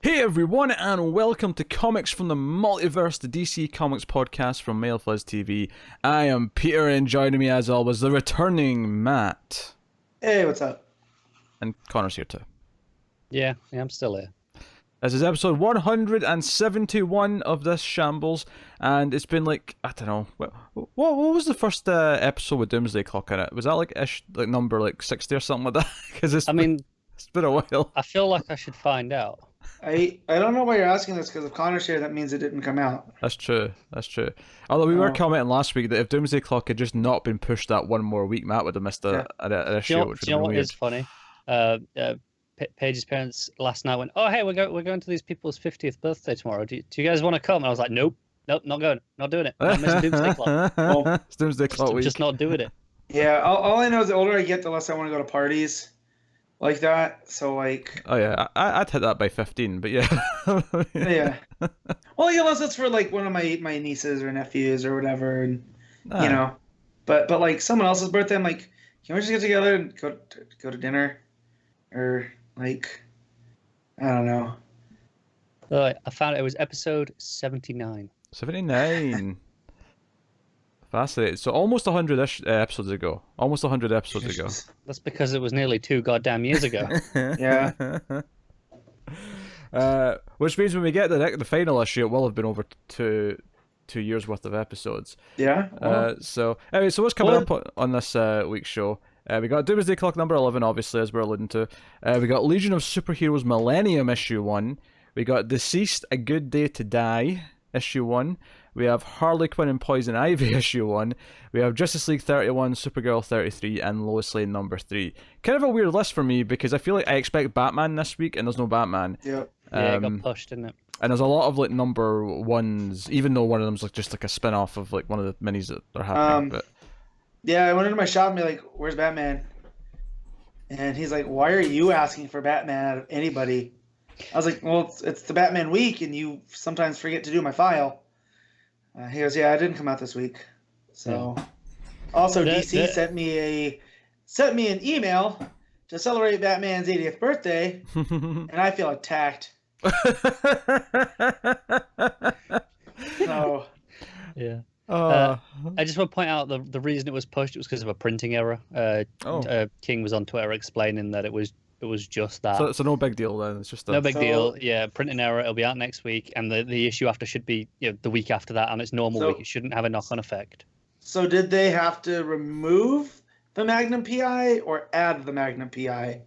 Hey everyone, and welcome to Comics from the Multiverse, the DC Comics podcast from Mail Fuzz TV. I am Peter, and joining me as always, the returning Matt. Hey, what's up? And Connor's here too. Yeah, I'm still here. This is episode 171 of this shambles, and it's been like, I don't know, what was the first episode with Doomsday Clock in it? Was that like number like 60 or something like that? Because it's been a while. I feel like I should find out. I don't know why you're asking this, because if Connor's here, that means it didn't come out. That's true. Although we were commenting last week that if Doomsday Clock had just not been pushed that one more week, Matt would have missed an issue. Do you know what is funny? Paige's parents last night went, "Oh, hey, we're going to these people's 50th birthday tomorrow. Do you guys want to come?" And I was like, "Nope, not going, not doing it. I'm missing Doomsday Clock. It's Doomsday Clock week. Just not doing it." Yeah, all I know is the older I get, the less I want to go to parties like that. So like, oh yeah, I'd hit that by 15, but yeah. Yeah. Well, unless it's for like one of my nieces or nephews or whatever, and you know, but like someone else's birthday, I'm like, can we just get together and go to dinner, or like, I don't know. I found it was episode 79. 79. Fascinating. So almost 100 episodes ago. Almost 100 episodes ago. That's because it was nearly 2 goddamn years ago. Yeah. Which means when we get the final issue, it will have been over two years worth of episodes. Yeah. Well. So what's coming up on this week's show? We got Doomsday Clock number 11, obviously, as we're alluding to. We got Legion of Superheroes Millennium issue 1. We got Deceased, A Good Day to Die issue 1. We have Harley Quinn and Poison Ivy issue 1. We have Justice League 31, Supergirl 33, and Lois Lane number 3. Kind of a weird list for me because I feel like I expect Batman this week and there's no Batman. Yep. Yeah, it got pushed, didn't it? And there's a lot of like number ones, even though one of them's like just like a spin-off of like one of the minis that are happening. But yeah, I went into my shop and be like, "Where's Batman?" And he's like, "Why are you asking for Batman out of anybody?" I was like, "Well, it's the Batman week, and you sometimes forget to do my file." He goes, "Yeah, I didn't come out this week." So, also DC sent me an email to celebrate Batman's 80th birthday, and I feel attacked. So, yeah. I just want to point out the reason it was pushed. It was because of a printing error. King was on Twitter explaining that it was just that. So no big deal then. It's just no big deal. Yeah, printing error. It'll be out next week, and the issue after should be the week after that on its normal week. It shouldn't have a knock-on effect. So did they have to remove the Magnum PI or add the Magnum PI?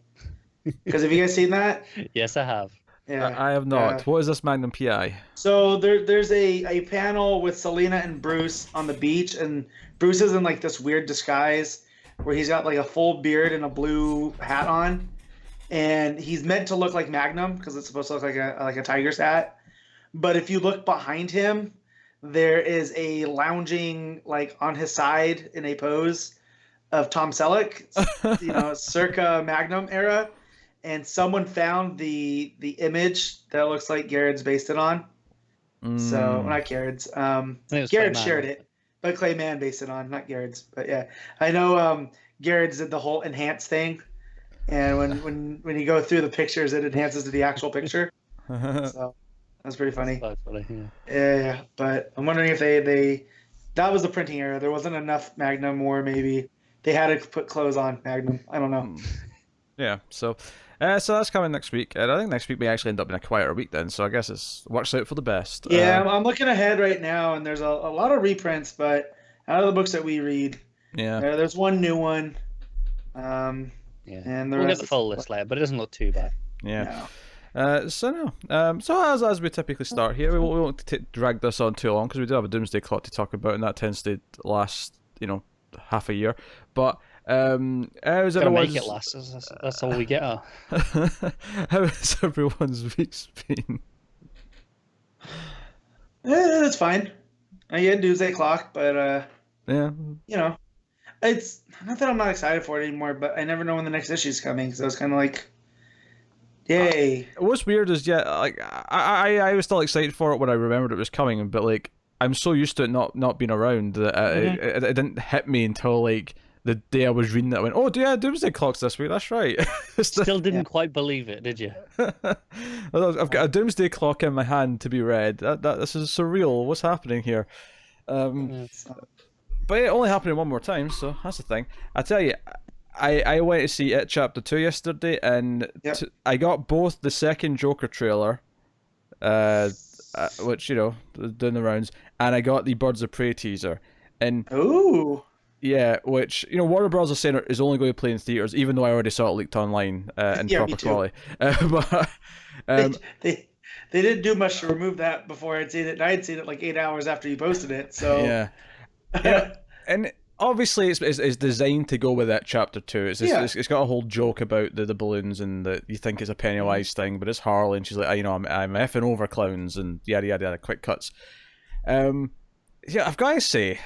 Because have you guys seen that? Yes, I have. Yeah, I have not. What is this Magnum PI? So there's a panel with Selena and Bruce on the beach, and Bruce is in like this weird disguise where he's got like a full beard and a blue hat on, and he's meant to look like Magnum because it's supposed to look like a tiger's hat. But if you look behind him, there is a lounging like on his side in a pose of Tom Selleck, circa Magnum era. And someone found the image that looks like Garrett's based it on. So, not Garrett's. Garrett shared it, but Clayman based it on, not Garrett's. But yeah, I know Garrett's did the whole enhance thing. And when you go through the pictures, it enhances to the actual picture. So, that's pretty funny. That's funny, yeah. Yeah, but I'm wondering if that was the printing error. There wasn't enough Magnum, or maybe they had to put clothes on Magnum. I don't know. Yeah, so that's coming next week. And I think next week may actually end up being a quieter week then, so I guess it works out for the best. Yeah, I'm looking ahead right now, and there's a lot of reprints, but out of the books that we read, there's one new one. And we'll get the full list later, but it doesn't look too bad. Yeah. No. So as we typically start here, we won't drag this on too long because we do have a Doomsday Clock to talk about, and that tends to last, half a year. But how's everyone's... make it last. That's all we get. How has everyone's week's been? It's fine. I get Doomsday Clock, but it's not that I'm not excited for it anymore. But I never know when the next issue is coming, so it's kind of like, yay. What's weird is I was still excited for it when I remembered it was coming, but like I'm so used to it not being around that it didn't hit me until like the day I was reading it, I went, "Oh, yeah, Doomsday Clock's this week. That's right." Still didn't quite believe it, did you? I've got a Doomsday Clock in my hand to be read. This is surreal. What's happening here? But it only happened one more time, so that's the thing. I tell you, I went to see It Chapter 2 yesterday, and I got both the second Joker trailer, which, you know, doing the rounds, and I got the Birds of Prey teaser. And Ooh. yeah, which, you know, Warner Bros. Are saying is only going to play in theaters, even though I already saw it leaked online in proper quality. But they didn't do much to remove that before I'd seen it, and I had seen it like 8 hours after you posted it. So yeah, and obviously it's designed to go with that Chapter 2. It's got a whole joke about the balloons, and that you think it's a Pennywise thing, but it's Harley, and she's like, you know, I'm effing over clowns, and yada yada yada, quick cuts. Yeah, I've got to say,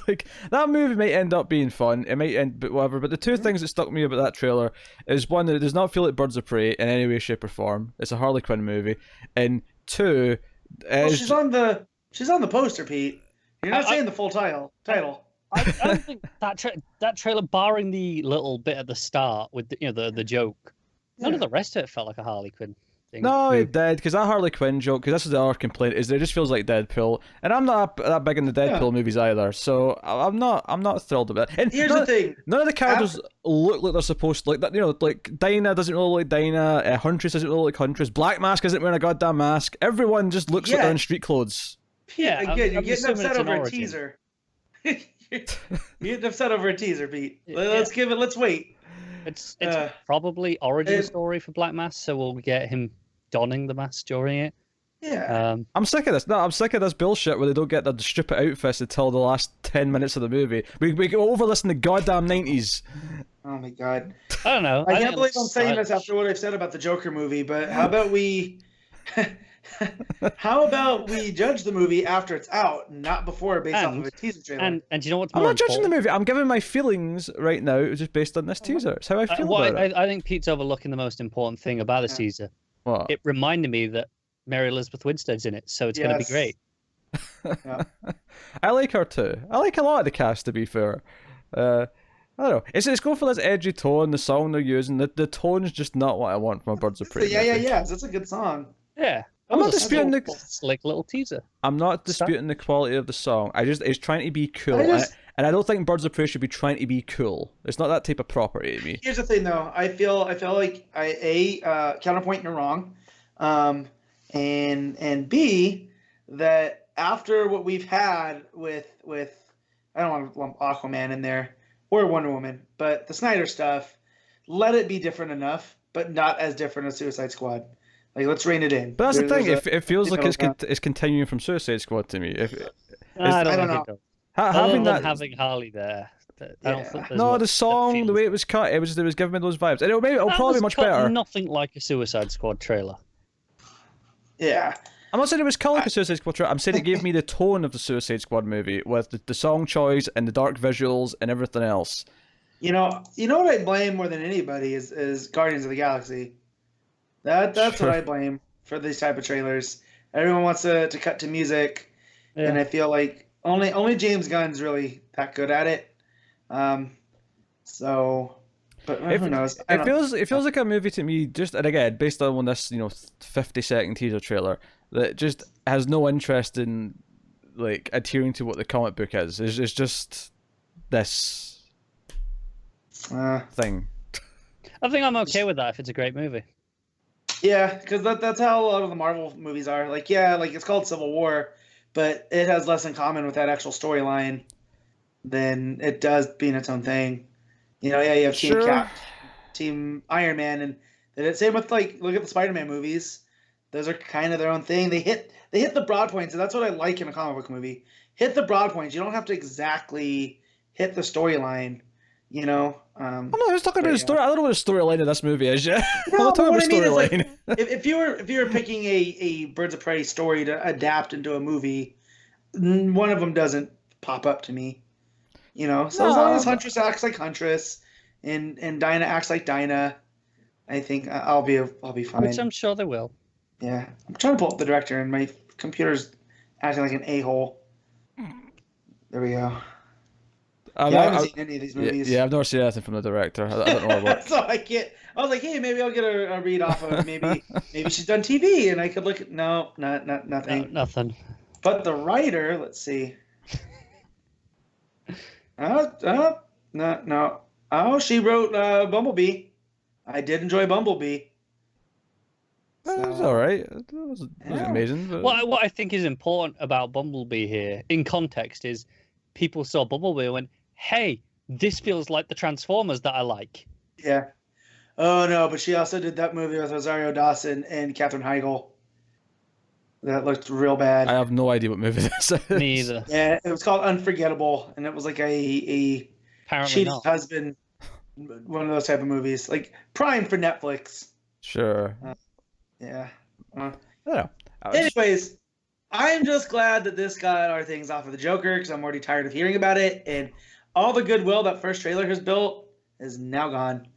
like, that movie might end up being fun. It might end, but whatever. But the two things that stuck me about that trailer is, one, that it does not feel like Birds of Prey in any way, shape, or form. It's a Harley Quinn movie, and two, she's on the poster, Pete. You're not saying the full title. I don't think that trailer, barring the little bit at the start with the joke, none of the rest of it felt like a Harley Quinn. No, it did, because that Harley Quinn joke, because this is the other complaint, is that it just feels like Deadpool, and I'm not that big in the Deadpool movies either, so I'm not thrilled about it. And here's the thing: none of the characters look like they're supposed to, like that. You know, like Dinah doesn't really look like Dinah, Huntress doesn't really look like Huntress, Black Mask isn't wearing a goddamn mask. Everyone just looks like they're in street clothes. Yeah, again, you're getting upset over a teaser. You're getting upset over a teaser, Pete. Let's wait. It's probably origin story for Black Mask, so we'll get him donning the mask during it. Yeah. I'm sick of this. No, I'm sick of this bullshit where they don't get their stupid outfits until the last 10 minutes of the movie. We go over this in the goddamn 90s. Oh my god. I don't know. I can't believe I'm saying this after what I've said about the Joker movie, but how about we judge the movie after it's out, not before, based off of a teaser trailer? And you know what's I'm more not judging the movie. I'm giving my feelings right now just based on this teaser. It's how I feel about it. I think Pete's overlooking the most important thing about this teaser. What? It reminded me that Mary Elizabeth Winstead's in it, so it's going to be great. I like her too. I like a lot of the cast, to be fair. I don't know. It's going for this edgy tone. The song they're using, the tone's just not what I want from a Birds of Prey. Yeah. That's a good song. Yeah. I'm not disputing the slick little teaser. I'm not disputing the quality of the song. It's trying to be cool. And I don't think Birds of Prey should be trying to be cool. It's not that type of property to me. Here's the thing, though. I feel like counterpoint, you're wrong, and B, that after what we've had with I don't want to lump Aquaman in there or Wonder Woman, but the Snyder stuff, let it be different enough, but not as different as Suicide Squad. Like, let's rein it in. But that's the thing. It feels like it's continuing from Suicide Squad to me. I don't know. Having Harley there. The song, the way it was cut, it was giving me those vibes. And it'll probably be much better. Nothing like a Suicide Squad trailer. Yeah. I'm not saying it was cut like a Suicide Squad trailer. I'm saying it gave me the tone of the Suicide Squad movie with the song choice and the dark visuals and everything else. You know what I blame more than anybody is Guardians of the Galaxy. That's what I blame for these type of trailers. Everyone wants to cut to music, and I feel like only James Gunn's really that good at it. But who knows? It feels like a movie to me, and again, based on this 50-second teaser trailer, that just has no interest in like adhering to what the comic book is. It's just this thing. I think I'm okay with that if it's a great movie. Yeah, because that's how a lot of the Marvel movies are. Like, it's called Civil War, but it has less in common with that actual storyline than it does being its own thing. You have Team Cap, Team Iron Man, and same with look at the Spider-Man movies. Those are kind of their own thing. They hit the broad points, and that's what I like in a comic book movie. Hit the broad points. You don't have to exactly hit the storyline. I'm not just talking about the story. I don't know what the storyline of this movie is yet. I'm not talking about the storyline. If you were picking a Birds of Prey story to adapt into a movie, one of them doesn't pop up to me. So as long as Huntress acts like Huntress, and Dinah acts like Dinah, I think I'll be fine. Which I'm sure they will. Yeah, I'm trying to pull up the director, and my computer's acting like an a-hole. There we go. I haven't seen any of these movies. Yeah, I've never seen anything from the director. I don't know what. So I can't. I was like, hey, maybe I'll get a read off of maybe she's done TV, and I could look at nothing. No, nothing. But the writer, let's see. No. Oh, she wrote Bumblebee. I did enjoy Bumblebee. It was all right. It wasn't amazing. But... What I think is important about Bumblebee here, in context, is people saw Bumblebee and went, hey, this feels like the Transformers that I like. Yeah. Oh, no, but she also did that movie with Rosario Dawson and Katherine Heigl. That looked real bad. I have no idea what movie this is. Me either. Yeah, it was called Unforgettable, and it was like a cheating husband, one of those type of movies. Like, prime for Netflix. Sure. Yeah. I don't know. Anyways, I'm just glad that this got our things off of the Joker, because I'm already tired of hearing about it, and all the goodwill that first trailer has built is now gone.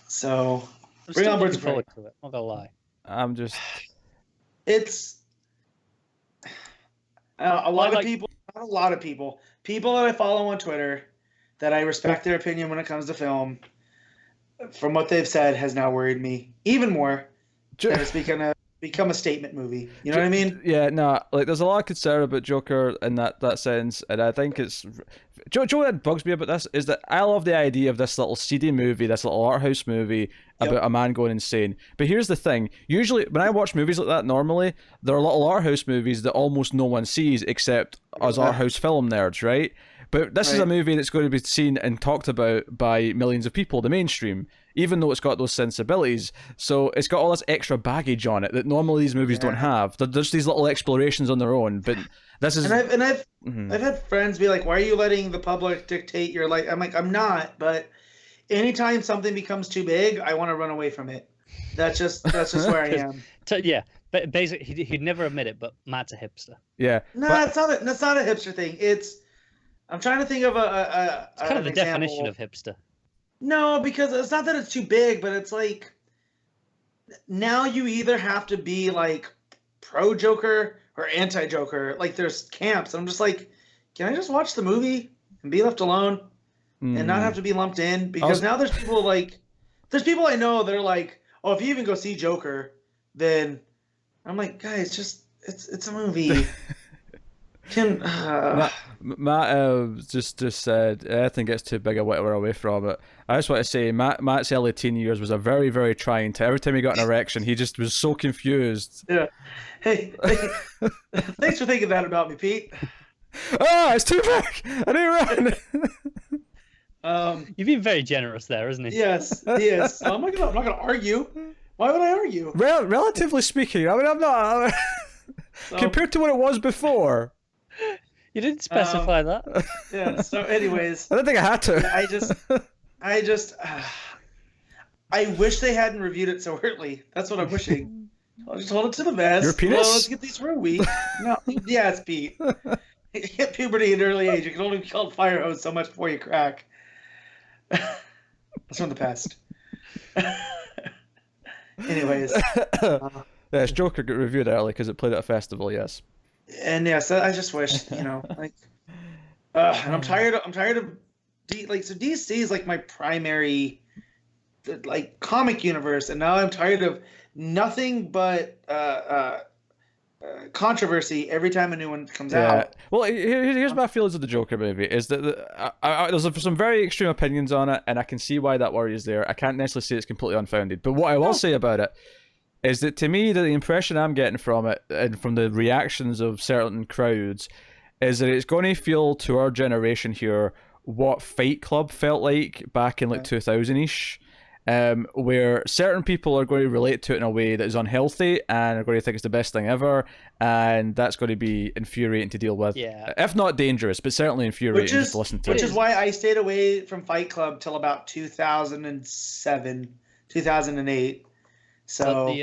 So bring on Birds of Prey. Forward to it. I'm not gonna lie. I'm just. It's a lot of people. Not a lot of people. People that I follow on Twitter, that I respect their opinion when it comes to film. From what they've said, has now worried me even more. That it's become a statement movie. You know what I mean? Yeah, no, like there's a lot of concern about Joker in that sense, and I think it's Joe that bugs me about this is that I love the idea of this little seedy movie, this little art house movie about a man going insane. But here's the thing: usually when I watch movies like that, normally they're little art house movies that almost no one sees except us art house film nerds, right? But this is a movie that's going to be seen and talked about by millions of people, the mainstream, even though it's got those sensibilities. So it's got all this extra baggage on it that normally these movies don't have. They're just these little explorations on their own. But this is... And I've had friends be like, why are you letting the public dictate your life? I'm like, I'm not. But anytime something becomes too big, I want to run away from it. That's just where I am. Yeah. But basically, he'd never admit it, but Matt's a hipster. Yeah. No, that's not a hipster thing. I'm trying to think of it's kind of the definition of hipster. No, because it's not that it's too big, but it's like now you either have to be like pro Joker or anti Joker. Like there's camps, and I'm just like, can I just watch the movie and be left alone and not have to be lumped in? Because now there's people I know that are like, oh, if you even go see Joker, then I'm like, guys, just it's a movie. Matt just said, I think it's too big a whitter away from it. I just want to say, Matt's early teen years was a very, very trying time. Every time he got an erection, he just was so confused. Yeah. Hey, thanks for thinking that about me, Pete. It's too big! I didn't run! You've been very generous there, isn't he? Yes, he is. I'm not gonna argue. Why would I argue? Relatively speaking, I mean, I'm not... compared to what it was before. You didn't specify that. Yeah. So, anyways, I don't think I had to. I wish they hadn't reviewed it so early. That's what I'm wishing. I'll just hold it to the vest. Your penis? Well, let's get these for a week. No, yeah, it's Pete. You hit puberty at an early age. You can only be called fire hose so much before you crack. That's from the past. Anyways. Yes, Joker got reviewed early because it played at a festival. Yes. And yes, I just wish, like, and I'm tired of so DC is like my primary, like, comic universe, and now I'm tired of nothing but controversy every time a new one comes out. Well, here's my feelings of the Joker movie: is that there's some very extreme opinions on it, and I can see why that worry is there. I can't necessarily say it's completely unfounded, but what I will say about it is that to me, the impression I'm getting from it, and from the reactions of certain crowds, is that it's going to feel to our generation here what Fight Club felt like back in like 2000-ish, where certain people are going to relate to it in a way that is unhealthy and are going to think it's the best thing ever, and that's going to be infuriating to deal with. Yeah. If not dangerous, but certainly infuriating just to listen to. Which is why I stayed away from Fight Club till about 2007, 2008. So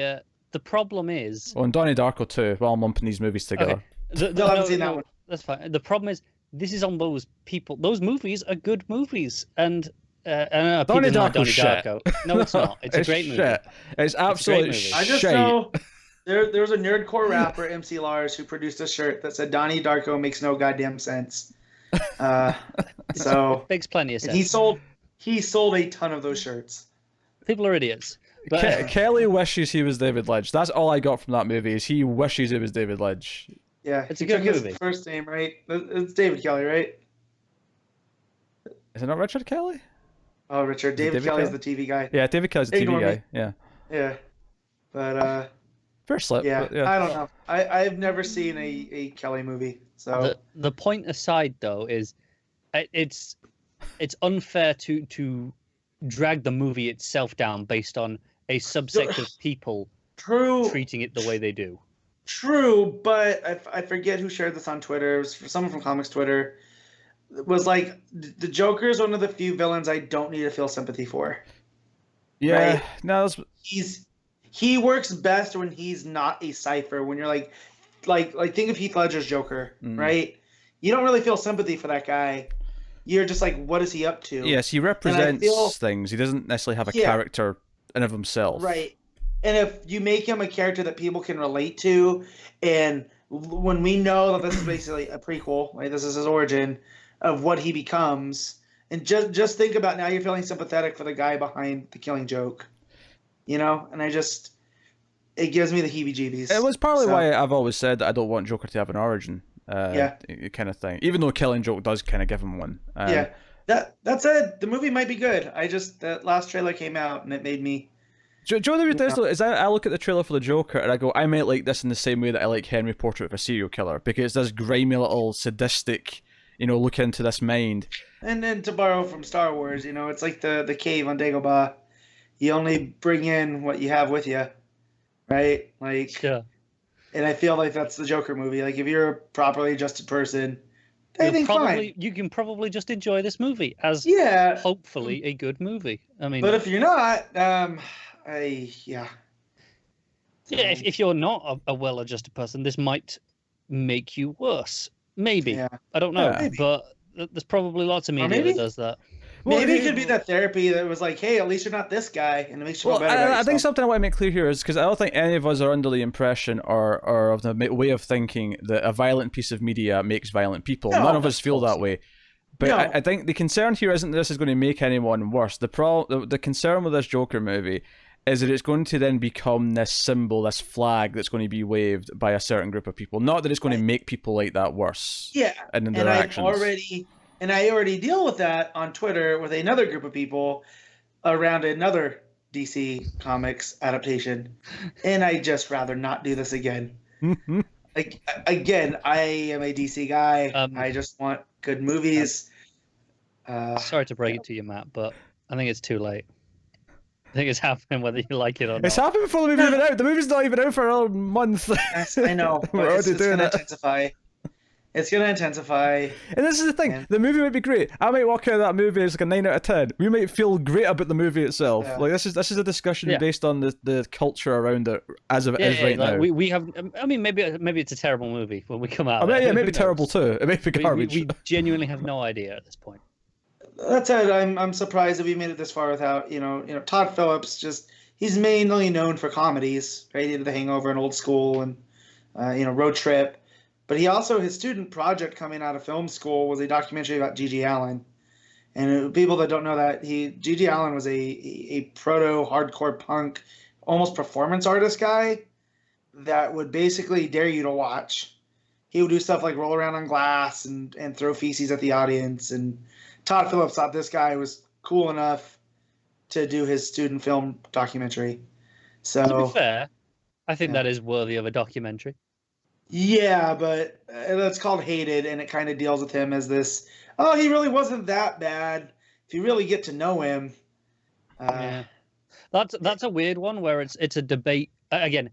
the problem is... Oh, and Donnie Darko too, while I'm lumping these movies together. Okay. I haven't seen that one. That's fine. The problem is, this is on those people. Those movies are good movies. And Donnie Darko's shit. No, it's not. It's a great movie. It's absolutely shit. I just know there was a nerdcore rapper, MC Lars, who produced a shirt that said Donnie Darko makes no goddamn sense. So Makes plenty of and sense. he sold a ton of those shirts. People are idiots. But Kelly wishes he was David Lynch. That's all I got from that movie. Is he wishes it was David Lynch. Yeah, It's he a good took movie. his first name right. It's David Kelly, right? Is it not Richard Kelly? Oh, Richard. David Kelly is the TV guy. Yeah, David Kelly's the TV Ignore guy. me. Yeah. Yeah, but Fair slip. yeah, But yeah. I don't know. I've never seen a Kelly movie, so the point aside though is it's unfair to drag the movie itself down based on a subsect of people true. treating it the way they do. True, but I forget who shared this on Twitter. It was someone from Comics Twitter. It was like, the Joker is one of the few villains I don't need to feel sympathy for. Yeah. Right? No, He works best when he's not a cipher. When you're like think of Heath Ledger's Joker, right? You don't really feel sympathy for that guy. You're just like, what is he up to? yes, he represents things. He doesn't necessarily have a character in of himself. Right. And if you make him a character that people can relate to, and when we know that this is basically a prequel, right? This is his origin of what he becomes, and just think about now you're feeling sympathetic for the guy behind the Killing Joke, and it gives me the heebie-jeebies. It was partly why I've always said that I don't want Joker to have an origin, kind of thing. Even though Killing Joke does kind of give him one. That said, the movie might be good. That last trailer came out and it made me. Do you know what it is though? Is I look at the trailer for the Joker and I go, I might like this in the same way that I like Henry Portrait of a Serial Killer, because it's this grimy little sadistic, look into this mind. And then to borrow from Star Wars, it's like the cave on Dagobah. You only bring in what you have with you, right? Like, yeah. And I feel like that's the Joker movie. Like, if you're a properly adjusted person, fine. You can probably just enjoy this movie as hopefully a good movie. I mean, but if you're not, if you're not a well-adjusted person, this might make you worse. Maybe. Yeah. I don't know, but there's probably lots of media that does that. Maybe it could be that therapy that was like, hey, at least you're not this guy, and it makes you feel better about yourself. I think something I want to make clear here is because I don't think any of us are under the impression or of the way of thinking that a violent piece of media makes violent people. No, none of us feel that way. But no. I think the concern here isn't that this is going to make anyone worse. The concern with this Joker movie is that it's going to then become this symbol, this flag that's going to be waved by a certain group of people. Not that it's going to make people like that worse. Yeah, in their actions. I already deal with that on Twitter with another group of people around another DC Comics adaptation, and I just rather not do this again. Like, again, I am a DC guy. I just want good movies. Sorry to break it to you, Matt, but I think it's too late. I think it's happening whether you like it or not. It's happened before the movie's even out. The movie's not even out for another month. Yes, I know, but it's going to intensify. It's going to intensify. And this is the thing. The movie might be great. I might walk out of that movie as like a 9 out of 10. We might feel great about the movie itself. Yeah. Like this is a discussion based on the culture around it as it is right now. We have. I mean, maybe it's a terrible movie when we come out. I mean, it may be terrible too. It may be garbage. We genuinely have no idea at this point. That said, I'm surprised that we made it this far without Todd Phillips. He's mainly known for comedies, right? He did The Hangover and Old School and Road Trip. But he also, his student project coming out of film school was a documentary about G.G. Allen. And people that don't know that, G.G. Allen was a proto-hardcore punk, almost performance artist guy that would basically dare you to watch. He would do stuff like roll around on glass and throw feces at the audience. And Todd Phillips thought this guy was cool enough to do his student film documentary. So, to be fair, I think that is worthy of a documentary. Yeah, but that's called Hated, and it kind of deals with him as this, he really wasn't that bad. If you really get to know him. That's a weird one where it's a debate. Again,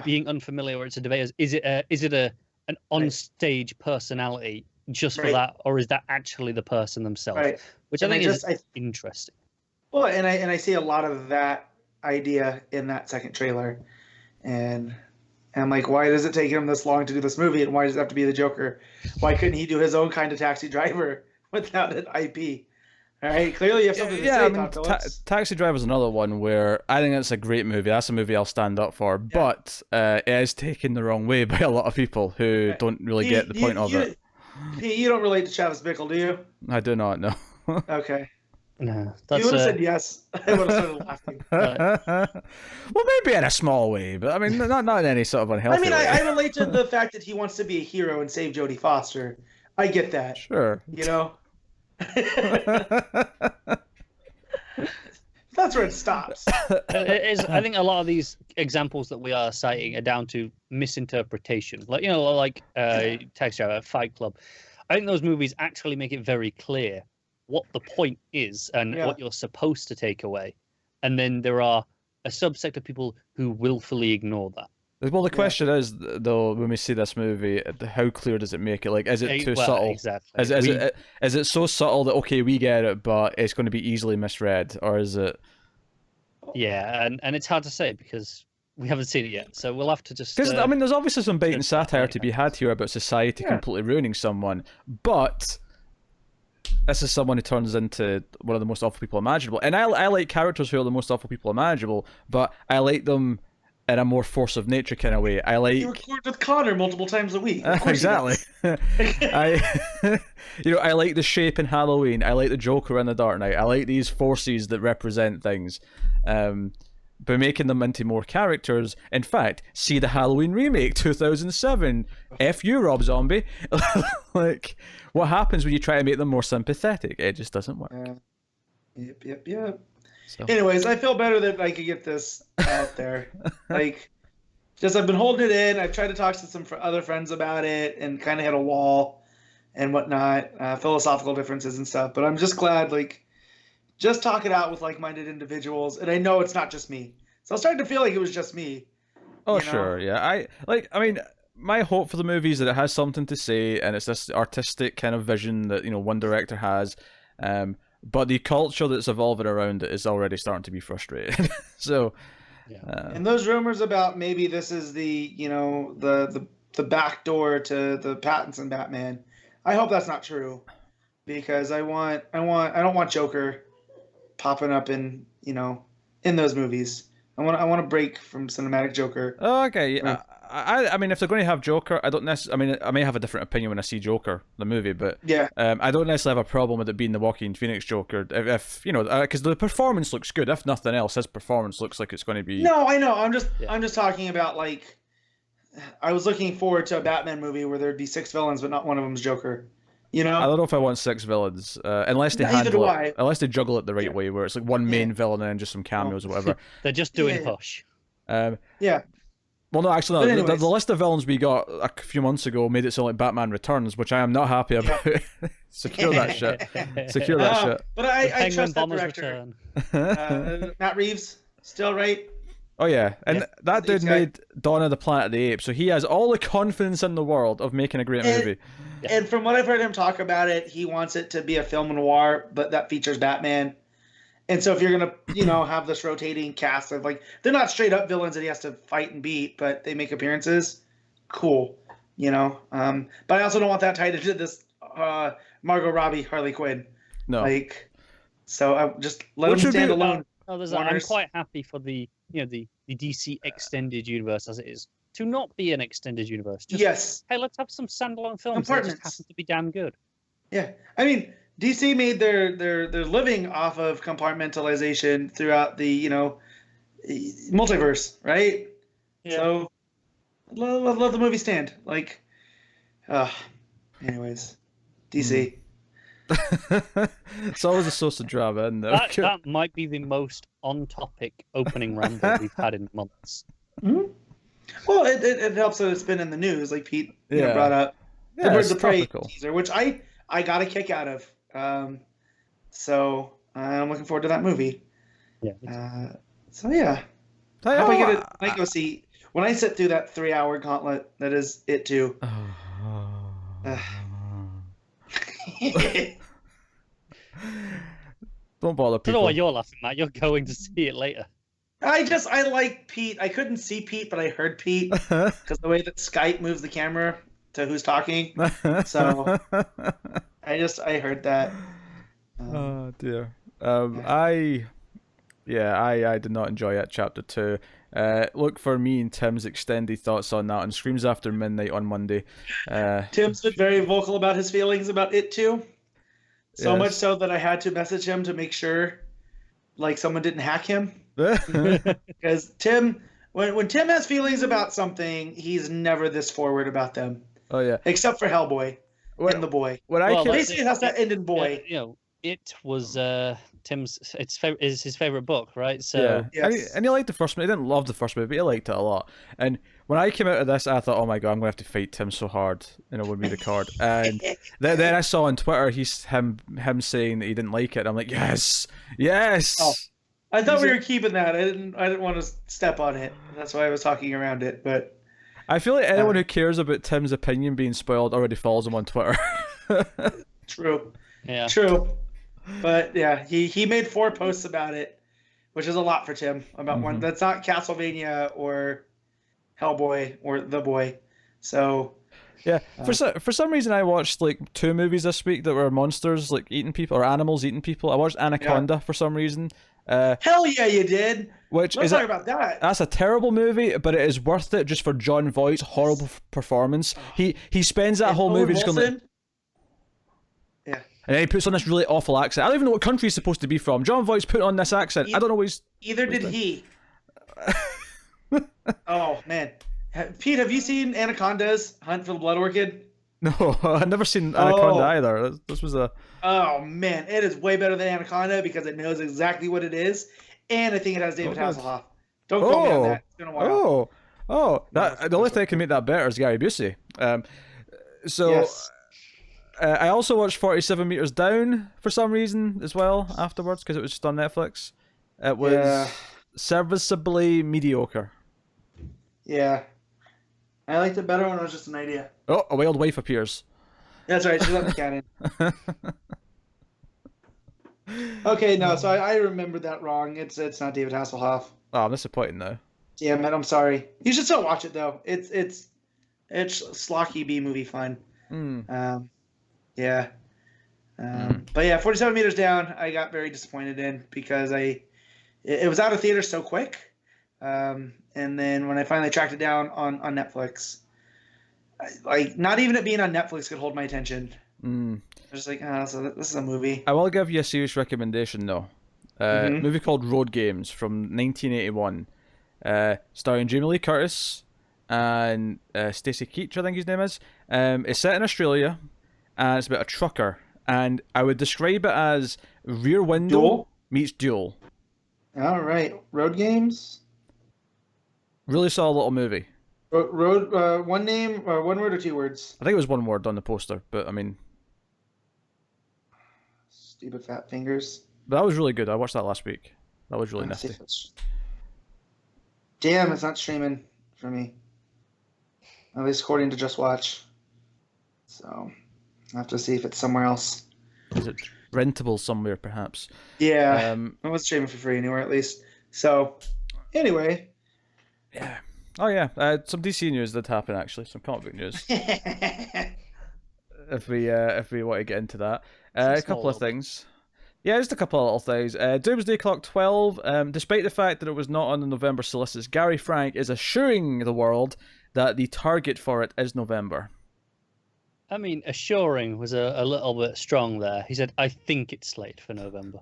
being unfamiliar where it's a debate. Is it an on-stage personality just for that, or is that actually the person themselves? Right. Which I think is interesting. Well, and I see a lot of that idea in that second trailer. And I'm like, why does it take him this long to do this movie, and why does it have to be the Joker? Why couldn't he do his own kind of Taxi Driver without an IP? All right, clearly you have something to say. I mean, Taxi Driver is another one where I think it's a great movie. That's a movie I'll stand up for, but it is taken the wrong way by a lot of people who don't really get the point of it. Pete, you don't relate to Travis Bickle, do you? I do not know. Okay. No, You would have said yes. I would have started laughing. Well, maybe in a small way, but I mean, not in any sort of unhealthy I mean, way. I relate to the fact that he wants to be a hero and save Jodie Foster. I get that. Sure. You know? That's where it stops. It is, I think a lot of these examples that we are citing are down to misinterpretation. Like, Text Driver, Fight Club. I think those movies actually make it very clear what the point is and what you're supposed to take away. And then there are a subset of people who willfully ignore that. Well, the question is, though, when we see this movie, how clear does it make it? Like, is it too subtle? Exactly. Is it so subtle that, okay, we get it, but it's going to be easily misread? Or is it... Yeah, and it's hard to say because we haven't seen it yet. So we'll have to just... Because, I mean, there's obviously some bait and satire to be had here about society completely ruining someone. But this is someone who turns into one of the most awful people imaginable. And I like characters who are the most awful people imaginable, but I like them in a more force of nature kind of way. I like... You record with Connor multiple times a week. Exactly. I like the shape in Halloween. I like the Joker in The Dark Knight. I like these forces that represent things. By making them into more characters. In fact, see the Halloween remake 2007. F you, Rob Zombie. Like, what happens when you try to make them more sympathetic? It just doesn't work. Yep. So. Anyways, I feel better that I could get this out there. Like, just I've been holding it in. I've tried to talk to some other friends about it and kind of hit a wall and whatnot, philosophical differences and stuff. But I'm just glad, like, just talk it out with like-minded individuals. And I know it's not just me. So I was starting to feel like it was just me. Oh, sure, yeah. I mean, my hope for the movie is that it has something to say and it's this artistic kind of vision that, one director has. But the culture that's evolving around it is already starting to be frustrating. So, and those rumors about maybe this is the the back door to the Pattinson Batman, I hope that's not true, because I don't want Joker popping up in those movies. I want to break from cinematic Joker. Oh, okay. I mean, if they're going to have Joker, I don't necessarily... I mean, I may have a different opinion when I see Joker, the movie, but I don't necessarily have a problem with it being the Joaquin Phoenix Joker. If because the performance looks good. If nothing else, his performance looks like it's going to be... No, I know. I'm just talking about, like, I was looking forward to a Batman movie where there'd be 6 villains, but not one of them's Joker. I don't know if I want 6 villains, unless they unless they juggle it the right way, where it's like one main villain and then just some cameos or whatever. They're just doing Hush. Well, no, actually, no. The list of villains we got a few months ago made it sound like Batman Returns, which I am not happy about. Secure that shit. Secure that shit. But I trust that director. Matt Reeves, still right? Oh, yeah. And that dude made Dawn of the Planet of the Apes, so he has all the confidence in the world of making a great movie. And from what I've heard him talk about it, he wants it to be a film noir, but that features Batman. And so if you're going to, have this rotating cast of, like, they're not straight up villains that he has to fight and beat, but they make appearances. Cool. But I also don't want that tied into this Margot Robbie Harley Quinn. No. Like, so I just let him stand alone. I'm quite happy for the DC extended universe as it is to not be an extended universe. Just, hey, let's have some standalone films that just happen to be damn good. Yeah. I mean, DC made their living off of compartmentalization throughout the multiverse, right? Yeah. So let the movie stand. Like, anyways, DC. It's always a source of drama, isn't it? That might be the most on-topic opening ramble we've had in months. Mm-hmm. Well, it helps that it's been in the news, like Pete brought up. Yeah, the Birds of Prey teaser, which I got a kick out of. So I'm looking forward to that movie. Yeah. So yeah. I hope I go see when I sit through that 3-hour gauntlet. That is it too. Don't bother people. I don't know why you're laughing, Matt. You're going to see it later. I like Pete. I couldn't see Pete, but I heard Pete because the way that Skype moves the camera to who's talking. So I heard that. Oh dear. I did not enjoy it. Chapter 2. Look for me and Tim's extended thoughts on that on Screams After Midnight on Monday. Tim's been very vocal about his feelings about it too. So Yes. much so that I had to message him to make sure, like, someone didn't hack him. Oh Because Tim, when Tim has feelings about something, he's never this forward about them. yeah. Except for Hellboy When, and the boy. when I Well, came, Basically, it has to end in boy. It was Tim's. Is his favorite book, right? So yeah, Yes. and he liked the first movie. He didn't love the first movie, but he liked it a lot. And when I came out of this, I thought, oh my god, I'm gonna have to fight Tim so hard, and it would be the card. And then I saw on Twitter him saying that he didn't like it. And I'm like, yes. Oh. I thought we were keeping that. I didn't want to step on it. That's why I was talking around it. But I feel like anyone who cares about Tim's opinion being spoiled already follows him on Twitter. true. yeah. True. But yeah, he made 4 posts about it, which is a lot for Tim. About one that's not Castlevania or Hellboy or The Boy. So Yeah, for some reason I watched like 2 movies this week that were monsters like eating people or animals eating people. I watched Anaconda for some reason. hell yeah, you did. Which Let's is talk about that. that's a terrible movie, but it is worth it just for John Voight's horrible performance. He spends that whole Owen movie just going, Wilson? Yeah. and then he puts on this really awful accent. I don't even know what country he's supposed to be from. John Voight's put on this accent. I don't know what he's. Either did he. Oh man, Pete, have you seen Anaconda's Hunt for the Blood Orchid? No, I've never seen Anaconda either. This was a. Oh man, it is way better than Anaconda because it knows exactly what it is, and I think it has David Hasselhoff. Don't quote me on that. It's been a while. The only thing that can make that better is Gary Busey. So. Yes. I also watched 47 Meters Down for some reason as well afterwards because it was just on Netflix. It was serviceably mediocre. Yeah. I liked it better when it was just an idea. Oh, a wild wife appears. That's right, she's on the cannon. Okay, no, so I remembered that wrong. It's not David Hasselhoff. Oh, I'm disappointed now. Damn it, I'm sorry. You should still watch it though. It's schlocky B movie fun. Yeah. But yeah, 47 Meters Down, I got very disappointed in because it was out of theater so quick. And then when I finally tracked it down on Netflix, like not even it being on Netflix could hold my attention. I was just like, so this is a movie. I will give you a serious recommendation though. A movie called Road Games from 1981, starring Jamie Lee Curtis and Stacey Keach, I think his name is. It's set in Australia, and it's about a trucker. And I would describe it as Rear Window Duel? meets Duel. All right, Road Games. Really solid little movie. Road. One name, one word or 2 words. I think it was one word on the poster, but I mean, Stupid fat fingers. but that was really good. I watched that last week. That was really nifty. Damn, it's not streaming for me. At least according to Just Watch. So, I have to see if it's somewhere else. Is it rentable somewhere, perhaps? Yeah, it was streaming for free anywhere at least. So, anyway. Yeah. Oh yeah. Some DC news did happen actually. Some comic book news. if we want to get into that, a couple of things. Yeah, just a couple of little things. Doomsday Clock 12. Despite the fact that it was not on the November solicits, Gary Frank is assuring the world that the target for it is November. I mean, assuring was a little bit strong there. He said, I think it's slated for November.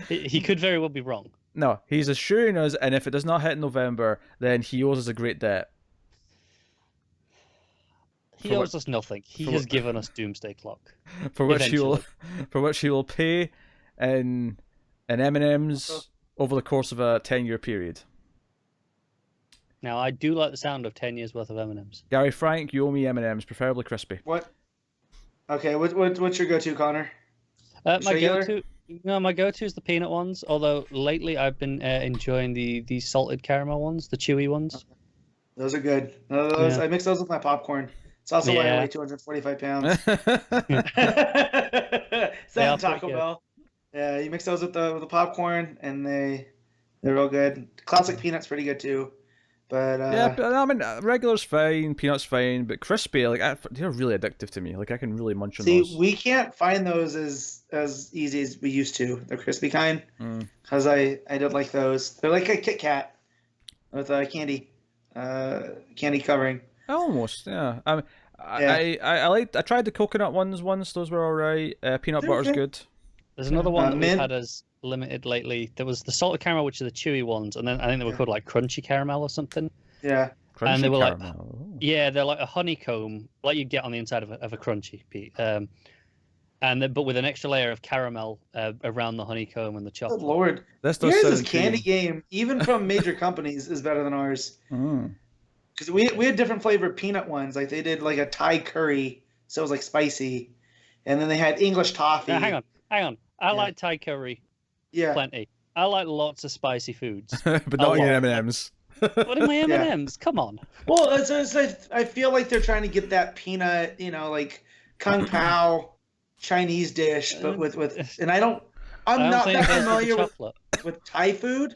He could very well be wrong. No, he's assuring us, and if it does not hit in November, then he owes us a great debt. He owes us nothing. He has given us Doomsday Clock. For which he will pay in M&Ms over the course of a 10-year period. Now, I do like the sound of 10 years worth of M&Ms. Gary Frank, you owe me M&Ms, preferably crispy. What? Okay, what's your go-to, Connor? My go-to is the peanut ones. Although lately I've been enjoying the salted caramel ones, the chewy ones. Those are good. I mix those with my popcorn. It's also why I weigh 245 pounds. Same Taco Bell. Yeah, you mix those with the popcorn, and they're real good. Classic peanut's pretty good too. But yeah, but I mean, regular's fine, peanuts fine, but crispy, they're really addictive to me. Like I can really munch on those. See, we can't find those as easy as we used to. The crispy kind, because I did like those. They're like a Kit Kat. with candy covering. Almost, yeah. Yeah. I tried the coconut ones once. Those were all right. Peanut They're butter's okay. good. There's another one that we've mint. had as limited lately. There was the salted caramel, which are the chewy ones, and then I think they were called like crunchy caramel or something. Yeah. Crunchy And they were like, caramel. yeah, they're like a honeycomb, like you get on the inside of a crunchy, Pete. But with an extra layer of caramel around the honeycomb and the Good chocolate. Lord. This does Yours sound is candy intriguing. game, even from major companies, is better than ours. Mm. Because we had different flavored peanut ones. Like they did like a Thai curry, so it was like spicy, and then they had English toffee. Now, hang on. I Yeah. like Thai curry Yeah. plenty. I like lots of spicy foods. But A not your lot. M&Ms. What are my M&Ms? Come on. Well, I feel like they're trying to get that peanut, like Kung Pao Chinese dish, but with and I'm not think that it goes with the familiar chocolate. with Thai food.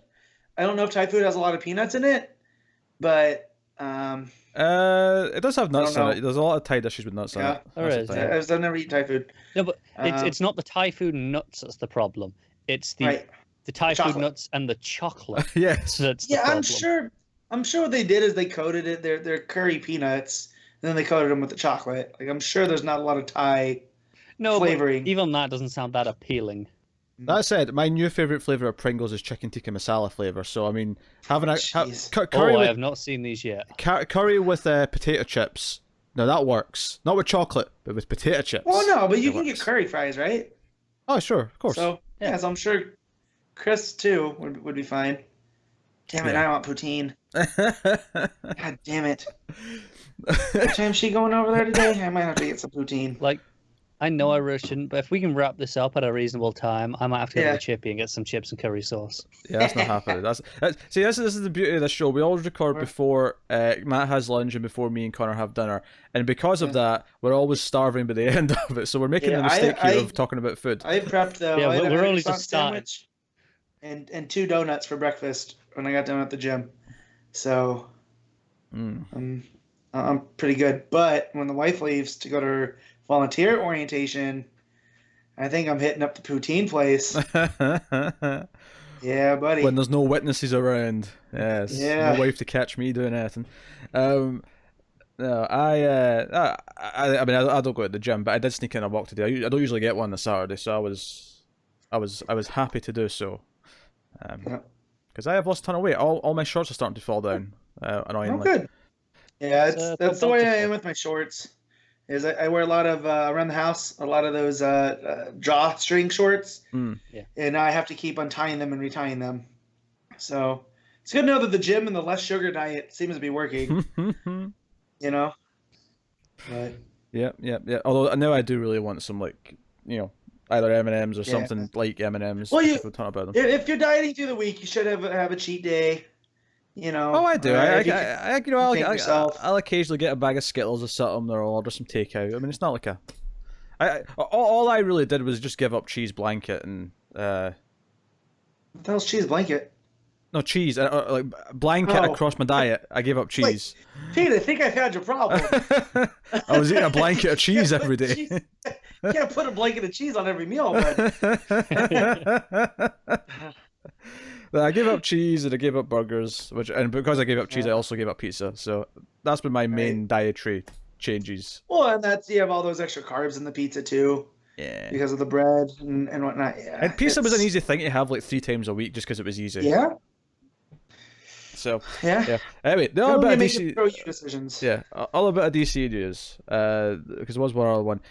I don't know if Thai food has a lot of peanuts in it, but It does have nuts in know. it. There's a lot of Thai dishes with nuts in Yeah. it. There That's is, the yeah. thing. I've never eaten Thai food. No, but it's not the Thai food nuts that's the problem. It's the Right. the Thai food Chocolate. nuts and the chocolate Yes. that's the Yeah, problem. I'm sure what they did is they coated it their curry peanuts, and then they coated them with the chocolate. Like I'm sure there's not a lot of Thai No, flavoring. but even that doesn't sound that appealing. That said, my new favorite flavor of Pringles is chicken tikka masala flavor. So I mean, having Jeez. curry I with have not seen these yet. curry with potato chips. No, that works. Not with chocolate, but with potato chips. Well, no, but you it can get works. curry fries, right? Oh, sure, of course. So Yeah. so I'm sure Chris too would be fine. Damn it, Yeah. I want poutine. God damn it. What time's she going over there today? I might have to get some poutine. Like, I know I really shouldn't, but if we can wrap this up at a reasonable time, I might have to go Yeah. to the chippy and get some chips and curry sauce. Yeah, that's not happening. See, this is the beauty of this show. We always record before Matt has lunch and before me and Connor have dinner, and because of that, we're always starving by the end of it. So we're making the Yeah, mistake I- here of talking about food. I prepped though. Yeah, I had a we're only croissant just starting. sandwich and 2 donuts for breakfast when I got done at the gym. So Mm. I'm pretty good. But when the wife leaves to go to her volunteer orientation, I think I'm hitting up the poutine place. Yeah, buddy. When there's no witnesses around, yes, Yeah. no wife to catch me doing anything. No, I mean, I don't go to the gym, but I did sneak in a walk today. I don't usually get one on a Saturday, so I was happy to do so. Because I have lost a ton of weight. All my shorts are starting to fall down. Oh, Annoyingly. good. Yeah, It's, that's the way I bountiful. am with my shorts. Is I wear a lot of around the house, a lot of those drawstring shorts, Mm. Yeah. and I have to keep untying them and retying them. So it's good to know that the gym and the less sugar diet seems to be working. You know. But Yeah. Although now I do really want some either M&Ms or Yeah. something like M&Ms. Well, People talk about them. if you're dieting through the week, you should have a cheat day. You know. Oh, I do. if you can- yourself. I'll occasionally get a bag of Skittles or something, or I'll order some takeout. I mean, it's not like all I really did was just give up cheese blanket and What the hell's cheese blanket? no cheese, like blanket Oh. across my diet. I gave up cheese. Pete, I think I've had your problem. I was eating a blanket of cheese every day. Jeez. You can't put a blanket of cheese on every meal, but I gave up cheese and I gave up burgers, and because I gave up cheese, I also gave up pizza. So that's been my main dietary changes. well, and that's you have all those extra carbs in the pizza too Yeah. because of the bread and whatnot. Yeah, And pizza was an it's- easy thing to have like 3 times a week just because it was easy. Yeah, So yeah. yeah. Anyway, the Don't other bit let of me DC. make throw you decisions. Yeah, all a bit of DC news, because there was one other one.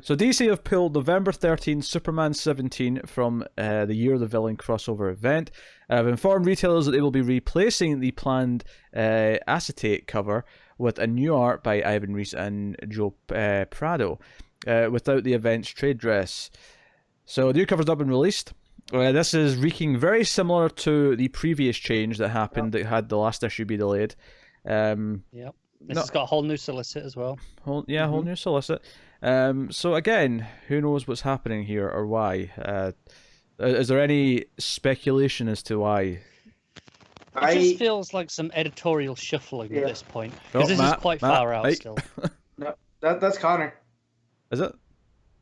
So DC have pulled November 13, Superman 17 from the Year of the Villain crossover event. Have informed retailers that they will be replacing the planned acetate cover with a new art by Ivan Reis and Joe Prado, without the event's trade dress. So the new cover's not been released. This is reeking very similar to the previous change that happened that had the last issue be delayed. Yep. This No. has got a whole new solicit as well. Whole new solicit. So again, who knows what's happening here or why? Is there any speculation as to why? It just feels like some editorial shuffling at this point. Oh, Because this Matt, is quite Matt, far out Mike. still. No, that's Connor. Is it?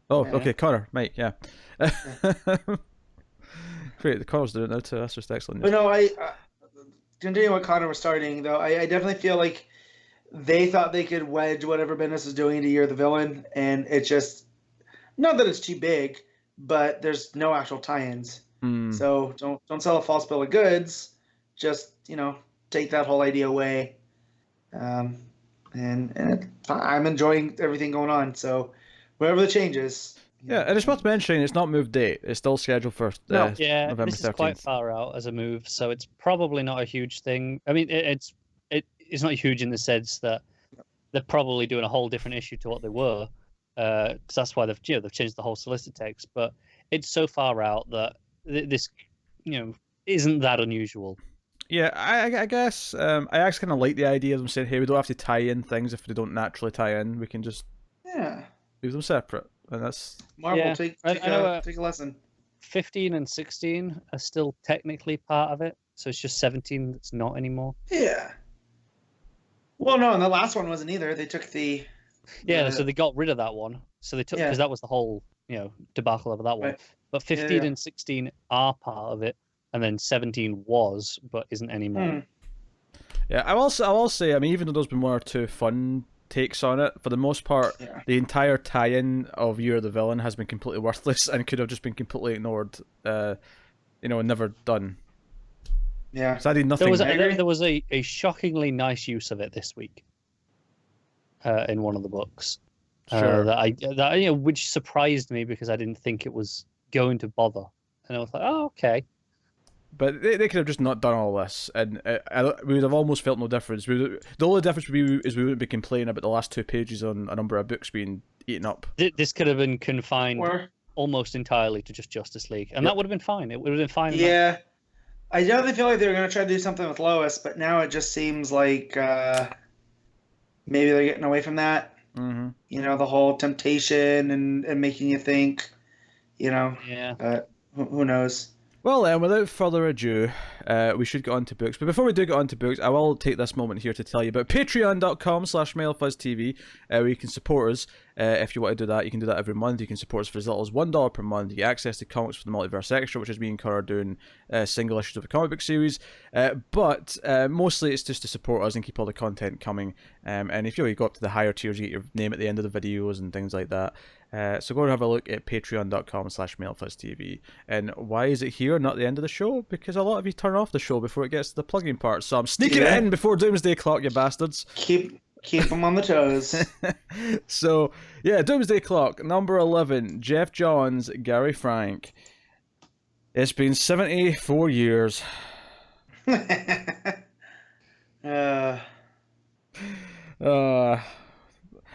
Oh, Yeah. okay, Connor, Mike, yeah. Great, the Connor's doing it now too. That's just excellent But news. no, continuing what Connor was starting, though, I definitely feel like they thought they could wedge whatever Bendis is doing into Year of the Villain, and it's just not that it's too big, but there's no actual tie-ins. So don't sell a false bill of goods. Just take that whole idea away. And I'm enjoying everything going on. So whatever the changes. Yeah, and it's worth mentioning it's not moved date. It's still scheduled for November 13th. This is quite far out as a move, so it's probably not a huge thing. I mean, it's not huge in the sense that they're probably doing a whole different issue to what they were, because that's why they've changed the whole solicit text. But it's so far out that this isn't that unusual. Yeah, I guess I actually kind of like the idea of them saying, hey, we don't have to tie in things if they don't naturally tie in. We can just leave them separate. And that's Marvel, take a lesson. 15 and 16 are still technically part of it, so it's just 17 that's not anymore. Yeah. Well, no, and the last one wasn't either. They took the so they got rid of that one. So they took because that was the whole debacle over that one. Right. But 15 and 16 are part of it, and then 17 was but isn't anymore. Yeah, I will say, I mean, even though there's been one or two fun takes on it, for the most part, the entire tie-in of Year of the Villain has been completely worthless and could have just been completely ignored, and never done. Yeah, so I did nothing. There was a shockingly nice use of it this week, in one of the books. Sure. Which surprised me because I didn't think it was going to bother, and I was like, oh, okay. But they could have just not done all this, and we would have almost felt no difference. The only difference would be is we wouldn't be complaining about the last 2 pages on a number of books being eaten up. This could have been confined almost entirely to just Justice League, and that would have been fine. It would have been fine. Yeah, I definitely feel like they were going to try to do something with Lois, but now it just seems like maybe they're getting away from that. Mm-hmm. The whole temptation and making you think. Yeah. But who knows? Well, then, without further ado, we should get on to books. But before we do get on to books, I will take this moment here to tell you about patreon.com/MailFuzzTV, where you can support us. If you want to do that, you can do that every month. You can support us for as little as $1 per month. You get access to comics for the Multiverse Extra, which is me and Connor doing single issues of a comic book series. But mostly it's just to support us and keep all the content coming. And if you go up to the higher tiers, you get your name at the end of the videos and things like that. So go and have a look at patreon.com/MailFuzzTV. And why is it here, not the end of the show? Because a lot of you turn off the show before it gets to the plugging part. So I'm sneaking it in before Doomsday Clock, you bastards. Keep them on the toes. So, Doomsday Clock, number 11, Geoff Johns, Gary Frank. It's been 74 years.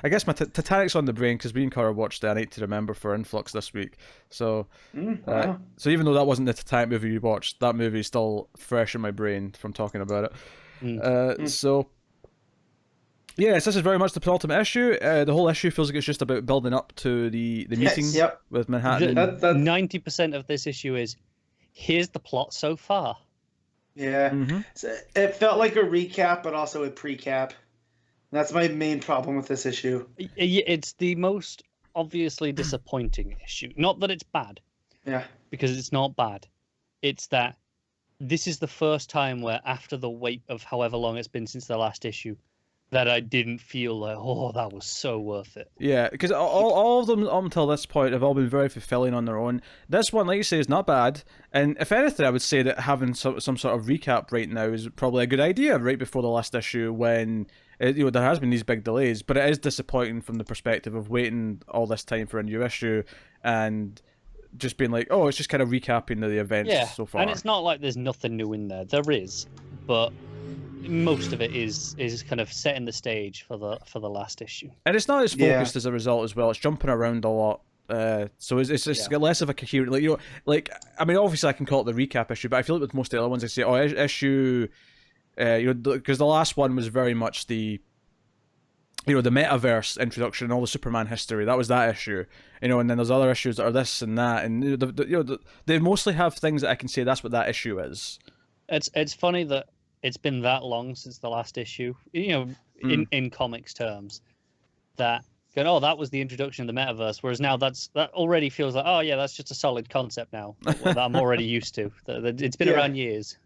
I guess my Titanic's on the brain because me and Cara watched the I Need to Remember for Influx this week. So, so even though that wasn't the Titanic movie you watched, that movie is still fresh in my brain from talking about it. So, yes, this is very much the penultimate issue. The whole issue feels like it's just about building up to the meeting with Manhattan. 90% of this issue is, here's the plot so far. Yeah. Mm-hmm. So it felt like a recap, but also a pre-cap. That's my main problem with this issue. It's the most obviously disappointing issue. Not that it's bad. Yeah. Because it's not bad. It's that this is the first time where, after the wait of however long it's been since the last issue, that I didn't feel like, oh, that was so worth it. Yeah, because all of them up until this point have all been very fulfilling on their own. This one, like you say, is not bad. And if anything, I would say that having some sort of recap right now is probably a good idea right before the last issue when... there has been these big delays, but it is disappointing from the perspective of waiting all this time for a new issue and just being like, oh, it's just kind of recapping the events so far. And it's not like there's nothing new in there. There is, but most of it is kind of setting the stage for the last issue. And it's not as focused as a result as well. It's jumping around a lot. So it's got less of a coherent, I mean, obviously I can call it the recap issue, but I feel like with most of the other ones, I say, oh, issue. Because the last one was very much the metaverse introduction and all the Superman history. That was that issue, and then there's other issues that are this and that, and they mostly have things that I can say that's what that issue is. It's funny that it's been that long since the last issue, in comics terms, that that was the introduction of the metaverse, whereas now that already feels like, oh yeah, that's just a solid concept now that I'm already used to. It's been around years.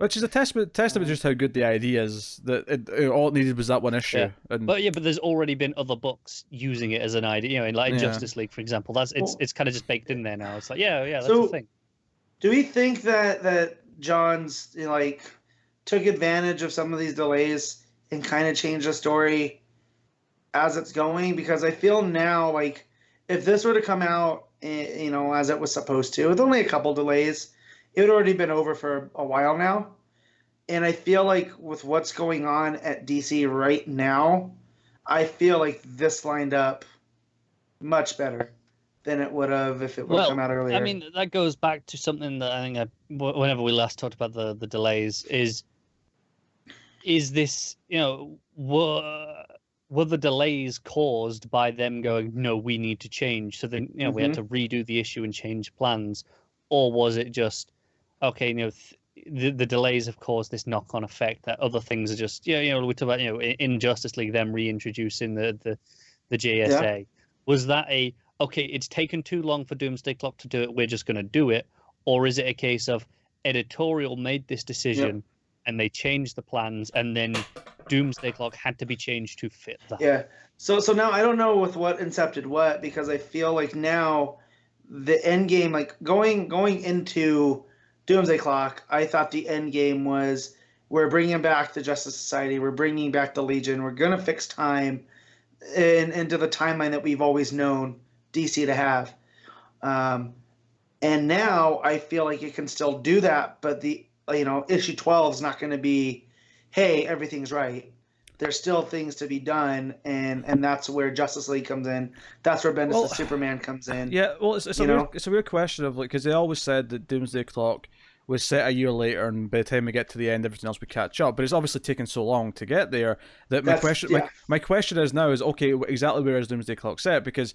Which is a testament to just how good the idea is. That all it needed was that one issue. Yeah. And But there's already been other books using it as an idea. In Yeah. Justice League, for example, it's kind of just baked in there now. It's like that's So- the thing. Do we think that John's took advantage of some of these delays and kind of changed the story as it's going? Because I feel now like if this were to come out, as it was supposed to, with only a couple delays, it would already been over for a while now. And I feel like with what's going on at DC right now, I feel like this lined up much better than it would have if it would have come out earlier. I mean, that goes back to something that I think whenever we last talked about the delays is this, were the delays caused by them going, no, we need to change, so then we had to redo the issue and change plans, or was it just okay, the delays have caused this knock-on effect that other things are just we talk about in Justice League them reintroducing the JSA. Yeah. Was that okay, it's taken too long for Doomsday Clock to do it, we're just going to do it? Or is it a case of editorial made this decision and they changed the plans and then Doomsday Clock had to be changed to fit that? Yeah. So now I don't know with what incepted what, because I feel like now the end game, like going into Doomsday Clock, I thought the end game was we're bringing back the Justice Society, we're bringing back the Legion, we're going to fix time into the timeline that we've always known DC to have. And now I feel like it can still do that, but the issue 12 is not going to be, hey, everything's right. There's still things to be done, and that's where Justice League comes in. That's where Bendis' Superman comes in. Yeah, well, it's a weird question of because they always said that Doomsday Clock was set a year later, and by the time we get to the end, everything else would catch up. But it's obviously taken so long to get there that my question is now is okay, exactly where is Doomsday Clock set? Because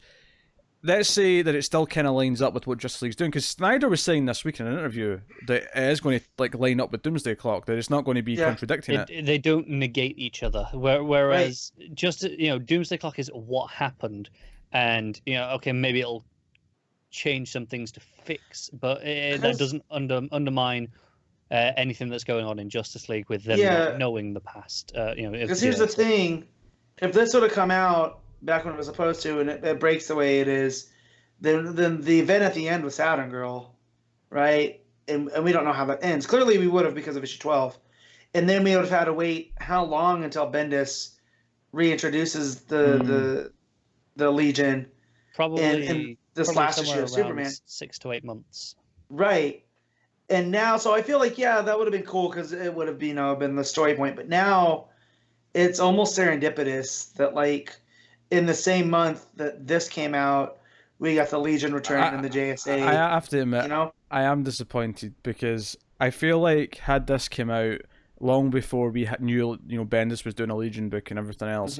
let's say that it still kind of lines up with what Justice League's doing, because Snyder was saying this week in an interview that it is going to line up with Doomsday Clock, that it's not going to be contradicting it. They don't negate each other. Whereas Doomsday Clock is what happened, and okay, maybe it'll change some things to fix, but that doesn't undermine anything that's going on in Justice League with them not knowing the past. Because here's the thing: if this would have come out back when it was supposed to, and it breaks the way it is, then the event at the end was Saturn Girl, right? And we don't know how that ends. Clearly, we would have because of issue 12, and then we would have had to wait how long until Bendis reintroduces the Legion. Probably in this last issue of Superman, 6 to 8 months. Right. And now, so I feel like that would have been cool because it would have been the story point. But now, it's almost serendipitous that in the same month that this came out, we got the Legion returning and the JSA. I have to admit, I am disappointed because I feel like had this come out long before we knew Bendis was doing a Legion book and everything else,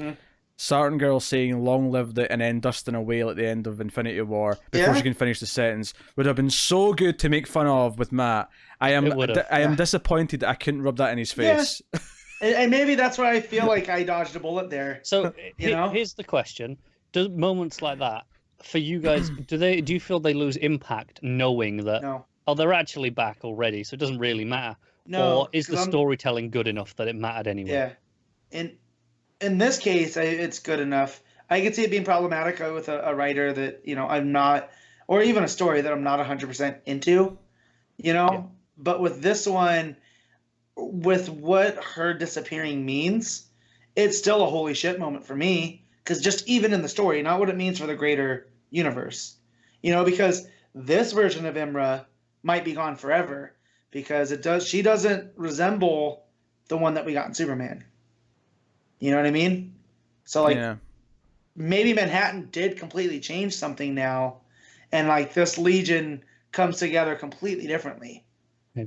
Saturn Girl saying "Long live it" and then Dustin a whale at the end of Infinity War before she can finish the sentence would have been so good to make fun of with Matt. I am disappointed that I couldn't rub that in his face. Yeah. And maybe that's why I feel like I dodged a bullet there. So here's the question: do moments like that for you guys? Do you feel they lose impact knowing that they're actually back already, so it doesn't really matter? No, or is the storytelling good enough that it mattered anyway? Yeah, in this case, it's good enough. I could see it being problematic with a writer that I'm not, or even a story that I'm not 100% into. But with this one, with what her disappearing means, it's still a holy shit moment for me, because just even in the story, not what it means for the greater universe, because this version of Imra might be gone forever because she doesn't resemble the one that we got in Superman. You know what I mean? So maybe Manhattan did completely change something now, and this Legion comes together completely differently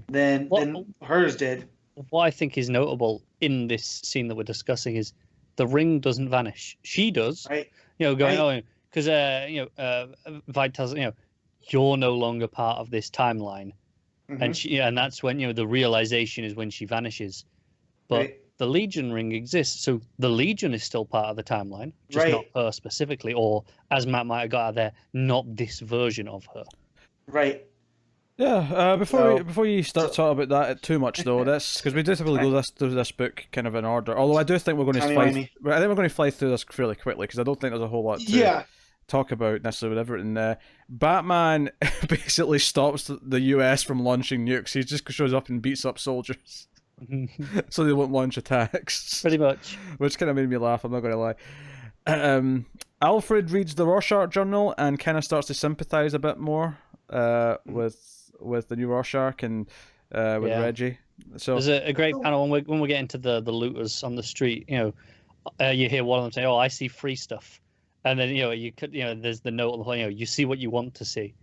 than hers did. What I think is notable in this scene that we're discussing is the ring doesn't vanish. She does, right? Because Vite tells you're no longer part of this timeline, and that's when the realization is when she vanishes. But the Legion ring exists, so the Legion is still part of the timeline, just not her specifically, or as Matt might have got out there, not this version of her. Right. Yeah, So- before you start talking about that too much though, that's because we do typically go through this book kind of in order. Although I do think we're going to fly. I think we're going to fly through this fairly quickly because I don't think there's a whole lot to talk about necessarily with everything. Batman basically stops the US from launching nukes. He just shows up and beats up soldiers, so they won't launch attacks. Pretty much. Which kind of made me laugh. I'm not going to lie. Alfred reads the Rorschach journal and kind of starts to sympathize a bit more with the new Rorschach and with Reggie. So there's a great panel when we get into the looters on the street. You know, you hear one of them say, "Oh, I see free stuff," and then there's the note on the whole, you see what you want to see.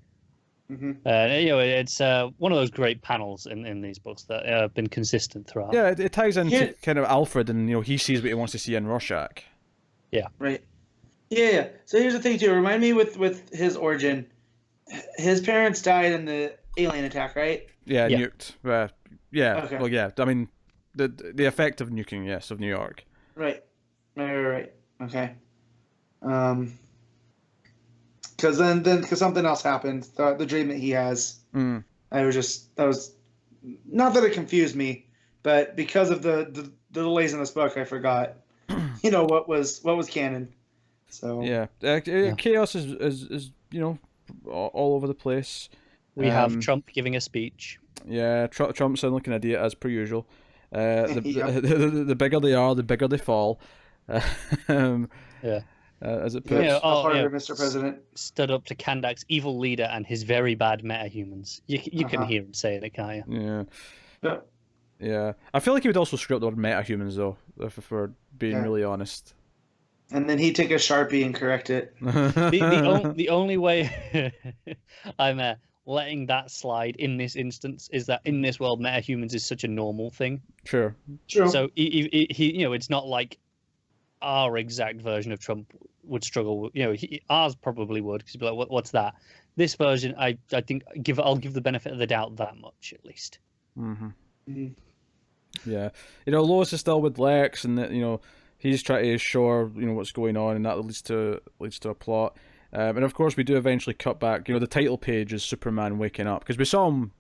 It's one of those great panels in these books that have been consistent throughout. Yeah, it ties into kind of Alfred, and he sees what he wants to see in Rorschach. Yeah. Right. Yeah. So here's the thing too. Remind me with his origin. His parents died in the alien attack, right? Yeah, nuked. Yeah. Okay. Well, yeah. I mean, the effect of nuking, yes, of New York. Right. Okay. Because because something else happened. The dream that he has. That was not that it confused me, but because of the delays in this book, I forgot. What was canon. So yeah, chaos is all over the place. We have Trump giving a speech. Yeah, Trump's sounding like an idiot as per usual. The bigger they are, the bigger they fall. Yeah. As it puts. Mr. President stood up to Kandak's evil leader and his very bad metahumans. You can hear him saying it, can't you? Yeah. Yeah. I feel like he would also screw up the word metahumans though, if we're being really honest. And then he'd take a Sharpie and correct it. The only way I'm letting that slide in this instance is that in this world, metahumans is such a normal thing. Sure. So he it's not like our exact version of Trump would struggle. Ours probably would, because he'd be like, "What's that?" This version, I think I'll give the benefit of the doubt that much at least. Yeah, Lois is still with Lex, and he's trying to assure what's going on, and that leads to a plot. And of course, we do eventually cut back. The title page is Superman waking up, because we saw him,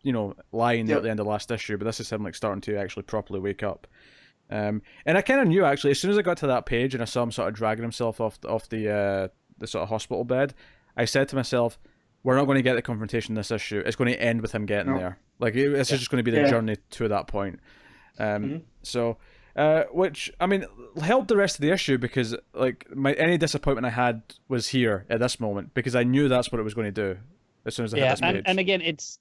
lying at the end of last issue, but this is him starting to actually properly wake up. And I kind of knew actually as soon as I got to that page and I saw him sort of dragging himself off the sort of hospital bed, I said to myself, "We're not going to get the confrontation in this issue. It's going to end with him getting there. Like it's just going to be the journey to that point." So. Which I mean helped the rest of the issue, because any disappointment I had was here at this moment, because I knew that's what it was going to do as soon as I hit this page. And again, it's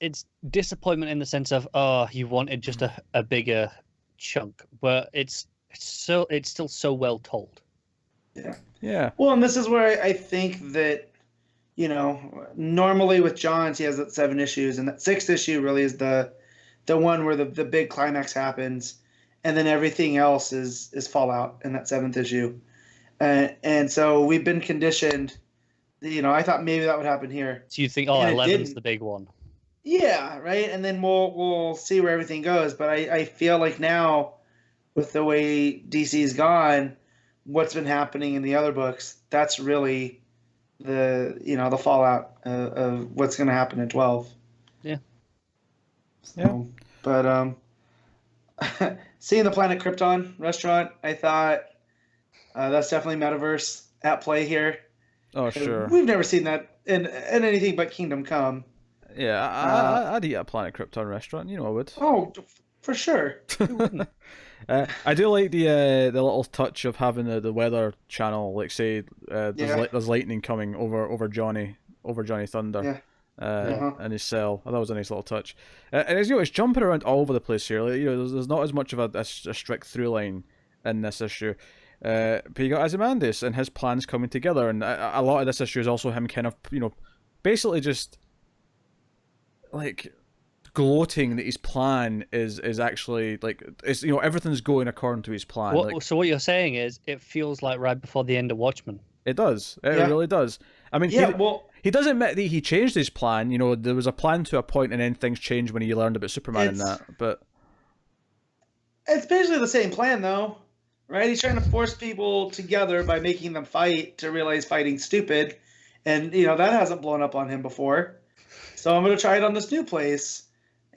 disappointment in the sense of you wanted just a bigger chunk, but it's still so well told. Yeah. Well, and this is where I think that normally with Johns he has that 7 issues, and that 6th issue really is the one where the big climax happens. And then everything else is fallout in that 7th issue, and so we've been conditioned. I thought maybe that would happen here. So you think, 11's the big one? Yeah, right. And then we'll see where everything goes. But I feel like now, with the way DC's gone, what's been happening in the other books, that's really the fallout of what's going to happen in 12. Yeah. So, but seeing the Planet Krypton restaurant, I thought that's definitely metaverse at play here. Oh, sure. We've never seen that in anything but Kingdom Come. Yeah, I'd eat at a Planet Krypton restaurant. I would. Oh, for sure. I do like the little touch of having the weather channel, like say there's lightning coming over Johnny Thunder. Yeah. In his cell. I thought it was a nice little touch. And it's jumping around all over the place here. There's not as much of a strict through line in this issue. But you got Ozymandias and his plans coming together, and a lot of this issue is also him kind of, basically just gloating that his plan is actually it's everything's going according to his plan. So what you're saying is it feels like right before the end of Watchmen. It does. It really does. I mean, he does admit that he changed his plan. There was a plan to a point, and then things changed when he learned about Superman and that. But it's basically the same plan, though, right? He's trying to force people together by making them fight to realize fighting's stupid, and that hasn't blown up on him before. So I'm going to try it on this new place,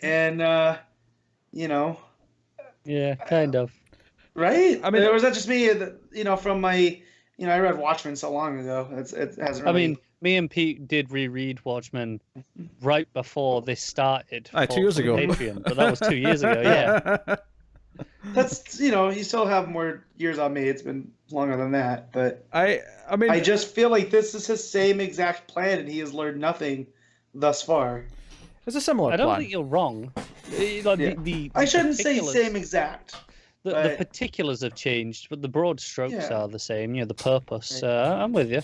and you know, Yeah, kind of. right? I mean- or was that just me? From my, I read Watchmen so long ago. It hasn't I really. mean, me and Pete did reread Watchmen right before this started. 2 years for the ago. Patreon, but that was 2 years ago. Yeah. That's you still have more years on me. It's been longer than that, but I mean, I just feel like this is his same exact plan, and he has learned nothing thus far. it's a similar I don't plan. think you're wrong. Like, Yeah. the I shouldn't say particulars- same exact. The but- particulars have changed, but the broad strokes Yeah. are the same. The purpose. Right. I'm with you.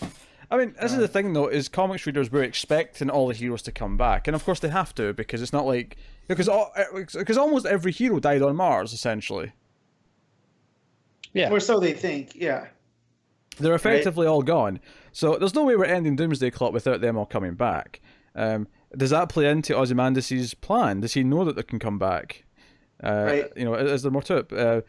I mean, this is the thing though: is comics readers were expecting all the heroes to come back, and of course they have to because it's not like because almost every hero died on Mars essentially. Yeah. Or so they think. Yeah. They're effectively all gone. So there's no way we're ending Doomsday Clock without them all coming back. Does that play into Ozymandias' plan? Does he know that they can come back? Right. Is there more to it?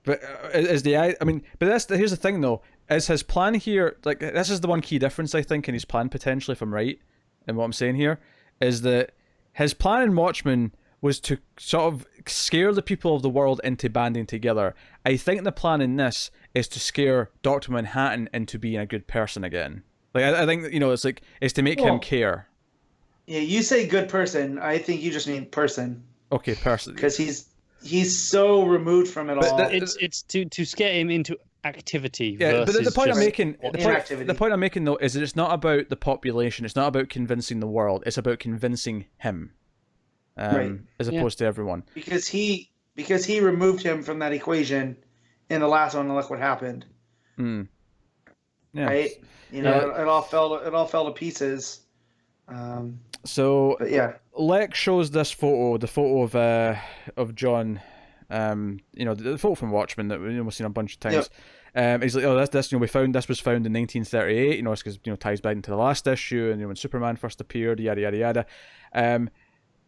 But here's the thing though: is his plan here like this is the one key difference I think in his plan potentially, if I'm right in what I'm saying here, is that his plan in Watchmen was to sort of scare the people of the world into banding together. I think the plan in this is to scare Dr. Manhattan into being a good person again. Like I think it's to make him care. Yeah, you say good person. I think you just mean person. Okay, person. Because he's so removed from it all. It's to scare him into activity. Yeah, but versus the point I'm just making, inactivity. the point I'm making though, is that it's not about the population. It's not about convincing the world. It's about convincing him, Right. as opposed to everyone. Because he removed him from that equation in the last one, and look what happened. Yeah. Right? It all fell to pieces. So But yeah. Lex shows this photo, the photo of John, the photo from Watchmen that we've seen a bunch of times. He's like, oh, this we found this was found in 1938. It's because ties back into the last issue, and when Superman first appeared, yada yada yada.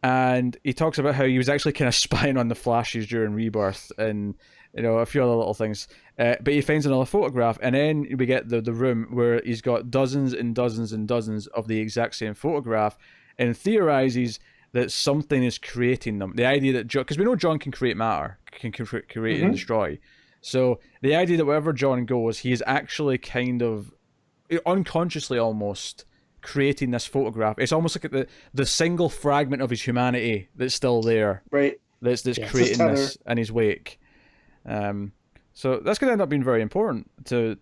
And he talks about how he was actually kind of spying on the Flashes during Rebirth, and a few other little things. But he finds another photograph, and then we get the room where he's got dozens and dozens and dozens of the exact same photograph, and theorizes that something is creating them. The idea that John, because we know John can create matter, can create and destroy. So the idea that wherever John goes, he is actually kind of unconsciously almost creating this photograph. It's almost like the single fragment of his humanity that's still there. Right. That's creating this in his wake. So that's going to end up being very important to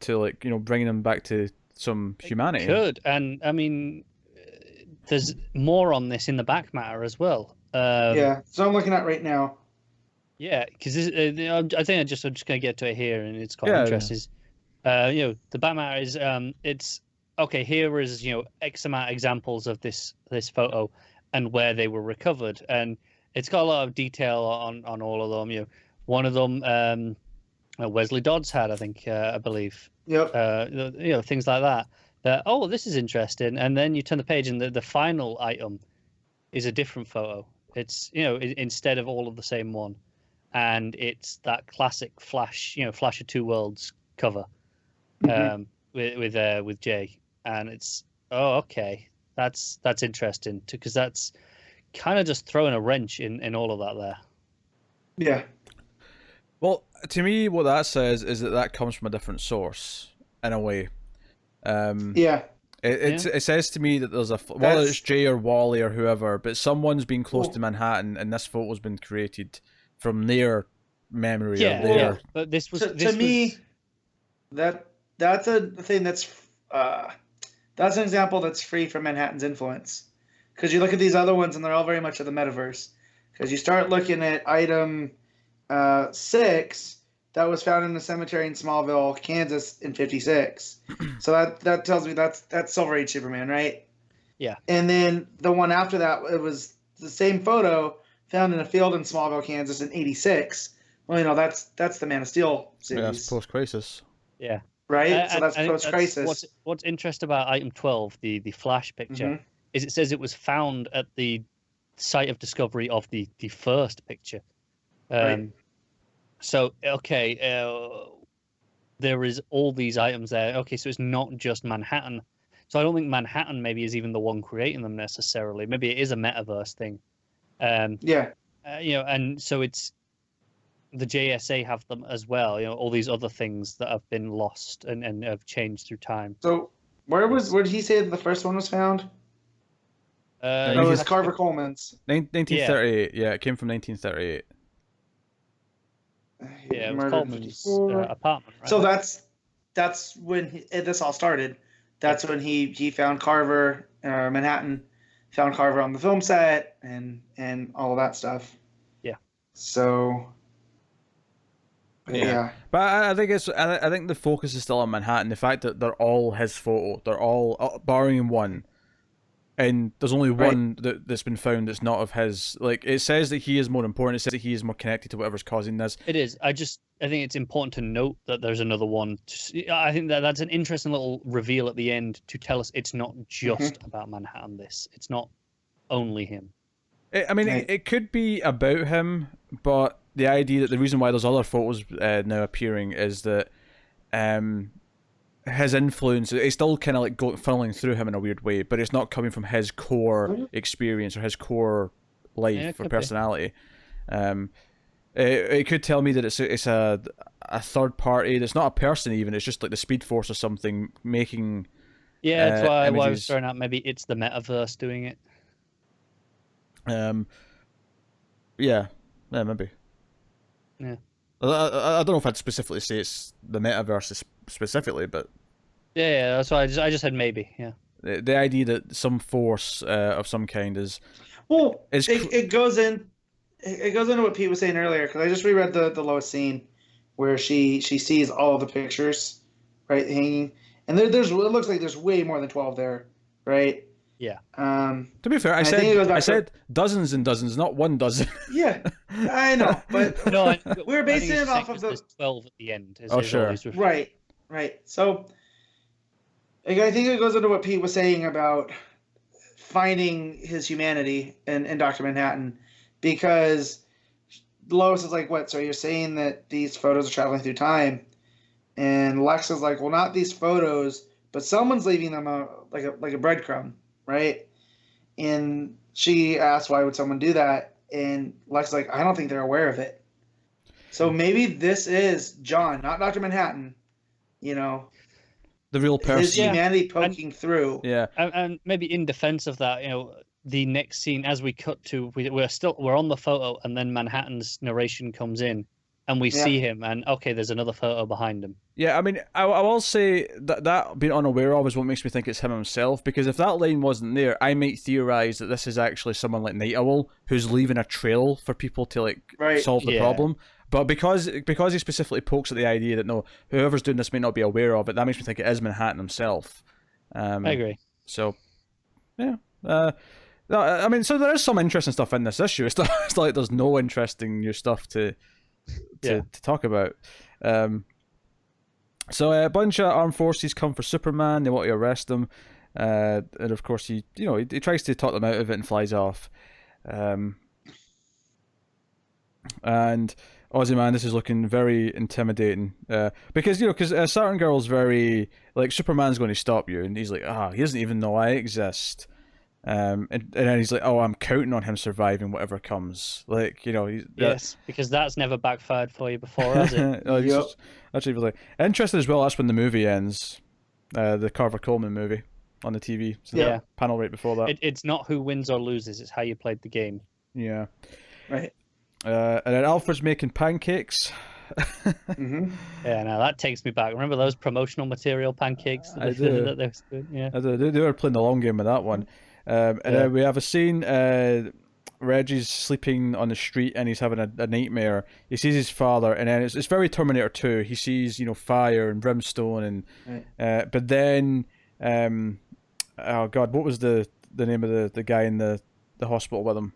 bringing him back to some humanity. It could, and I mean, there's more on this in the back matter as well. Yeah, so I'm looking at right now. Yeah, because I think I'm just going to get to it here, and it's quite interesting. The back matter is it's okay. Here is X amount of examples of this photo and where they were recovered, and it's got a lot of detail on all of them. One of them Wesley Dodds had, I think, I believe. Yep. Things like that. This is interesting. And then you turn the page, and the final item is a different photo. It's instead of all of the same one, and it's that classic Flash, Flash of Two Worlds cover, with Jay, and it's okay. That's interesting because that's kind of just throwing a wrench in all of that there. Yeah. Well, to me, what that says is that comes from a different source, in a way. It says to me that there's whether it's Jay or Wally or whoever, but someone's been close to Manhattan, and this photo's been created from their memory. But this was to me, that's a thing that's an example that's free from Manhattan's influence, because you look at these other ones and they're all very much of the metaverse. Because you start looking at item 6 that was found in the cemetery in Smallville, Kansas in '56. So that tells me that's Silver Age Superman, right? Yeah. And then the one after that, it was the same photo found in a field in Smallville, Kansas in '86. Well, that's the Man of Steel series. Yeah, it's post-crisis. Yeah. Right? So that's post-crisis. What's interesting about item 12, the Flash picture, is it says it was found at the site of discovery of the first picture. Right. So, okay, there is all these items there. Okay, so it's not just Manhattan. So I don't think Manhattan maybe is even the one creating them necessarily. Maybe it is a metaverse thing. Yeah. And so it's the JSA have them as well. All these other things that have been lost and have changed through time. So where did he say that the first one was found? It was Carver Coleman's. 1938. Yeah, it came from 1938. Yeah, it was Coleman's apartment. Right? So that's when this all started. That's when he found Carver, Manhattan, found Carver on the film set, and all of that stuff. Yeah. So. Yeah. But I think I think the focus is still on Manhattan. The fact that they're all his photo, they're all barring one, and there's only one that's been found that's not of his. Like, it says that he is more important. It says that he is more connected to whatever's causing this. It is. I think it's important to note that there's another one. I think that's an interesting little reveal at the end to tell us it's not just about Manhattan. It's not only him. It could be about him, but the idea that the reason why there's other photos now appearing is that his influence, it's still kind of like funneling through him in a weird way, but it's not coming from his core experience or his core life or personality. It could tell me that it's a third party that's not a person even, it's just like the Speed Force or something making that's why I was throwing out maybe it's the metaverse doing it. Yeah, maybe. Yeah. I don't know if I'd specifically say it's the metaverse specifically, but yeah, that's why I just said maybe. Yeah. The idea that some force of some kind is it goes into what Pete was saying earlier, because I just reread the Lois scene where she sees all the pictures right hanging, and it looks like there's way more than 12 there, right? Yeah. To be fair, I said dozens and dozens, not one dozen. Yeah, I know, but no, we were basing it off of the 12 at the end. Sure. Right. So, I think it goes into what Pete was saying about finding his humanity in Dr. Manhattan, because Lois is like, "What? So you're saying that these photos are traveling through time?" And Lex is like, "Well, not these photos, but someone's leaving them like a breadcrumb." Right? And she asked, why would someone do that? And Lex is like, I don't think they're aware of it. So maybe this is John, not Dr. Manhattan, the real person. His humanity poking through. Yeah. And maybe in defense of that, the next scene, as we cut to, we're on the photo, and then Manhattan's narration comes in, and we see him, and okay, there's another photo behind him. Yeah, I will say that being unaware of is what makes me think it's him himself, because if that line wasn't there, I might theorize that this is actually someone like Night Owl who's leaving a trail for people to solve the problem. But because he specifically pokes at the idea that no, whoever's doing this may not be aware of it, that makes me think it is Manhattan himself. I agree. So, yeah. No, so there is some interesting stuff in this issue. It's not like there's no interesting new stuff to talk about. So a bunch of armed forces come for Superman. They want to arrest him, and of course he tries to talk them out of it and flies off. And Ozyman, this is looking very intimidating. Because Saturn Girl's very like, Superman's going to stop you, and he's like, he doesn't even know I exist. And then he's like, oh, I'm counting on him surviving whatever comes. Yes, because that's never backfired for you before, has it? Actually, really interesting as well. That's when the movie ends, the Carver Coleman movie on the TV. So the panel right before that. It's not who wins or loses; it's how you played the game. Yeah, right. And then Alfred's making pancakes. Yeah, now that takes me back. Remember those promotional material pancakes? I do. That they were doing? Yeah, they were playing the long game with that one. And then we have a scene. Reggie's sleeping on the street and he's having a nightmare. He sees his father, and then it's very Terminator 2. He sees fire and brimstone, and but then oh god, what was the name of the guy in the hospital with him?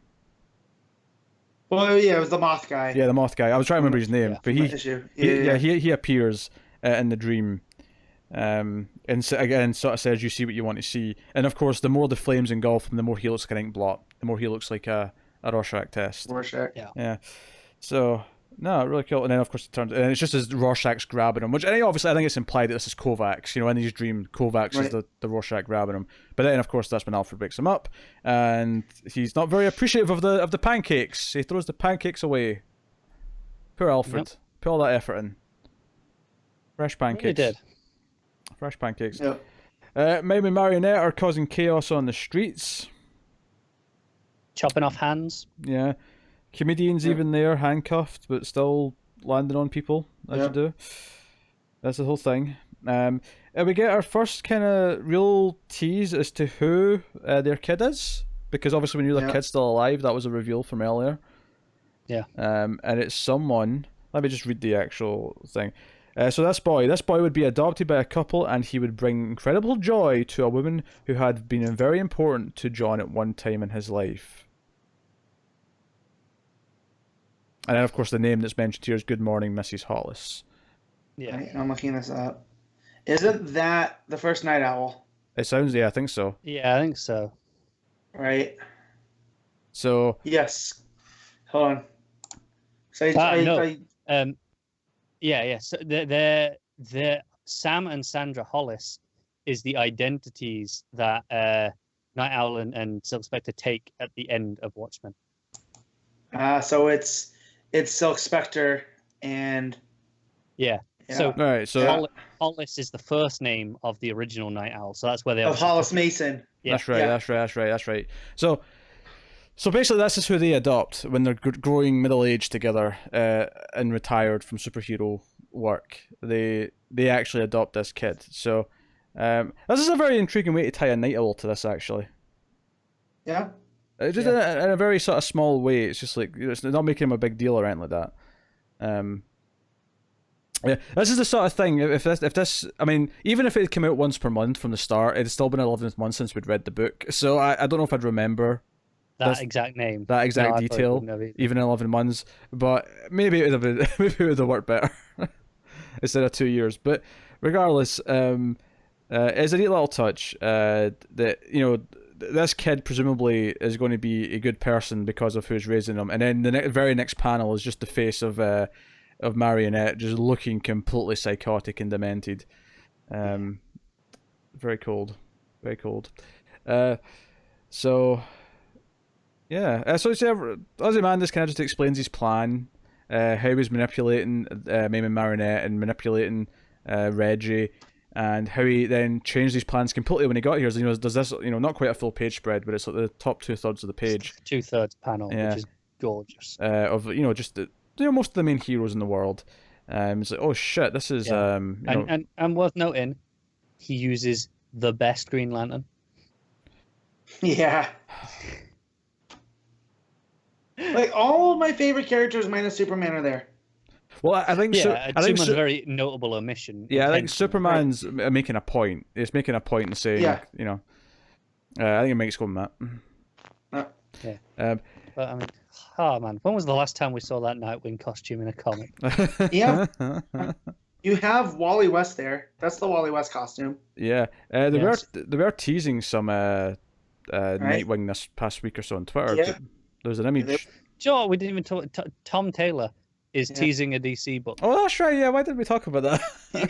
Well, yeah, it was the Moth guy. Yeah, the Moth guy. I was trying to remember his name, but he appears in the dream. And so, again, sort of says, you see what you want to see. And of course, the more the flames engulf him, the more he looks like an ink blot. The more he looks like a Rorschach test. Rorschach. Yeah. So, No, really cool. And then, of course, it turns, and it's just as Rorschach's grabbing him, which obviously I think it's implied that this is Kovacs. In his dream, Kovacs is the Rorschach grabbing him. But then, of course, that's when Alfred wakes him up, and he's not very appreciative of the pancakes. He throws the pancakes away. Poor Alfred. Yep. Put all that effort in. Fresh pancakes. He did. Fresh pancakes. Yep. Mime and Marionette are causing chaos on the streets. Chopping off hands. Yeah. Comedians even there, handcuffed, but still landing on people, as you do. That's the whole thing. And we get our first kind of real tease as to who their kid is. Because obviously we knew their kid's still alive. That was a reveal from earlier. Yeah. And it's someone... Let me just read the actual thing. So this boy would be adopted by a couple, and he would bring incredible joy to a woman who had been very important to John at one time in his life. And then, of course, the name that's mentioned here is Good Morning, Mrs. Hollis. Yeah. Right, I'm looking this up. Isn't that the first Night Owl? It sounds, I think so. Yeah, I think so. Right. So... Yes. Hold on. So Yeah. So they're Sam and Sandra Hollis is the identities that Night Owl and Silk Spectre take at the end of Watchmen. So it's Silk Spectre and So right, so Hollis is the first name of the original Night Owl, so that's where they of Hollis Mason. Yeah. That's right. So basically, this is who they adopt when they're growing middle-aged together and retired from superhero work. They actually adopt this kid. So this is a very intriguing way to tie a Night Owl to this, actually. Yeah. Just in a very sort of small way. It's just like it's not making him a big deal or anything like that. Yeah, this is the sort of thing. If this, I mean, even if it came out once per month from the start, it'd still been 11th month since we'd read the book. So I don't know if I'd remember that exact name, that exact detail, even in 11 months. But maybe it would have worked better instead of 2 years. But regardless, it's a neat little touch that this kid presumably is going to be a good person because of who's raising him. And then the very next panel is just the face of Marionette just looking completely psychotic and demented. Very cold. Very cold. So Ozymandias kind of just explains his plan, how he was manipulating Mame and Marionette and manipulating Reggie, and how he then changed his plans completely when he got here. So, does this, not quite a full page spread, but it's like the top 2/3 of the page. 2/3 panel, which is gorgeous. Of just most of the main heroes in the world. It's like, oh shit, this is and worth noting, he uses the best Green Lantern. Yeah. Like all of my favorite characters minus Superman are there. Well, I think Superman's a very notable omission. Yeah, I think Superman's making a point. It's making a point and saying, I think it makes go Matt. Yeah. But I mean, man, when was the last time we saw that Nightwing costume in a comic? Yeah. You have Wally West there. That's the Wally West costume. Yeah. They were teasing some Nightwing this past week or so on Twitter. Yeah. There was an image. Joe, we didn't even talk. Tom Taylor is teasing a DC book. Oh, that's right. Yeah, why didn't we talk about that?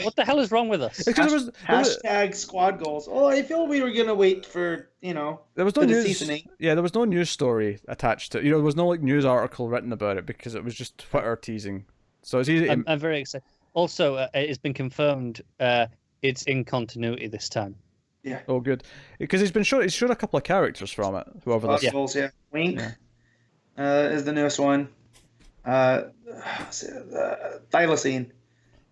What the hell is wrong with us? Hashtag squad goals. Oh, I feel we were gonna wait for there was no news. Yeah, there was no news story attached to it. There was no news article written about it because it was just Twitter teasing. So it's easy. I'm very excited. Also, it's been confirmed. It's in continuity this time. Yeah. Oh, good. Because he's showed a couple of characters from it. Whoever this. Goals, yeah. Wink is the newest one. Thylacine.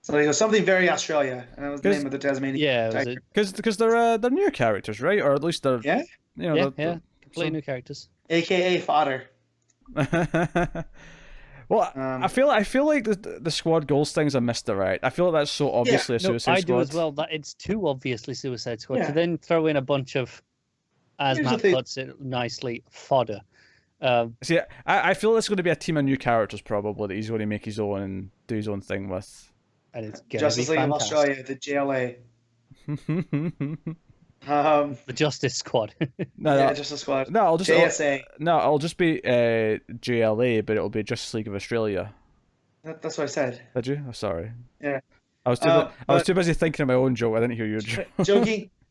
So it was something very Australia, and that was the name of the Tasmanian tiger. Because they're new characters, right? Or at least they're completely new characters. AKA fodder. Well, I feel like the squad goals thing's a misdirect. I feel like that's so obviously a Suicide Squad. I do as well. That it's too obviously Suicide Squad. To then throw in a bunch of, as Matt puts it nicely, fodder. See, I feel it's going to be a team of new characters probably that he's going to make his own and do his own thing with. And it's going Justice to be League of fantastic. Australia, the JLA. The Justice Squad. Justice Squad. No, I'll just JSA. I'll just be JLA, but it'll be Justice League of Australia. That's what I said. Did you? Oh, sorry. Yeah. I was too busy thinking of my own joke. I didn't hear your joke.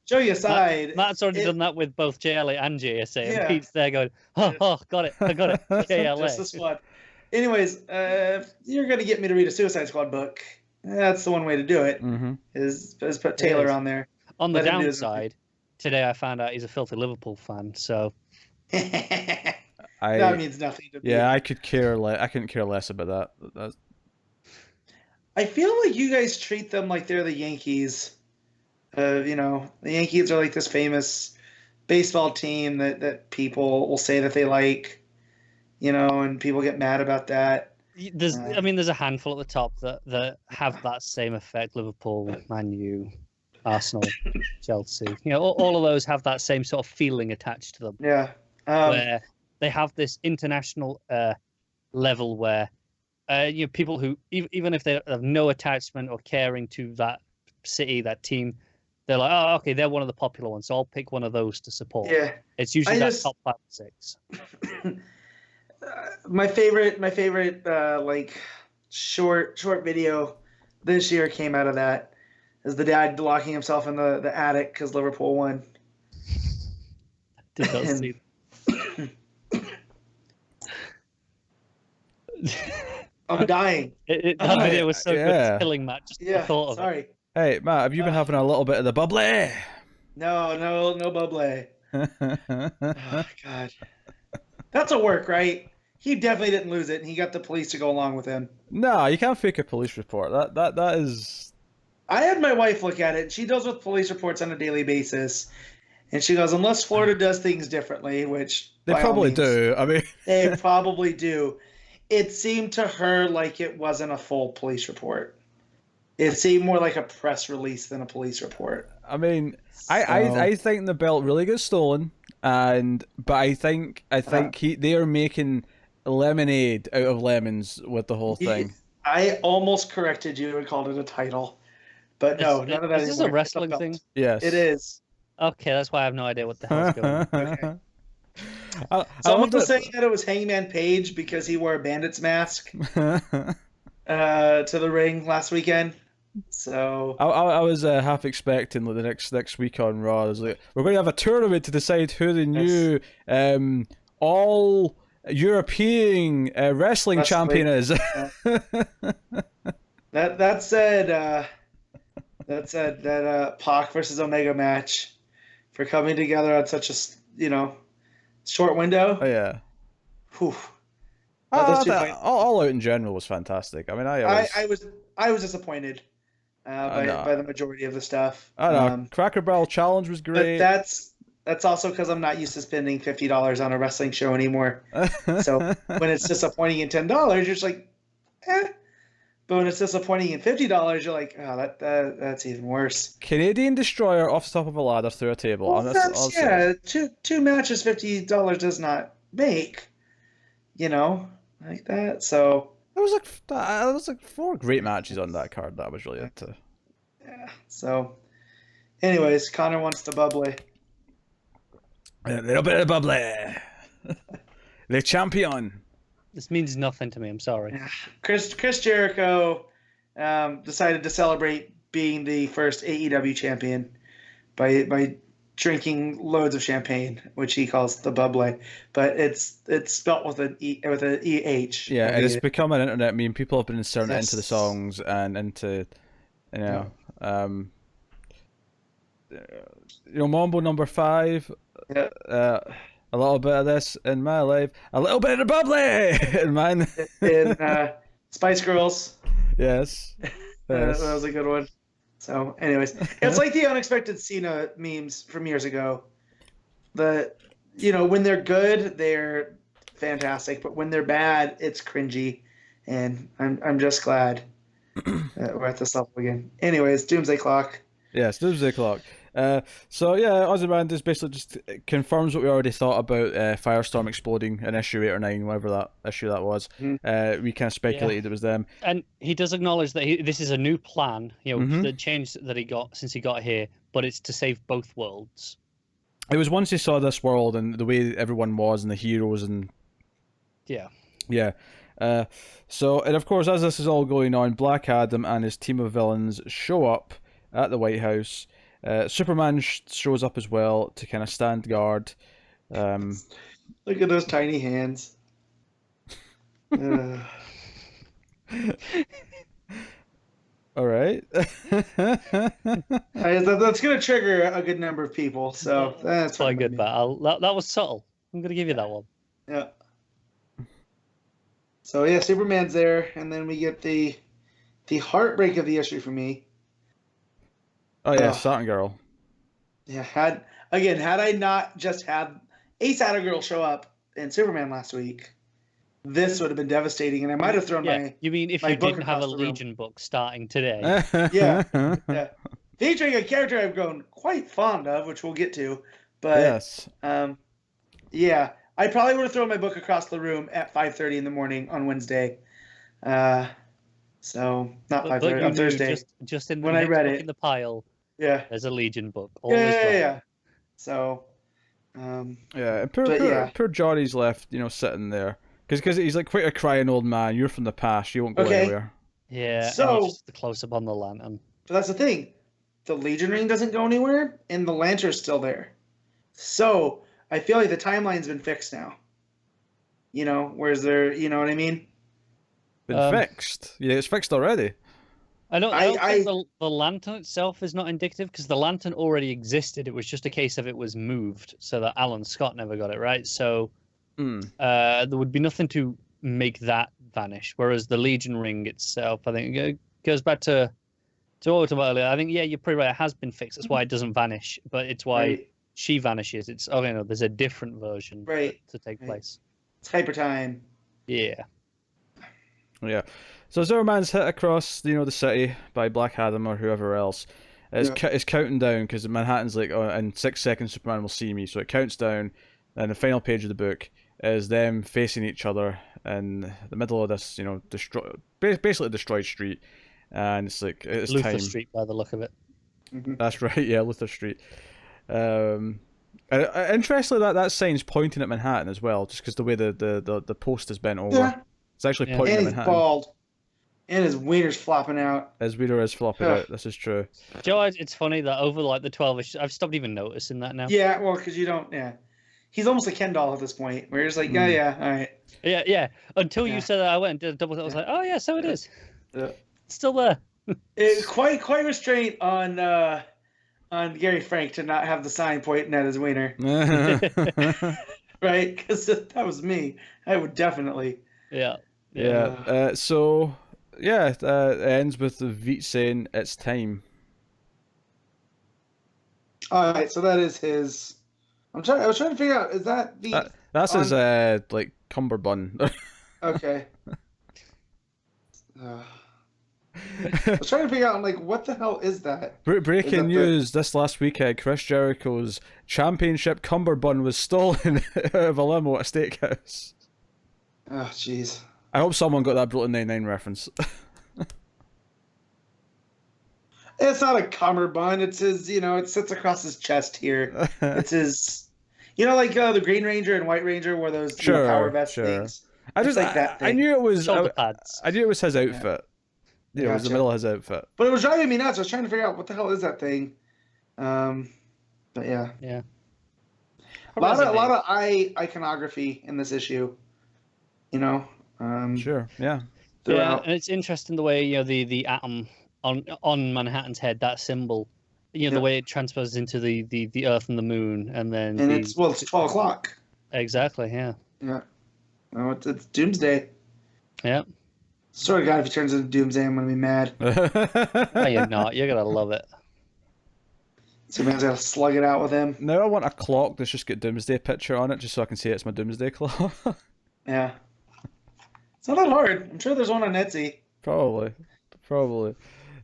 joking aside, Matt's already done that with both JLA and JSA, and Yeah. Pete's there going, oh, got it, I got it, JLA. Just the squad. Anyways, if you're gonna get me to read a Suicide Squad book, that's the one way to do it. Mm-hmm. Is put Taylor on there. On the Let him do his- downside, today I found out he's a filthy Liverpool fan, so that means nothing to me. Yeah, I couldn't care less about that. That's... I feel like you guys treat them like they're the Yankees. The Yankees are like this famous baseball team that people will say that they like, and people get mad about that. there's a handful at the top that have that same effect. Liverpool, Man U, Arsenal, Chelsea. All of those have that same sort of feeling attached to them. Yeah. Where they have this international level where people who even if they have no attachment or caring to that city, that team, they're like, oh, okay, they're one of the popular ones, so I'll pick one of those to support. Yeah. It's usually top 5 or 6. My favorite like short video this year came out of that is the dad locking himself in the attic because Liverpool won. Did not see I'm dying. That video was so good, it's killing Matt. Just the thought of it. Hey, Matt, have you been having a little bit of the bubbly? No bubbly. Oh, God. That's a work, right? He definitely didn't lose it, and he got the police to go along with him. No, you can't fake a police report. That is... I had my wife look at it. She deals with police reports on a daily basis. And she goes, unless Florida does things differently, which... They probably do. I mean... They probably do. It seemed to her like it wasn't a full police report. It seemed more like a press release than a police report. I mean, I think the belt really got stolen, but I think they are making lemonade out of lemons with the whole thing. I almost corrected you and called it a title, but no, none of that. Is this a wrestling thing? Yes, it is. Okay, that's why I have no idea what the hell is going on. Okay. Someone was saying that it was Hangman Page because he wore a bandit's mask to the ring last weekend. So I was half expecting the next week on Raw. I was like, we're going to have a tournament to decide who the new all European wrestling champion is. That said, Pac versus Omega match for coming together on such a short window. Oh yeah. Whew. All Out in general was fantastic. I mean, I was disappointed by the majority of the stuff. I know. Cracker Barrel Challenge was great. But that's also because I'm not used to spending $50 on a wrestling show anymore. So when it's disappointing in $10, you're just like, eh. But when it's disappointing in $50, you're like, oh, that's even worse. Canadian Destroyer off the top of a ladder through a table. Well, two matches $50 does not make, like that. So there was like 4 great matches on that card that I was really into. Yeah. So, anyways, Connor wants the bubbly. A little bit of bubbly. The champion. This means nothing to me. I'm sorry. Chris Jericho decided to celebrate being the first AEW champion by drinking loads of champagne, which he calls the bubbly, but it's spelt with an EH. Yeah, and it's become an internet meme. People have been inserting it into the songs and into, Mambo number 5. Yeah. A little bit of this in my life. A little bit of the bubbly in mine. In Spice Girls. Yes. That was a good one. So, anyways, it's like the unexpected Cena memes from years ago. When they're good, they're fantastic, but when they're bad, it's cringy. And I'm just glad that we're at this level again. Anyways, Doomsday Clock. Yes, Doomsday Clock. Ozymandias basically just confirms what we already thought about Firestorm exploding in issue 8 or 9, whatever that issue that was. Mm-hmm. We kind of speculated it was them. And he does acknowledge that this is a new plan, the change that he got since he got here, but it's to save both worlds. It was once he saw this world and the way everyone was and the heroes and... Yeah. Yeah. And of course, as this is all going on, Black Adam and his team of villains show up at the White House. Superman shows up as well to kind of stand guard. Look at those tiny hands. All right. That's going to trigger a good number of people. So that's quite good, but that was subtle. I'm going to give you that one. Yeah. So yeah, Superman's there, and then we get the heartbreak of the issue for me. Oh yeah, Saturn Girl. Yeah, had I not just had a Saturn Girl show up in Superman last week, this would have been devastating, and I might have thrown my. You mean if you didn't have a Legion book starting today? Yeah. Featuring a character I've grown quite fond of, which we'll get to, but yes. Yeah, I probably would have thrown my book across the room at 5:30 in the morning on Wednesday. So not 5:30 on Thursday. Just in the when I read it in the pile. Yeah. There's a Legion book. Yeah. So. Poor Johnny's left, sitting there because he's like quite a crying old man. You're from the past. You won't go anywhere. Yeah. So just the close up on the lantern. But that's the thing. The Legion ring doesn't go anywhere, and the lantern's still there. So I feel like the timeline's been fixed now. Whereas there, you know what I mean? Been fixed. Yeah, it's fixed already. I don't think the lantern itself is not indicative because the lantern already existed. It was just a case of it was moved so that Alan Scott never got it right. So there would be nothing to make that vanish. Whereas the Legion ring itself, I think, it goes back to what we talked about earlier. I think, you're pretty right. It has been fixed. That's why it doesn't vanish. But it's why she vanishes. It's there's a different version to take place. It's hyper time. Yeah. Yeah. So Superman's hit across, the city by Black Adam or whoever else. It's counting down because Manhattan's like, in 6 seconds Superman will see me. So it counts down, and the final page of the book is them facing each other in the middle of this, basically destroyed street. And it's like, it's Luther time. Street by the look of it. Mm-hmm. That's right, yeah, Luther Street. Interestingly, that sign's pointing at Manhattan as well, just because the way the post is bent over. Yeah. It's actually pointing at Manhattan. And he's bald. And his wiener's flopping out. His wiener is flopping out. This is true. Joe, it's funny that over the 12 issues, I've stopped even noticing that now. Yeah, well, because you don't. Yeah, he's almost a Ken doll at this point, where you're just like, yeah, all right. Yeah. Until you said that, I went and did a double. I was like, oh yeah, so it is. Yeah. It's still there. It's quite restraint on Gary Frank to not have the sign pointing at his wiener. Right, because that was me. I would definitely. Yeah. It ends with the Veet saying it's time. All right, so that is his. I was trying to figure out, is that the? That's his cummerbund. Okay. I was trying to figure out, what the hell is that? Breaking news this last weekend: Chris Jericho's championship cummerbund was stolen out of a limo at a steakhouse. Oh, jeez. I hope someone got that Brooklyn Nine-Nine reference. It's not a cummerbund. It's his, it sits across his chest here. It's his, the Green Ranger and White Ranger wore those power vest things. I just like that thing. I knew it was. Shoulder pads. I knew it was his outfit. Yeah, it was the middle of his outfit. But it was driving me nuts. I was trying to figure out what the hell is that thing. But yeah. Yeah. A lot of iconography in this issue. Sure. Yeah. Yeah, and it's interesting the way the atom on Manhattan's head, that symbol, the way it transposes into the Earth and the Moon, and then it's 12 o'clock. Exactly. Yeah. Yeah. Oh, it's Doomsday. Yeah. Swear to God, if he turns into Doomsday, I'm gonna be mad. No, you're not. You're gonna love it. Superman's gotta slug it out with him. Now I want a clock that's just got Doomsday picture on it, just so I can say it's my Doomsday clock. Yeah. It's not that hard. I'm sure there's one on Etsy. Probably.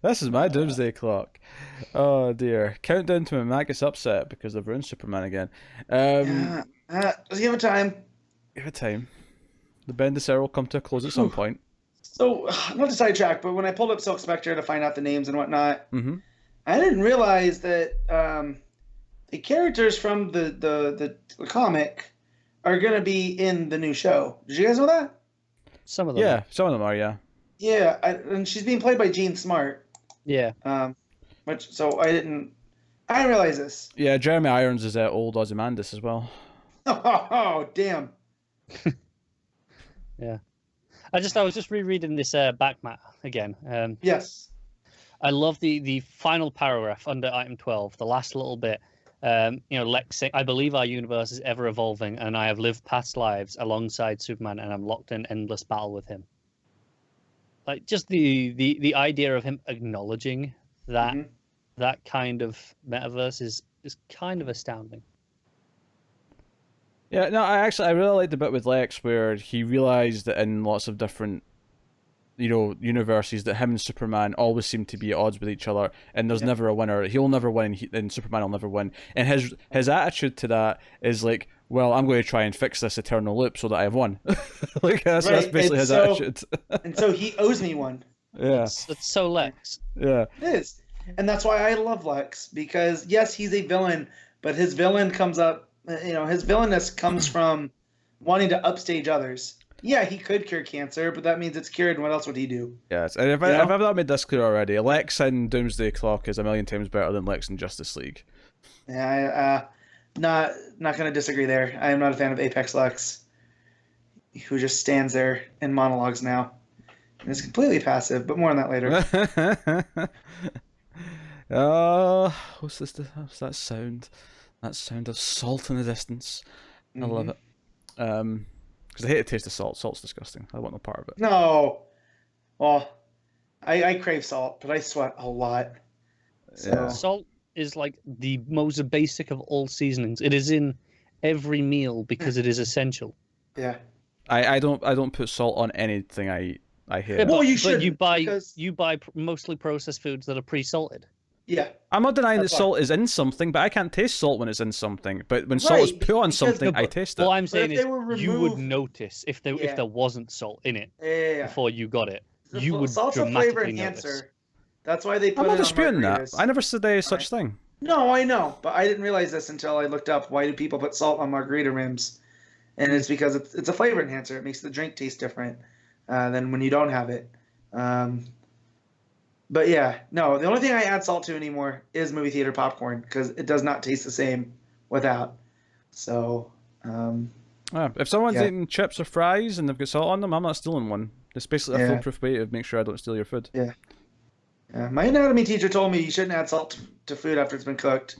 This is my Doomsday clock. Oh dear. Countdown to when Matt gets upset because they've ruined Superman again. Just give it time. Give it time. The Bendis era will come to a close at some point. So, not to sidetrack, but when I pulled up Silk Spectre to find out the names and whatnot, I didn't realize that the characters from the comic are going to be in the new show. Did you guys know that? Some of them. Yeah, some of them are. Yeah. Yeah, and she's being played by Jean Smart. Yeah. So I didn't realize this. Yeah, Jeremy Irons is old Ozymandias as well. Oh, damn. Yeah. I was just rereading this back matter again. Yes. I love the final paragraph under item 12, the last little bit. Lex saying, "I believe our universe is ever evolving, and I have lived past lives alongside Superman, and I'm locked in endless battle with him." Like, just the idea of him acknowledging that that kind of metaverse is kind of astounding. Yeah, no, I really liked the bit with Lex where he realized that in lots of different, universes, that him and Superman always seem to be at odds with each other, and there's never a winner. He'll never win, and Superman will never win. And his attitude to that is like, well, I'm going to try and fix this eternal loop so that I have won. Like that's basically his attitude. And so he owes me one. Yeah, it's so Lex. Yeah, it is, and that's why I love Lex, because yes, he's a villain, but his villain comes up. His villainous comes from wanting to upstage others. Yeah, he could cure cancer, but that means it's cured, and what else would he do? Yes, and if I've not made this clear already, Lex in Doomsday Clock is a million times better than Lex in Justice League. Yeah, not going to disagree there. I am not a fan of Apex Lex, who just stands there in monologues now. And is completely passive, but more on that later. What's this? What's that sound? That sound of salt in the distance. I love it. Because I hate the taste of salt. Salt's disgusting. I want no part of it. No. Well, I crave salt, but I sweat a lot. So. Yeah. Salt is like the most basic of all seasonings. It is in every meal because it is essential. Yeah. I don't put salt on anything I eat. I hate it. Well, you should. But you buy mostly processed foods that are pre-salted. Yeah. I'm not denying that salt is in something, but I can't taste salt when it's in something. But when salt is put on something, I taste it. All I'm saying is you would notice if there wasn't salt in it before you got it. You would salt's a flavor dramatically enhancer. notice. That's why they put I'm not it on disputing that. margaritas. I never said there is such thing. No, I know, but I didn't realize this until I looked up why do people put salt on margarita rims, and it's because it's a flavor enhancer. It makes the drink taste different than when you don't have it. But yeah, no, the only thing I add salt to anymore is movie theater popcorn because it does not taste the same without. So, if someone's eating chips or fries and they've got salt on them, I'm not stealing one. It's basically a foolproof way to make sure I don't steal your food. Yeah. My anatomy teacher told me you shouldn't add salt to food after it's been cooked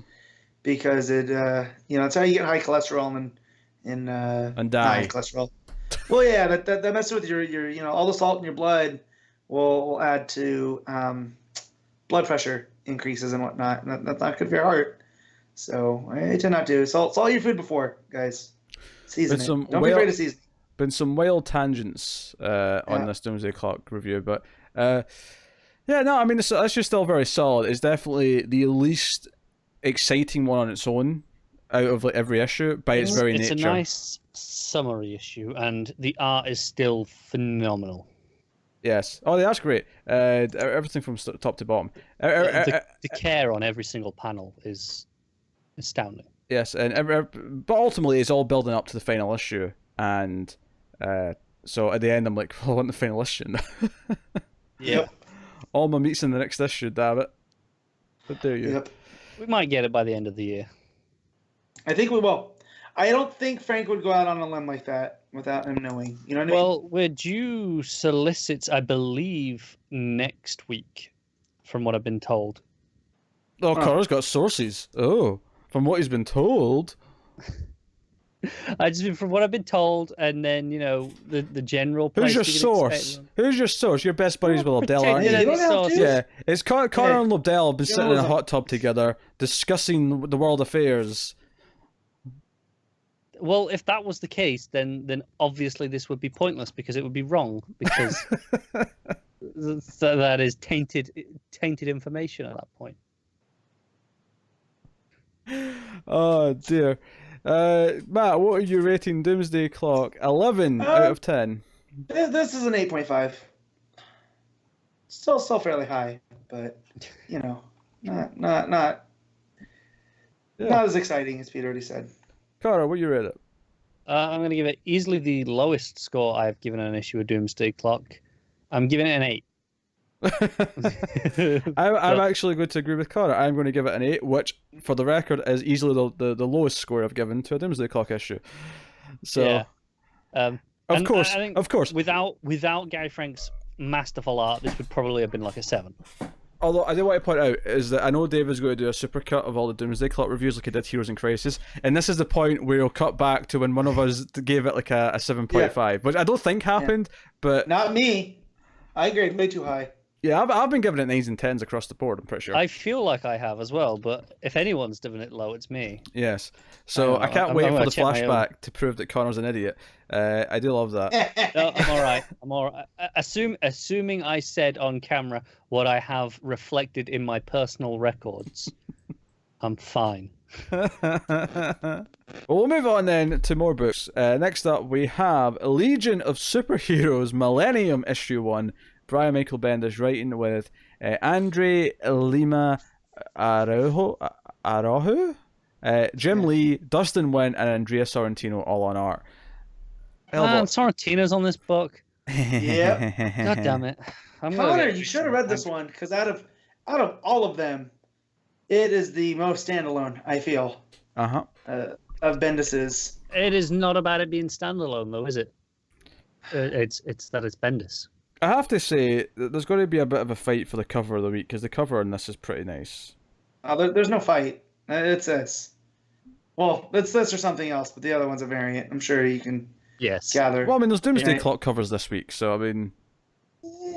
because it, that's how you get high cholesterol and die. High cholesterol. Well, yeah, that messes with your all the salt in your blood will add to blood pressure increases and whatnot. And that's not good for your heart. So I tend not to. Salt your food before, guys. Season it. Don't be afraid to season. Been some wild tangents on this Doomsday Clock review, but I mean, this is still very solid. It's definitely the least exciting one on its own out of every issue by its very nature. It's a nice summary issue, and the art is still phenomenal. Yes. Oh, that's great. Everything from top to bottom. The care on every single panel is astounding. Yes, but ultimately it's all building up to the final issue, and so at the end I'm like, well, I want the final issue now. Yep. All my meat's in the next issue, damn it. How dare you? Yep. We might get it by the end of the year. I think we will. I don't think Frank would go out on a limb like that without him knowing. You know what I mean? Well, we're due solicits, I believe, next week, from what I've been told. Oh, Carter's got sources. Oh, from what he's been told. From what I've been told, and then the general. Who's your source? Who's your source? Your best buddies with Lobdell, aren't you? Yeah, it's Connor and Lobdell have been sitting in a hot tub together discussing the world affairs. Well, if that was the case, then obviously this would be pointless because it would be wrong because that is tainted information at that point. Oh dear. Matt, what are you rating Doomsday Clock? 11 out of 10. This is an 8.5. Still fairly high, but not as exciting as Pete already said. Cara, what you rate it? I'm going to give it easily the lowest score I've given an issue of Doomsday Clock. I'm giving it an 8. I'm actually going to agree with Connor. I'm going to give it an 8, which, for the record, is easily the lowest score I've given to a Doomsday Clock issue. So, yeah. of course, I think of course. Without Gary Frank's masterful art, this would probably have been like a 7. Although I do want to point out is that I know David's going to do a supercut of all the Doomsday Clock reviews like he did Heroes in Crisis, and this is the point where he'll cut back to when one of us gave it like a 7.5, which I don't think happened, but... Not me. I grade way too high. Yeah, I've been giving it 9s and 10s across the board, I'm pretty sure. I feel like I have as well, but if anyone's given it low, it's me. Yes. So I can't wait for the flashback to prove that Connor's an idiot. I do love that. No, I'm all right. I'm all right. Assuming I said on camera what I have reflected in my personal records, I'm fine. Well, we'll move on then to more books. Next up, we have Legion of Superheroes Millennium issue 1. Brian Michael Bendis writing with André, Lima, Araújo, Jim Lee, Dustin Nguyen, and Andrea Sorrentino all on art. Sorrentino's on this book. Yep. God damn it. Connor, you should have read this one, because out of all of them, it is the most standalone, I feel, of Bendis's. It is not about it being standalone, though, is it? It's that it's Bendis. I have to say, there's going to be a bit of a fight for the cover of the week, because the cover on this is pretty nice. There's no fight. It's this. Well, it's this or something else, but the other one's a variant. I'm sure you can gather. Well, I mean, there's Doomsday Clock covers this week, so I mean...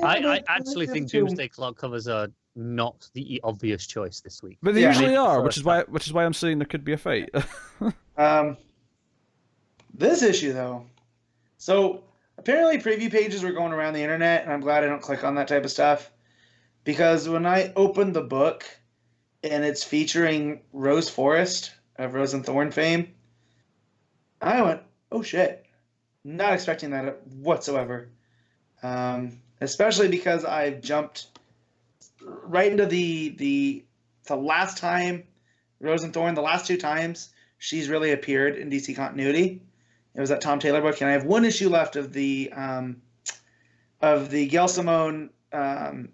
I actually think Doomsday Clock covers are not the obvious choice this week. But they usually are, which is why I'm saying there could be a fight. This issue, though. So... apparently preview pages were going around the internet, and I'm glad I don't click on that type of stuff. Because when I opened the book, and it's featuring Rose Forrest of Rose and Thorn fame, I went, oh shit. Not expecting that whatsoever. Especially because I've jumped right into the last time Rose and Thorn, the last 2 times she's really appeared in DC continuity. It was that Tom Taylor book, and I have 1 issue left of the Gail Simone and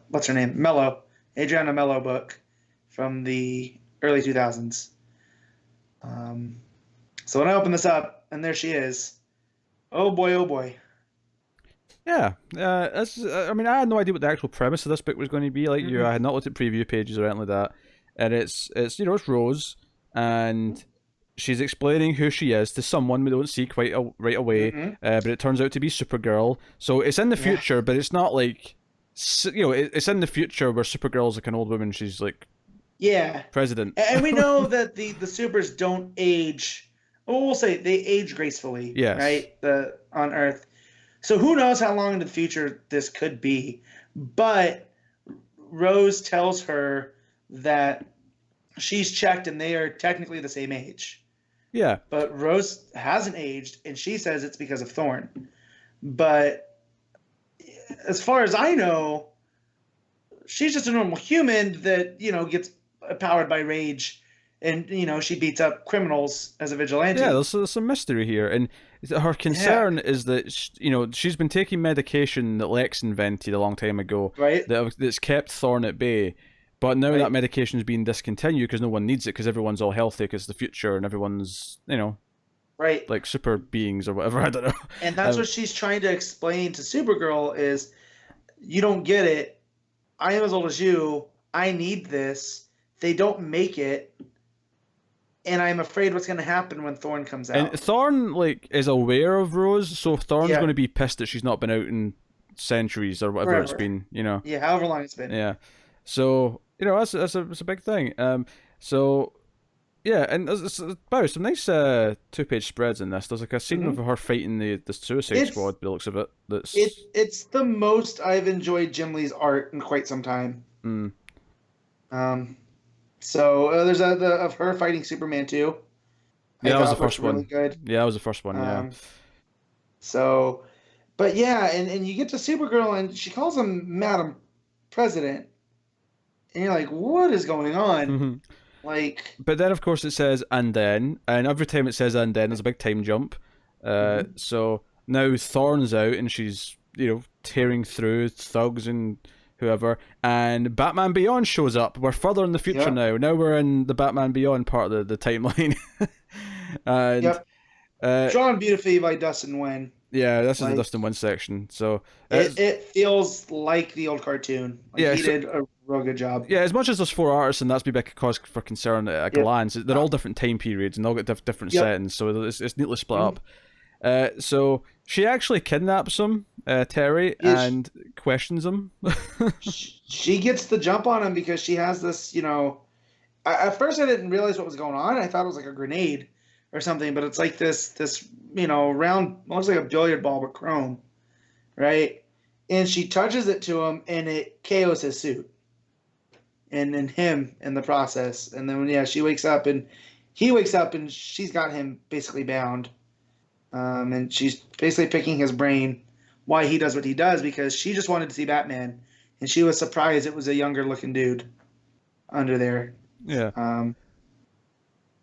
what's her name, Melo, Adriana Melo book from the early 2000s. So when I open this up, and there she is, oh boy, oh boy. Yeah, I mean, I had no idea what the actual premise of this book was going to be. Like you, I had not looked at preview pages or anything like that, and it's it's Rose, and she's explaining who she is to someone we don't see quite right away, but it turns out to be Supergirl. So it's in the future, but it's not like, it's in the future where Supergirl's like an old woman. She's like, president. And we know that the supers don't age. Well, we'll say they age gracefully, right? On Earth. So who knows how long into the future this could be. But Rose tells her that she's checked and they are technically the same age. Yeah. But Rose hasn't aged, and she says it's because of Thorn. But as far as I know, she's just a normal human that, gets powered by rage, and, she beats up criminals as a vigilante. Yeah, there's some mystery here. And her concern is that, she's been taking medication that Lex invented a long time ago. Right. That's kept Thorn at bay. But now that medication's being discontinued because no one needs it because everyone's all healthy because it's the future and everyone's, right, like super beings or whatever. I don't know. And that's what she's trying to explain to Supergirl is, you don't get it. I am as old as you. I need this. They don't make it. And I'm afraid what's going to happen when Thorn comes out. And Thorn, is aware of Rose, so Thorn's going to be pissed that she's not been out in centuries or whatever it's been, Yeah, however long it's been. Yeah. So, that's a big thing. So, yeah, and there's some nice 2-page spreads in this. There's a scene of her fighting the Suicide Squad, by the looks of it. It's the most I've enjoyed Jim Lee's art in quite some time. So there's of her fighting Superman 2. Yeah, that was the first one. Really good. Yeah, that was the first one, yeah. So, but yeah, and you get to Supergirl, and she calls him Madam President. And you're like, what is going on? Like, But then, of course, it says and then, and every time it says and then, there's a big time jump. So now Thorne's out, and she's tearing through thugs and whoever, and Batman Beyond shows up. We're further in the future now. Now we're in the Batman Beyond part of the timeline. And drawn beautifully by Dustin Nguyen. yeah, this is the Dustin Nguyen section. So it feels like the old cartoon. Like, he did a real good job. Yeah, as much as there's 4 artists, and that's be big cause for concern at a glance, they're all different time periods and they'll get different settings, so it's neatly split up. So she actually kidnaps him, Terry, and questions him. She gets the jump on him because she has this, at first I didn't realize what was going on. I thought it was like a grenade or something, but it's like this round, looks like a billiard ball with chrome, right? And she touches it to him, and it KOs his suit, and then him in the process. And then she wakes up, and he wakes up, and she's got him basically bound, and she's basically picking his brain why he does what he does, because she just wanted to see Batman, and she was surprised it was a younger looking dude under there. Yeah.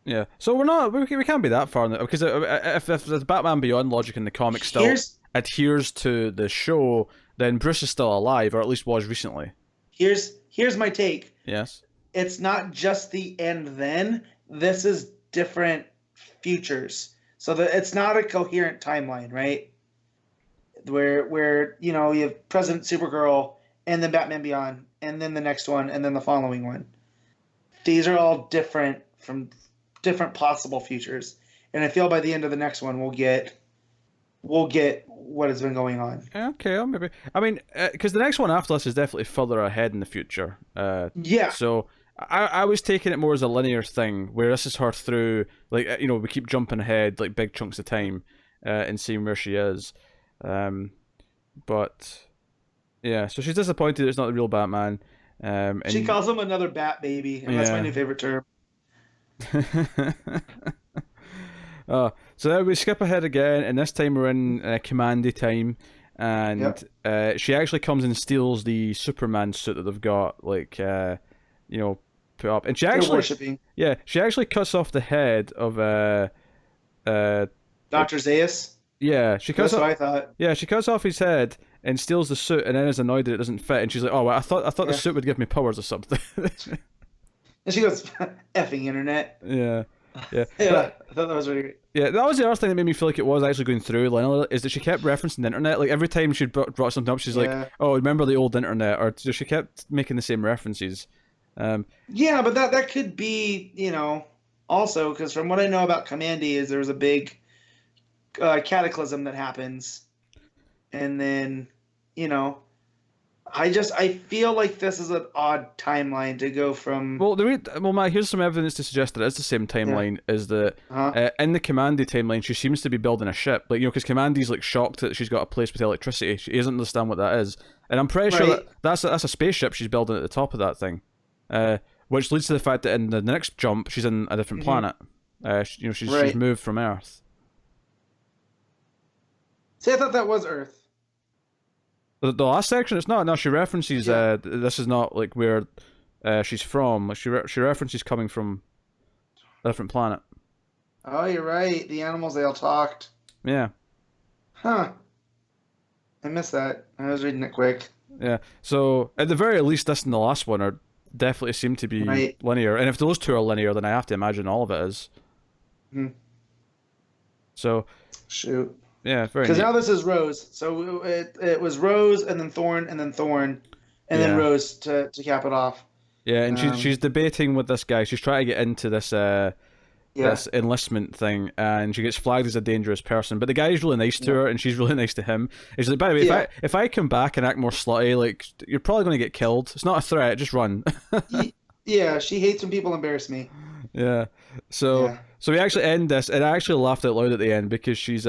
Yeah, so we can't be that far in because if the Batman Beyond logic in the comic still adheres to the show, then Bruce is still alive, or at least was recently. Here's my take. Yes. It's not just the end then. This is different futures. So that it's not a coherent timeline, right? Where you have President Supergirl and then Batman Beyond and then the next one and then the following one. These are all different from different possible futures, and I feel by the end of the next one we'll get what has been going on. Okay, maybe. I mean, because the next one after this is definitely further ahead in the future. So I was taking it more as a linear thing, where this is her through, like, we keep jumping ahead like big chunks of time, and seeing where she is. But yeah, so she's disappointed it's not the real Batman. And she calls him another bat baby, and that's my new favorite term. So then we skip ahead again, and this time we're in Commandy time, and she actually comes and steals the Superman suit that they've got, like, put up, and she actually cuts off the head of Dr. Zaius. Yeah, she cuts That's off. what I thought. Yeah, she cuts off his head and steals the suit, and then is annoyed that it doesn't fit, and she's like, "Oh, well, I thought the suit would give me powers or something." And she goes, "Effing internet." Yeah. I thought that was really great. Yeah, that was the other thing that made me feel like it was actually going through Lena, is that she kept referencing the internet. Like, every time she brought something up, she's like, "Oh, remember the old internet?" Or she kept making the same references. Yeah, but that could be, also, because from what I know about Commandy is there's a big cataclysm that happens, and then I feel like this is an odd timeline to go from. Well, Matt, here's some evidence to suggest that it's the same timeline. Is that in the Commandy timeline, she seems to be building a ship, like, because Commandy's like shocked that she's got a place with electricity. She doesn't understand what that is, and I'm pretty sure that's a spaceship she's building at the top of that thing, which leads to the fact that in the next jump, she's in a different planet. She's moved from Earth. See, I thought that was Earth. The last section, it's not. No, she references. This is not like where she's from. She references coming from a different planet. Oh, you're right. The animals, they all talked. Yeah. Huh. I missed that. I was reading it quick. Yeah. So at the very least, this and the last one are definitely seem to be linear. And if those two are linear, then I have to imagine all of it is. So. Shoot. Yeah, very. Because now this is Rose. So it was Rose, and then Thorne, and then Thorne, and then Rose to cap it off. Yeah, and she's debating with this guy. She's trying to get into this this enlistment thing, and she gets flagged as a dangerous person. But the guy's really nice to her, and she's really nice to him. He's like, by the way, if I come back and act more slutty, like, you're probably going to get killed. It's not a threat. Just run. Yeah, she hates when people embarrass me. Yeah. So we actually end this, and I actually laughed out loud at the end because she's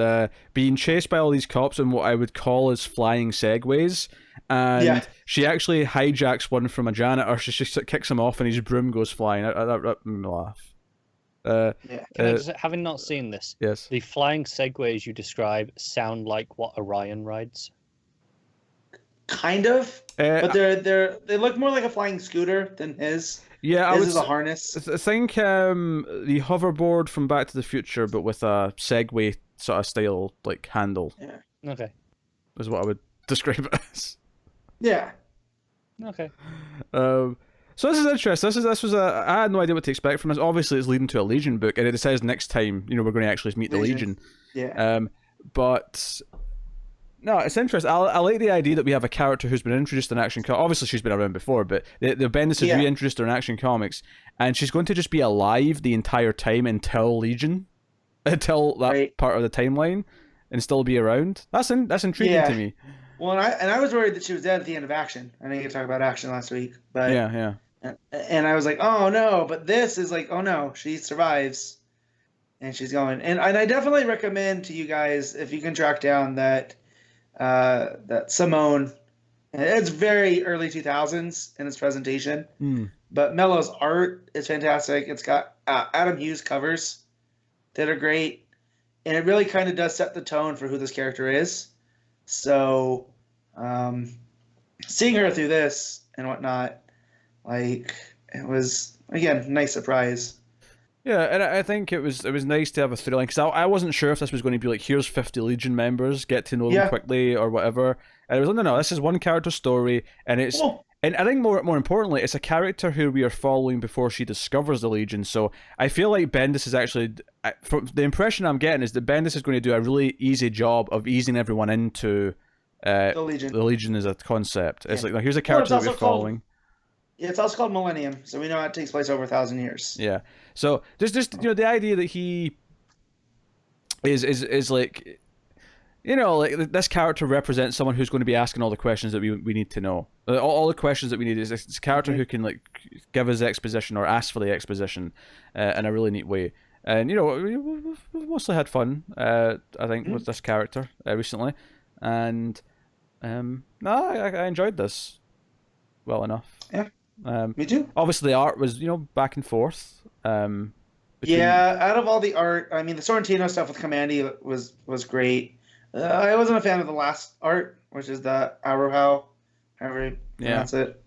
being chased by all these cops in what I would call as flying segways, and she actually hijacks one from a janitor. She just kicks him off, and his broom goes flying. That made me laugh. Having not seen this, yes, the flying segways you describe sound like what Orion rides. kind of, but they look more like a flying scooter than his. Yeah, his is a harness. I think the hoverboard from Back to the Future, but with a Segway sort of style like handle. Yeah. Okay. Is what I would describe it as. Yeah. Okay. So this is interesting. This was I had no idea what to expect from this. Obviously, it's leading to a Legion book, and it says next time we're going to actually meet the Legion. Yeah. But no, it's interesting. I like the idea that we have a character who's been introduced in Action Comics. Obviously, she's been around before, but the Bendis has reintroduced her in Action Comics, and she's going to just be alive the entire time until Legion, until that part of the timeline, and still be around. That's intriguing to me. Well, and I was worried that she was dead at the end of Action. I didn't get to talk about Action last week, but yeah. And I was like, oh no, but this is like, oh no, she survives, and she's going. And I definitely recommend to you guys, if you can track down that Simone. It's very early 2000s in its presentation, but Melo's art is fantastic. It's got Adam Hughes covers that are great, and it really kind of does set the tone for who this character is. So, seeing her through this and whatnot, like, it was, again, nice surprise. Yeah, and I think it was nice to have a through line, because I wasn't sure if this was going to be like, here's 50 Legion members, get to know them quickly or whatever. And it was like, no, this is one character story, and it's and I think more importantly, it's a character who we are following before she discovers the Legion. So I feel like Bendis is actually, from the impression I'm getting, is that Bendis is going to do a really easy job of easing everyone into the Legion as a concept. It's like, here's a character that we're following. It's also called Millennium, so we know it takes place over 1,000 years. Yeah. So just the idea that he is like, like this character represents someone who's going to be asking all the questions that we need to know. All the questions that we need is this character who can like give us exposition or ask for the exposition in a really neat way. And we've mostly had fun, I think, with this character recently, and I enjoyed this well enough. Yeah. Me too. Obviously, the art was back and forth. Out of all the art, I mean, the Sorrentino stuff with Commandy was great. I wasn't a fan of the last art, which is the Araújo, however you pronounce it.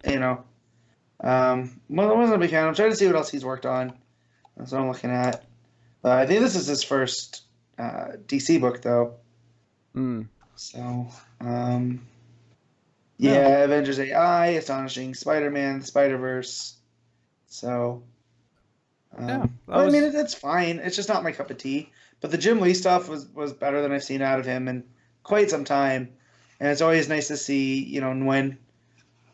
Well, I wasn't a big fan. I'm trying to see what else he's worked on. That's what I'm looking at. I think this is his first DC book, though. So, Avengers AI, Astonishing Spider-Man, Spider-Verse. So, I mean, it's fine. It's just not my cup of tea. But the Jim Lee stuff was better than I've seen out of him in quite some time. And it's always nice to see, Nguyen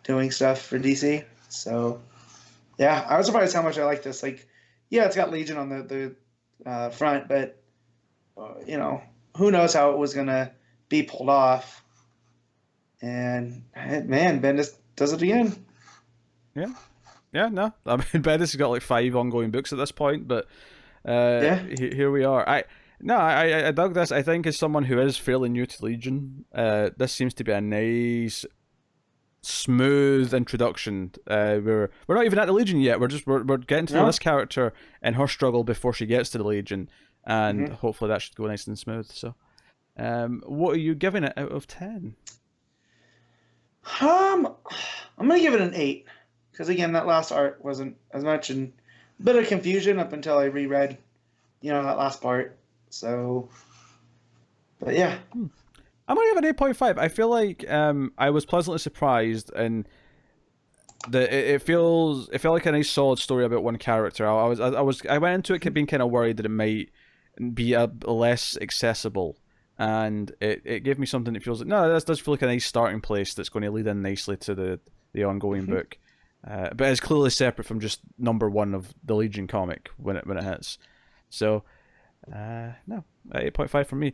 doing stuff for DC. So, yeah, I was surprised how much I like this. Like, yeah, it's got Legion on the front, but, who knows how it was going to be pulled off. And, man, Bendis does it again. Yeah. Yeah, no. I mean, Bendis has got like 5 ongoing books at this point, but here we are. I dug this. I think as someone who is fairly new to Legion, this seems to be a nice, smooth introduction. We're not even at the Legion yet. We're getting to know this character and her struggle before she gets to the Legion, and hopefully that should go nice and smooth. So, what are you giving it out of 10? I'm gonna give it an 8. Because, again, that last art wasn't as much, and a bit of confusion up until I reread, that last part. So, but yeah. I'm going to give it an 8.5. I feel like I was pleasantly surprised, and it felt like a nice solid story about one character. I went into it being kind of worried that it might be less accessible, and it gave me something that feels like, no, this does feel like a nice starting place that's going to lead in nicely to the ongoing book. But it's clearly separate from just number 1 of the Legion comic when it hits. So, no, 8.5 from me.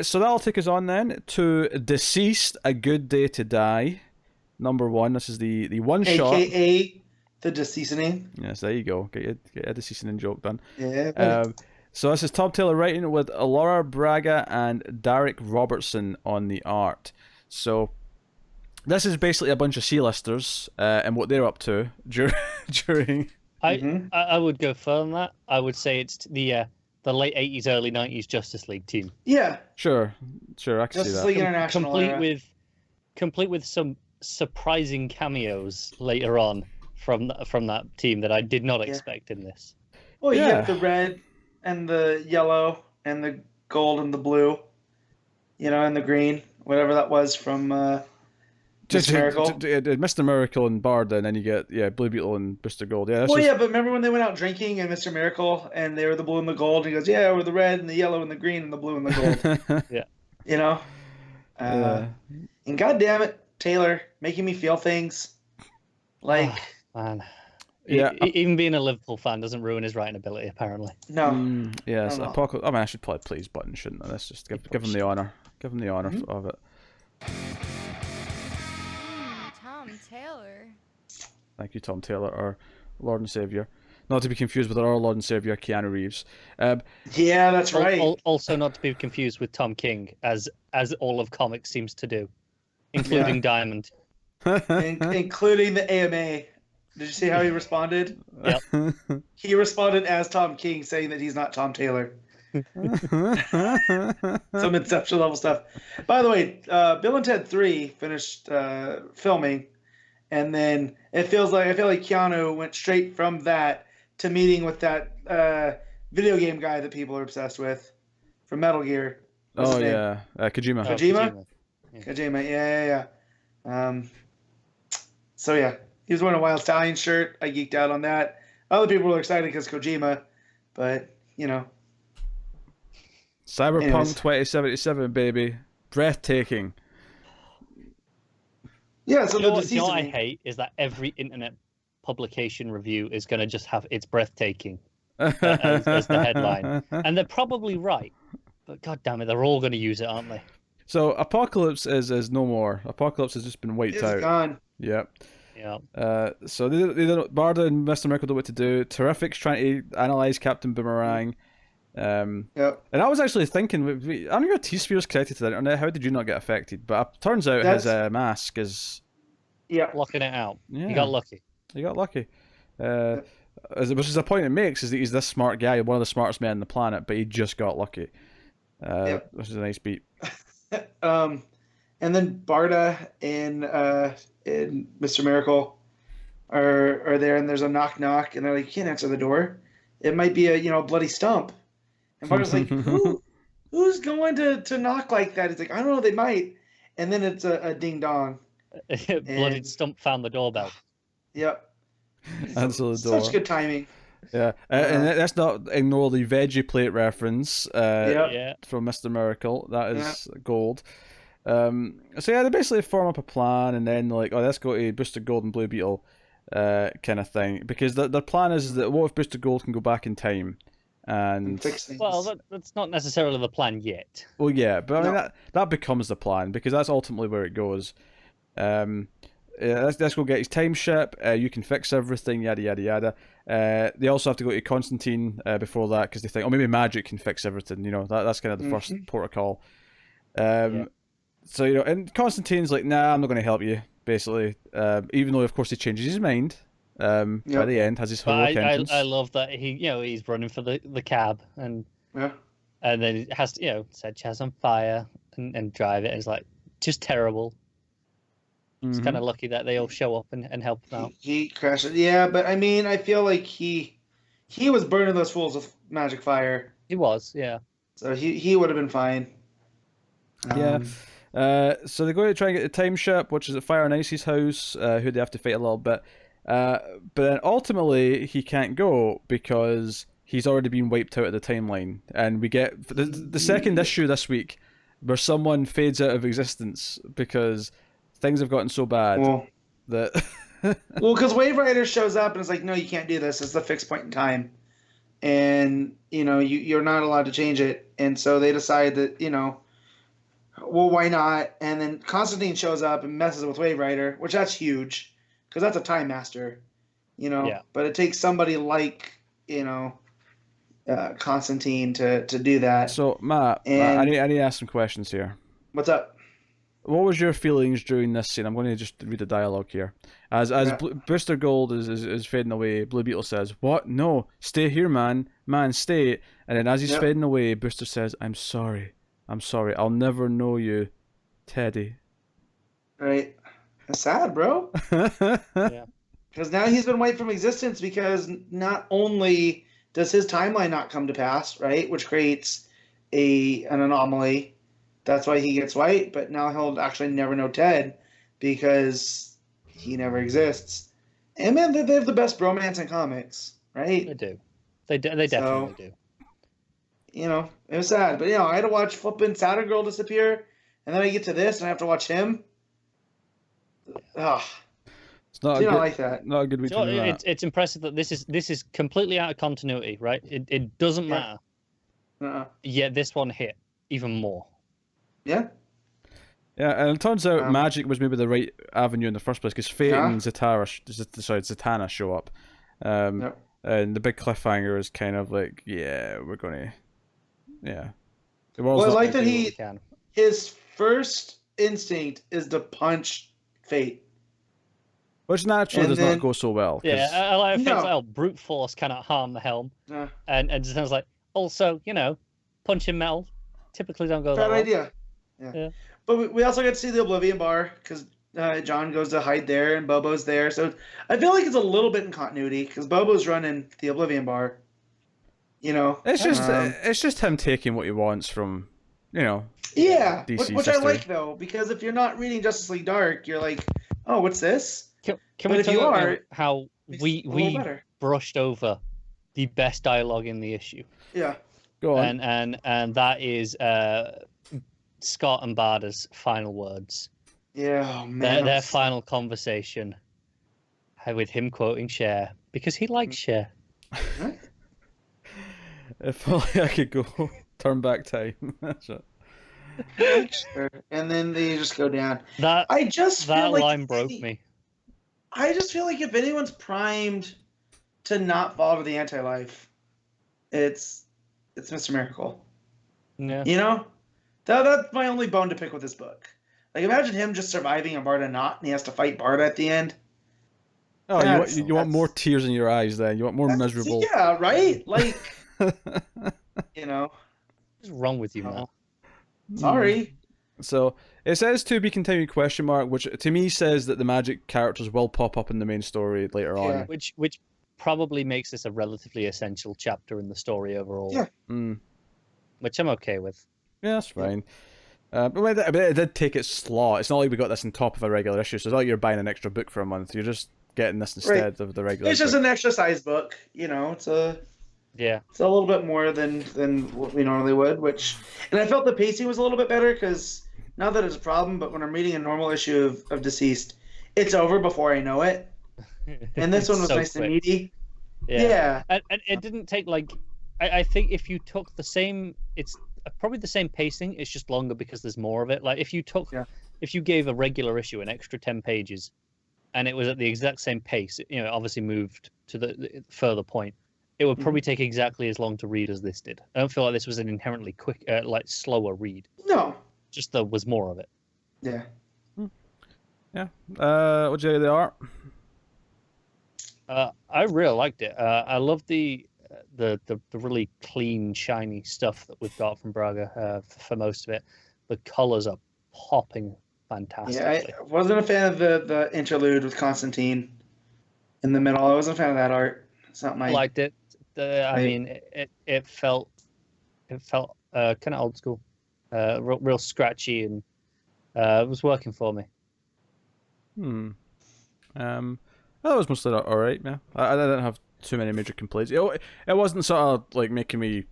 So that'll take us on then to Deceased, A Good Day to Die, number 1. This is the one shot. AKA the Deceasing. Yes, there you go. Get a Deceasing joke done. Yeah. So this is Tom Taylor writing with Laura Braga and Darick Robertson on the art. So this is basically a bunch of C-listers and what they're up to during. I would go further than that. I would say it's the late 80s, early 90s Justice League team. Yeah. Sure, I can see that. Justice League International. Complete with complete with some surprising cameos later on from that team that I did not expect in this. Well, you Yeah. get the red and the yellow and the gold and the blue, and the green, whatever that was from Mr. Miracle. Mr. Miracle and Barda, and then you get Blue Beetle and Booster Gold. Yeah, But remember when they went out drinking and Mr. Miracle and they were the blue and the gold? He goes, "Yeah, we're the red and the yellow and the green and the blue and the gold." Yeah. And God damn it, Taylor, making me feel things like man. Yeah. Even being a Liverpool fan doesn't ruin his writing ability, apparently. no. Yes, I don't know. Apocalypse. I mean, I should probably play his button, shouldn't I? Let's just give him the honor. Give him the honor of it. Tom Taylor. Thank you, Tom Taylor, our Lord and Savior. Not to be confused with our Lord and Savior, Keanu Reeves. Yeah, that's right. Also, not to be confused with Tom King, as all of comics seems to do, including Diamond. Including the AMA. Did you see how he responded? Yep. He responded as Tom King, saying that he's not Tom Taylor. Some Inception level stuff. By the way, Bill and Ted 3 finished filming, and then I feel like Keanu went straight from that to meeting with that video game guy that people are obsessed with from Metal Gear. What's his name? Kojima. Kojima? Yeah. Kojima, yeah. So yeah, he was wearing a Wild Stallion shirt. I geeked out on that. Other people were excited because Kojima, but Cyberpunk Anyways. 2077, baby. Breathtaking. Yeah, so You know the what I Dceased. hate is that every internet publication review is going to just have "it's breathtaking" as the headline, and they're probably right. But god damn it, they're all going to use it, aren't they? So Apocalypse is no more. Apocalypse has just been wiped It's out. gone. Yep. Yeah. So they don't, Barda and Mr. Miracle know what to do. Terrific's trying to analyze Captain Boomerang. Yep. And I was actually thinking, I know your T-Sphere's connected to the internet. How did you not get affected? But turns out his mask is. Yeah. Blocking it out. Yeah. You got lucky. You got lucky. Which is the point it makes, is that he's this smart guy, one of the smartest men on the planet, but he just got lucky. Which is a nice beat. And then Barda and Mr. Miracle are there, and there's a knock, and they're like, "You can't answer the door. It might be a bloody stump." And Barda's like, "Who's going to knock like that?" He's like, "I don't know. They might." And then it's a ding dong. Bloody stump found the doorbell. Yep. Answer the door. Such good timing. Yeah, and let's not ignore the veggie plate reference Yeah. from Mr. Miracle. That is gold. So yeah, they basically form up a plan, and then like, let's go to Booster Gold and Blue Beetle, kind of thing. Because their plan is that what if Booster Gold can go back in time, and Fix things. Well, that's not necessarily the plan yet. well, yeah, but I mean No. that becomes the plan because that's ultimately where it goes. Let's go get his time ship. You can fix everything. Yada yada yada. They also have to go to Constantine before that because they think, maybe magic can fix everything. That's kind of the first protocol. So and Constantine's like, nah, I'm not going to help you. Basically, even though of course he changes his mind. By the end, has his heroic entrance. I love that he's running for the cab and then it has to set Chaz on fire and drive it. And it's like just terrible. It's kind of lucky that they all show up and help him out. He crashed it. Yeah, but I mean, I feel like he was burning those fools with magic fire. He was, yeah. So he would have been fine. So they go to try and get the time ship, which is at Fire and Ice's house, who they have to fight a little bit. But then ultimately he can't go because he's already been wiped out of the timeline. And we get the second issue this week where someone fades out of existence because things have gotten so bad that... Well, because Wave Rider shows up and it's like, no, you can't do this. It's the fixed point in time. And, you're not allowed to change it. And so they decide that, well, why not? And then Constantine shows up and messes with Wave Rider, which that's huge because that's a time master, Yeah. But it takes somebody like, Constantine to do that. So, Matt, I need to ask some questions here. What's up? What was your feelings during this scene? I'm going to just read the dialogue here. As Booster Gold is fading away, Blue Beetle says, "What? No, stay here, man. Man, stay." And then as he's fading away, Booster says, I'm sorry. I'll never know you, Teddy." Right. That's sad, bro. Yeah. Because now he's been wiped from existence because not only does his timeline not come to pass, right, which creates an anomaly. That's why he gets wiped, but now he'll actually never know Ted because he never exists. And man, they have the best bromance in comics, right? They do. They definitely do. You know, it was sad, but I had to watch flipping Saturn Girl disappear, and then I get to this and I have to watch him. Ugh. It's not. I like that. Not a good week. So it's impressive that this is completely out of continuity, right? It doesn't matter. Yet this one hit even more. Yeah. Yeah, and it turns out magic was maybe the right avenue in the first place because Fate and Zatanna show up, and the big cliffhanger is kind of like, we're gonna, Well, I like that his first instinct is to punch Fate, which naturally does not go so well. Yeah, I like brute force cannot harm the helm, and Zatanna's like, also, punching metal typically don't go that well. Bad idea. Yeah. But we also get to see the Oblivion Bar because John goes to hide there and Bobo's there. So I feel like it's a little bit in continuity because Bobo's running the Oblivion Bar. It's just him taking what he wants from, DC's which history. I like though, because if you're not reading Justice League Dark, you're like, oh, what's this? Can we talk about how we brushed over the best dialogue in the issue? Yeah. Go on. And that is Scott and Barda's final words. Yeah, man. Their final conversation with him quoting Cher because he likes Cher. If only I could go turn back time. That's it. Sure. And then they just go down. That feel line broke me. I just feel like if anyone's primed to not fall to the anti-life, it's Mr. Miracle. Yeah. That's my only bone to pick with this book. Like, imagine him just surviving and Barda not, and he has to fight Barda at the end. Oh, you want more tears in your eyes then. You want more miserable. Yeah, right? Like, What's wrong with you, man? Sorry. So, it says to be continued ? Which to me says that the magic characters will pop up in the main story later on. Which probably makes this a relatively essential chapter in the story overall. Yeah. Which I'm okay with. Yeah, that's fine. But it did take its slot. It's not like we got this on top of a regular issue, so it's not like you're buying an extra book for a month. You're just getting this instead of the regular. It's just an extra size book, It's a little bit more than what we normally would. And I felt the pacing was a little bit better because not that it's a problem, but when I'm reading a normal issue of Deceased, it's over before I know it. And this one was nice and meaty. Yeah. And it didn't take I think if you took the same, it's probably the same pacing. It's just longer because there's more of it. Like if you gave a regular issue an extra 10 pages, and it was at the exact same pace, it obviously moved to the further point. It would probably take exactly as long to read as this did. I don't feel like this was an inherently quick, slower read. No. Just there was more of it. Yeah. Yeah. What do you think of the art? I really liked it. I love the really clean, shiny stuff that we've got from Braga for most of it. The colors are popping fantastically. Yeah, I wasn't a fan of the interlude with Constantine in the middle. I wasn't a fan of that art. It's not my. I liked it. It felt kind of old school, real scratchy, and it was working for me. That was mostly all right. Yeah, I didn't have too many major complaints. It wasn't sort of like making me,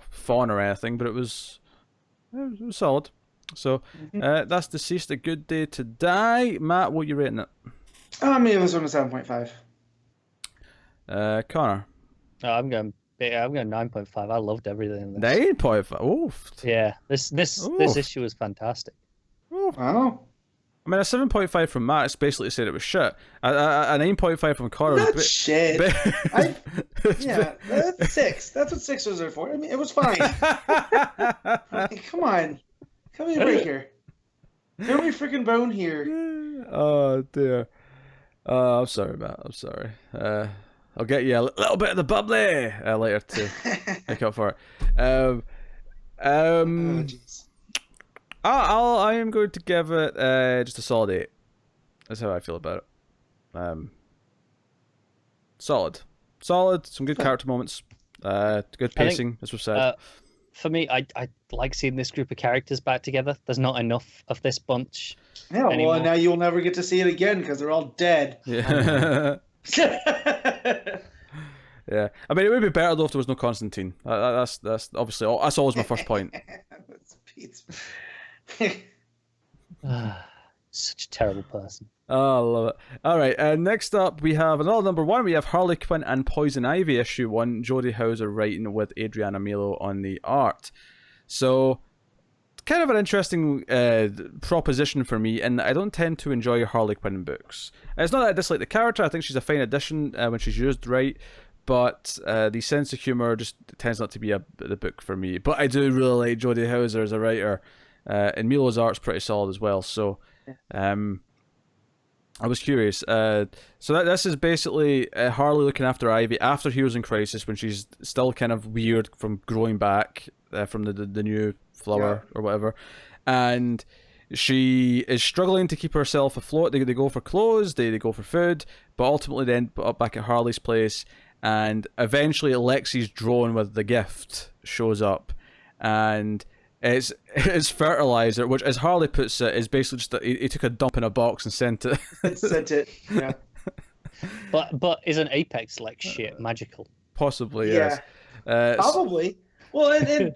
fawn or anything, but it was solid. So that's Deceased, A Good Day to Die. Matt, what are you rating it? I'm gonna give this one a 7.5. Connor. I'm going 9.5. I loved everything in this. 9.5. Oof. Yeah, this issue was fantastic. Oof. Wow. I mean, a 7.5 from Matt is basically saying it was shit. A 9.5 from Connor. That's shit. That's 6. That's what 6s are for. I mean, it was fine. Come on. Come here, break here. Throw me freaking bone here. Oh, dear. I'm sorry, Matt. I'm sorry. I'll get you a little bit of the bubbly later to make up for it. I am going to give it just a solid 8. That's how I feel about it. Solid. Some good character moments. Good pacing, as we've said. For me, I like seeing this group of characters back together. There's not enough of this bunch. Yeah, anymore. well, now you'll never get to see it again because they're all dead. Yeah. Yeah. I mean, it would be better though if there was no Constantine. That's obviously that's always my first point. Such a terrible person. Oh, I love it. All right, next up we have another number 1. We have Harley Quinn and Poison Ivy issue 1. Jody Houser writing with Adriana Melo on the art. So, kind of an interesting proposition for me, and I don't tend to enjoy Harley Quinn books. It's not that I dislike the character. I think she's a fine addition when she's used right, but the sense of humor just tends not to be the book for me. But I do really like Jody Houser as a writer, and Melo's art's pretty solid as well. So, I was curious. So this is basically Harley looking after Ivy after Heroes in Crisis, when she's still kind of weird from growing back from the new flower or whatever, and she is struggling to keep herself afloat. They go for clothes, they go for food, but ultimately they end up back at Harley's place, and eventually Lexi's drone with the gift shows up, and it's fertilizer, which, as Harley puts it, is basically just he took a dump in a box and sent it. Yeah. But isn't Apex like shit magical? Possibly, yes. Probably. Well, and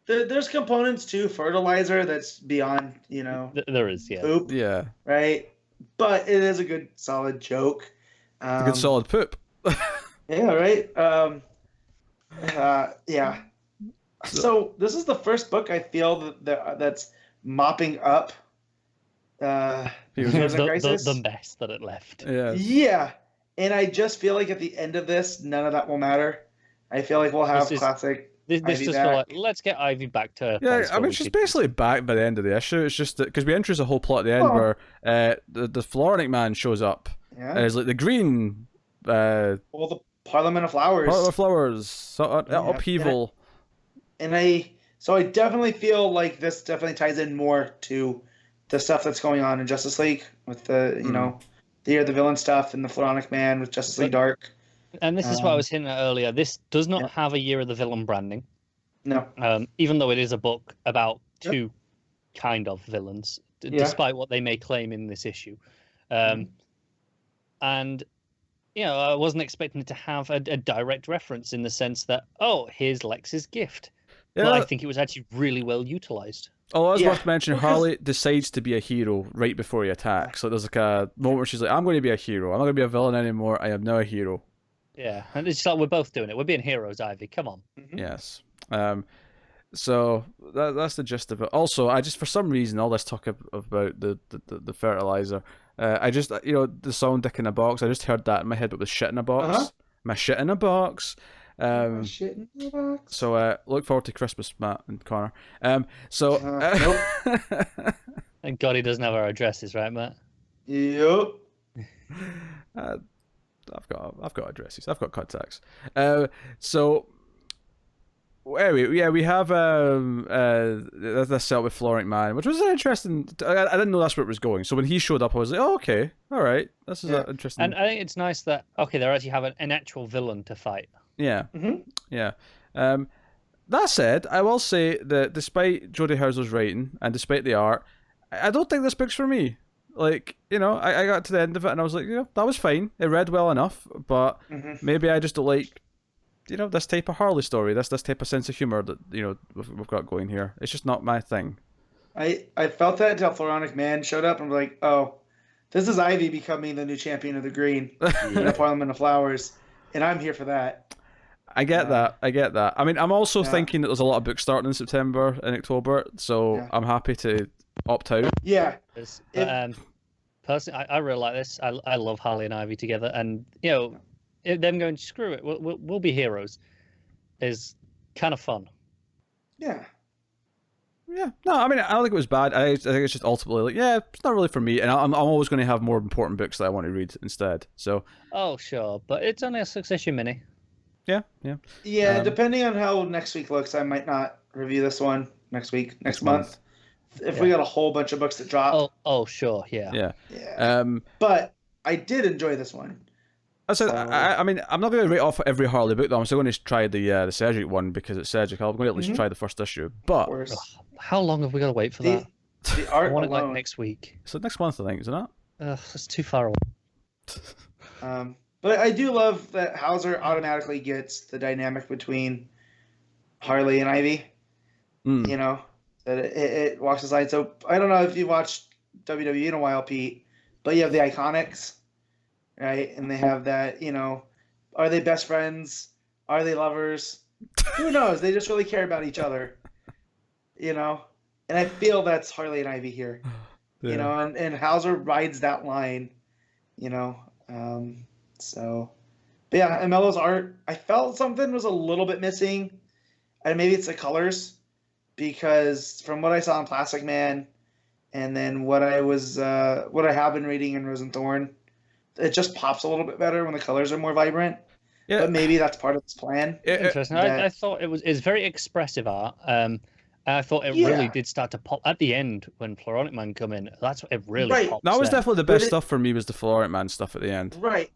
there's components to fertilizer that's beyond, There is, yeah. poop. Yeah. Right? But it is a good, solid joke. A good solid poop. Yeah, right? Yeah. So this is the first book I feel that's mopping up Heroes in Crisis. The mess that it left. Yeah. Yeah. And I just feel like at the end of this, none of that will matter. I feel like we'll have classic This Ivy just back. feel like, let's get Ivy back to her place Yeah, I mean, she's basically back by the end of the issue. It's just that, because we introduce a whole plot at the end where the Floronic man shows up. Yeah. And it's like the green... Well, the Parliament of Flowers. Parliament of Flowers. Upheaval. And I definitely feel like this definitely ties in more to the stuff that's going on in Justice League with the the Year of the Villain stuff and the Floronic Man with Justice League Dark. And this is what I was hinting at earlier. This does not have a Year of the Villain branding. No. Even though it is a book about two kind of villains, despite what they may claim in this issue. And I wasn't expecting it to have a direct reference in the sense that, here's Lex's gift. Yeah. But I think it was actually really well utilized. Oh, that's worth mentioning. Harley decides to be a hero right before he attacks. So there's like a moment where she's like, I'm going to be a hero. I'm not going to be a villain anymore. I am now a hero. Yeah, and it's like we're both doing it. We're being heroes, Ivy. Come on. Yes. So that's the gist of it. Also, I just, for some reason, all this talk about the fertilizer, I just, the song "Dick in a Box," I just heard that in my head, but with "shit in a box." My shit in a box. Shit in the box. So look forward to Christmas, Matt and Connor. Nope. Thank God he doesn't have our addresses, right, Matt? Yep. I've got addresses. I've got contacts. So anyway, we have this set with Floronic Man, which was an interesting. I didn't know that's where it was going. So when he showed up, I was like, oh, okay, all right, this is interesting. And I think it's nice that they actually have an actual villain to fight. Yeah. Yeah. That said, I will say that despite Jody Houser's writing and despite the art, I don't think this book's for me. Like, I got to the end of it and I was like, that was fine. It read well enough, but maybe I just don't like, this type of Harley story, this type of sense of humor that, we've got going here. It's just not my thing. I felt that until Floronic Man showed up and was like, oh, this is Ivy becoming the new champion of the green in the Parliament of Flowers, and I'm here for that. I get that. I mean, I'm also thinking that there's a lot of books starting in September and October, so I'm happy to opt out. Yeah. Personally, I really like this. I love Harley and Ivy together, and them going, screw it, we'll be heroes, is kind of fun. Yeah. Yeah. No, I mean, I don't think it was bad. I think it's just ultimately like, it's not really for me, and I'm always going to have more important books that I want to read instead. So. Oh, sure, but it's only a 6-issue mini. Yeah. Yeah, depending on how next week looks, I might not review this one next month. if we got a whole bunch of books that drop. Oh, sure, yeah. Yeah. But I did enjoy this one. I mean, I'm not going to rate off every Harley book though. I'm still going to try the Cedric one because it's Cedric. I'm going to at least try the first issue. But how long have we got to wait for that? The art I want it alone. like next week. So next month, I think, isn't it? It's too far away. But I do love that Hauser automatically gets the dynamic between Harley and Ivy. You know, that it walks aside. So I don't know if you watched WWE in a while, Pete, but you have the Iconics, right? And they have that, you know, are they best friends? Are they lovers? Who knows? They just really care about each other, you know? And I feel that's Harley and Ivy here, you know, and Hauser rides that line, you know? So, but yeah, and Melo's art, I felt something was a little bit missing, and maybe it's the colors, because from what I saw in Plastic Man, and then what I have been reading in Rose and Thorn, it just pops a little bit better when the colors are more vibrant. Yeah, but maybe that's part of this plan. Interesting. I thought it's very expressive art. I thought it really did start to pop at the end when Floronic Man come in. That's what it really pops. That was definitely the best stuff for me, was the Floronic Man stuff at the end. Right.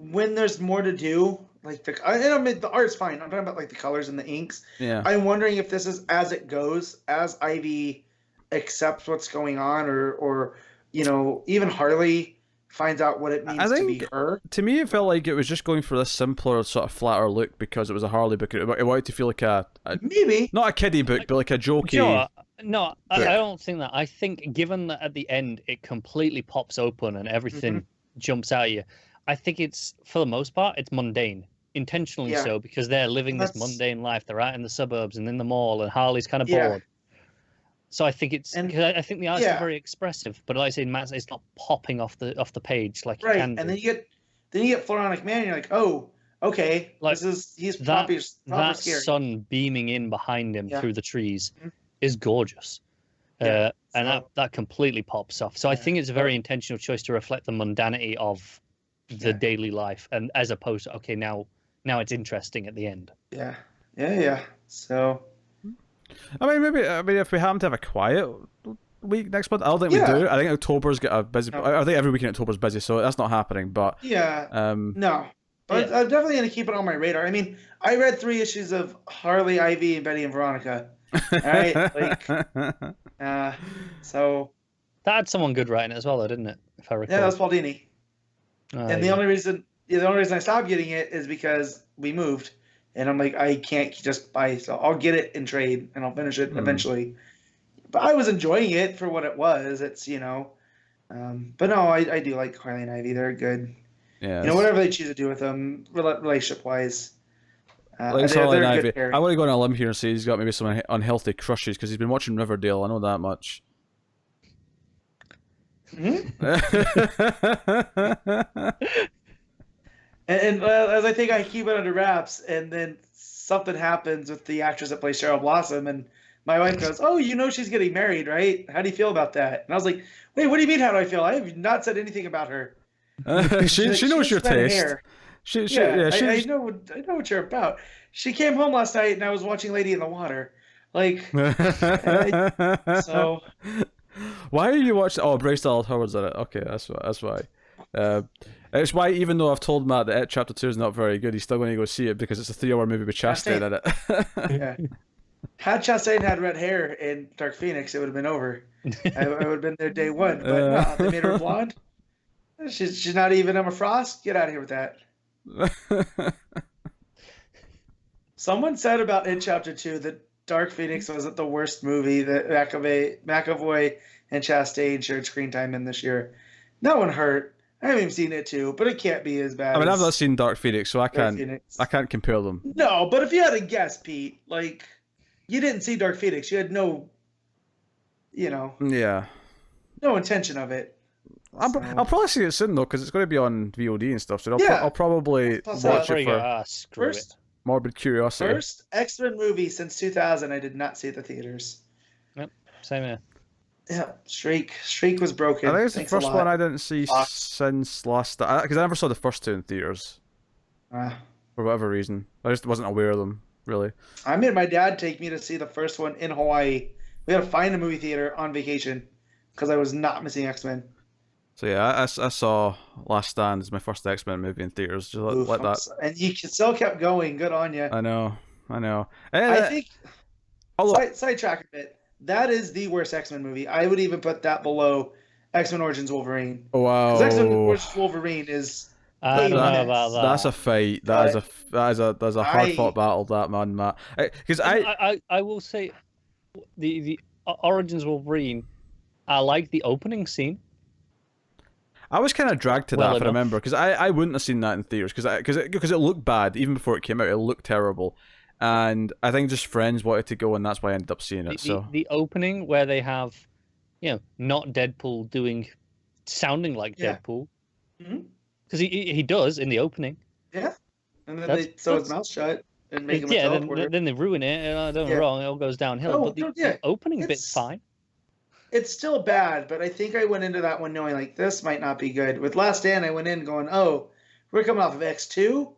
When there's more to do, like I mean, the art's fine. I'm talking about like the colors and the inks. Yeah. I'm wondering if this is as it goes, as Ivy accepts what's going on, or you know, even Harley finds out what it means to be her. To me, it felt like it was just going for this simpler, sort of flatter look because it was a Harley book. It wanted to feel like a maybe not a kiddie book, but like a jokey. No, I don't think that. I think given that at the end it completely pops open and everything jumps out at you, I think it's, for the most part, it's mundane. Intentionally so, because they're living this mundane life. They're out in the suburbs and in the mall, and Harley's kind of bored. So I think it's, because I think the art's very expressive, but like I say, Matt, it's not popping off the page like you can do. And then you get Floronic Man, and you're like, oh, okay, like, he's proper that scary. sun beaming in behind him through the trees is gorgeous. And that completely pops off. So I think it's a very intentional choice to reflect the mundanity of the daily life, and as opposed to, okay, now it's interesting at the end. Yeah. So I mean, if we happen to have a quiet week next month, I don't think we do. I think October's got a busy. I think every week in October's busy, so that's not happening. But no. But I'm definitely going to keep it on my radar. I mean, I read 3 issues of Harley, Ivy, and Betty and Veronica. All right, like, so that had someone good writing it as well, though, didn't it? If I recall. Yeah, that was Paul Dini. And the only reason I stopped getting it is because we moved, and I'm like, I can't just buy, so I'll get it in trade and I'll finish it eventually. But I was enjoying it for what it was. It's, you know, but no, I do like Harley and Ivy. They're good. Yeah. You know, whatever they choose to do with them, relationship wise. Like Harley and Ivy. I want to go on a limb here and say he's got maybe some unhealthy crushes because he's been watching Riverdale. I know that much. And as I think I keep it under wraps, and then something happens with the actress that plays Cheryl Blossom, and my wife goes, "Oh, you know she's getting married, right? How do you feel about that?" And I was like, "Wait, what do you mean? How do I feel? I have not said anything about her." She knows your taste. I know what you're about. She came home last night, and I was watching Lady in the Water, like. So. Why are you watching? Oh, Bryce Dallas Howard's in it. Okay, that's why. It's why, even though I've told Matt that Chapter 2 is not very good, he's still going to go see it because it's a 3-hour movie with Chastain in it. Had Chastain had red hair in Dark Phoenix, it would have been over. I would have been there day one. But no, they made her blonde. She's not even Emma Frost. Get out of here with that. Someone said about in Chapter 2 that Dark Phoenix wasn't the worst movie that McAvoy and Chastain shared screen time in this year. That one hurt. I haven't even seen it too, but it can't be as bad. I mean, I've not seen Dark Phoenix, so I can't compare them. No, but if you had a guess, Pete, like, you didn't see Dark Phoenix, you had no, no intention of it. I'll probably see it soon though, because it's going to be on VOD and stuff. So I'll probably watch it for first. Morbid curiosity. First X-Men movie since 2000 I did not see at the theaters. Yep, same here. Yeah, Streak was broken. I think it's the first one I didn't see since last... Because I never saw the first 2 in theaters. For whatever reason. I just wasn't aware of them, really. I made my dad take me to see the first one in Hawaii We got to find a movie theater on vacation because I was not missing X-Men. So yeah, I saw Last Stand as my first X-Men movie in theaters. Just Oof, let that. and you still kept going. Good on you. I know. I think Although, sidetrack a bit. That is the worst X-Men movie. I would even put that below X-Men Origins Wolverine. wow. Because X-Men Origins Wolverine is. I don't know about that. That's a fight. That's a hard fought battle. That man, Matt. Because I will say, the Origins Wolverine, I like the opening scene. I was kind of dragged to that, if I remember, because I wouldn't have seen that in theaters because it looked bad even before it came out. It looked terrible, and I think just friends wanted to go, and that's why I ended up seeing it. The opening where they have, not Deadpool sounding like Deadpool, because he does in the opening. Yeah, and then they sew his mouth shut and make him a teleporter. Then they ruin it. And don't get me wrong, it all goes downhill. But the opening bit's fine. It's still bad, but I think I went into that one knowing like this might not be good. With Last Stand, I went in going, "Oh, we're coming off of X2.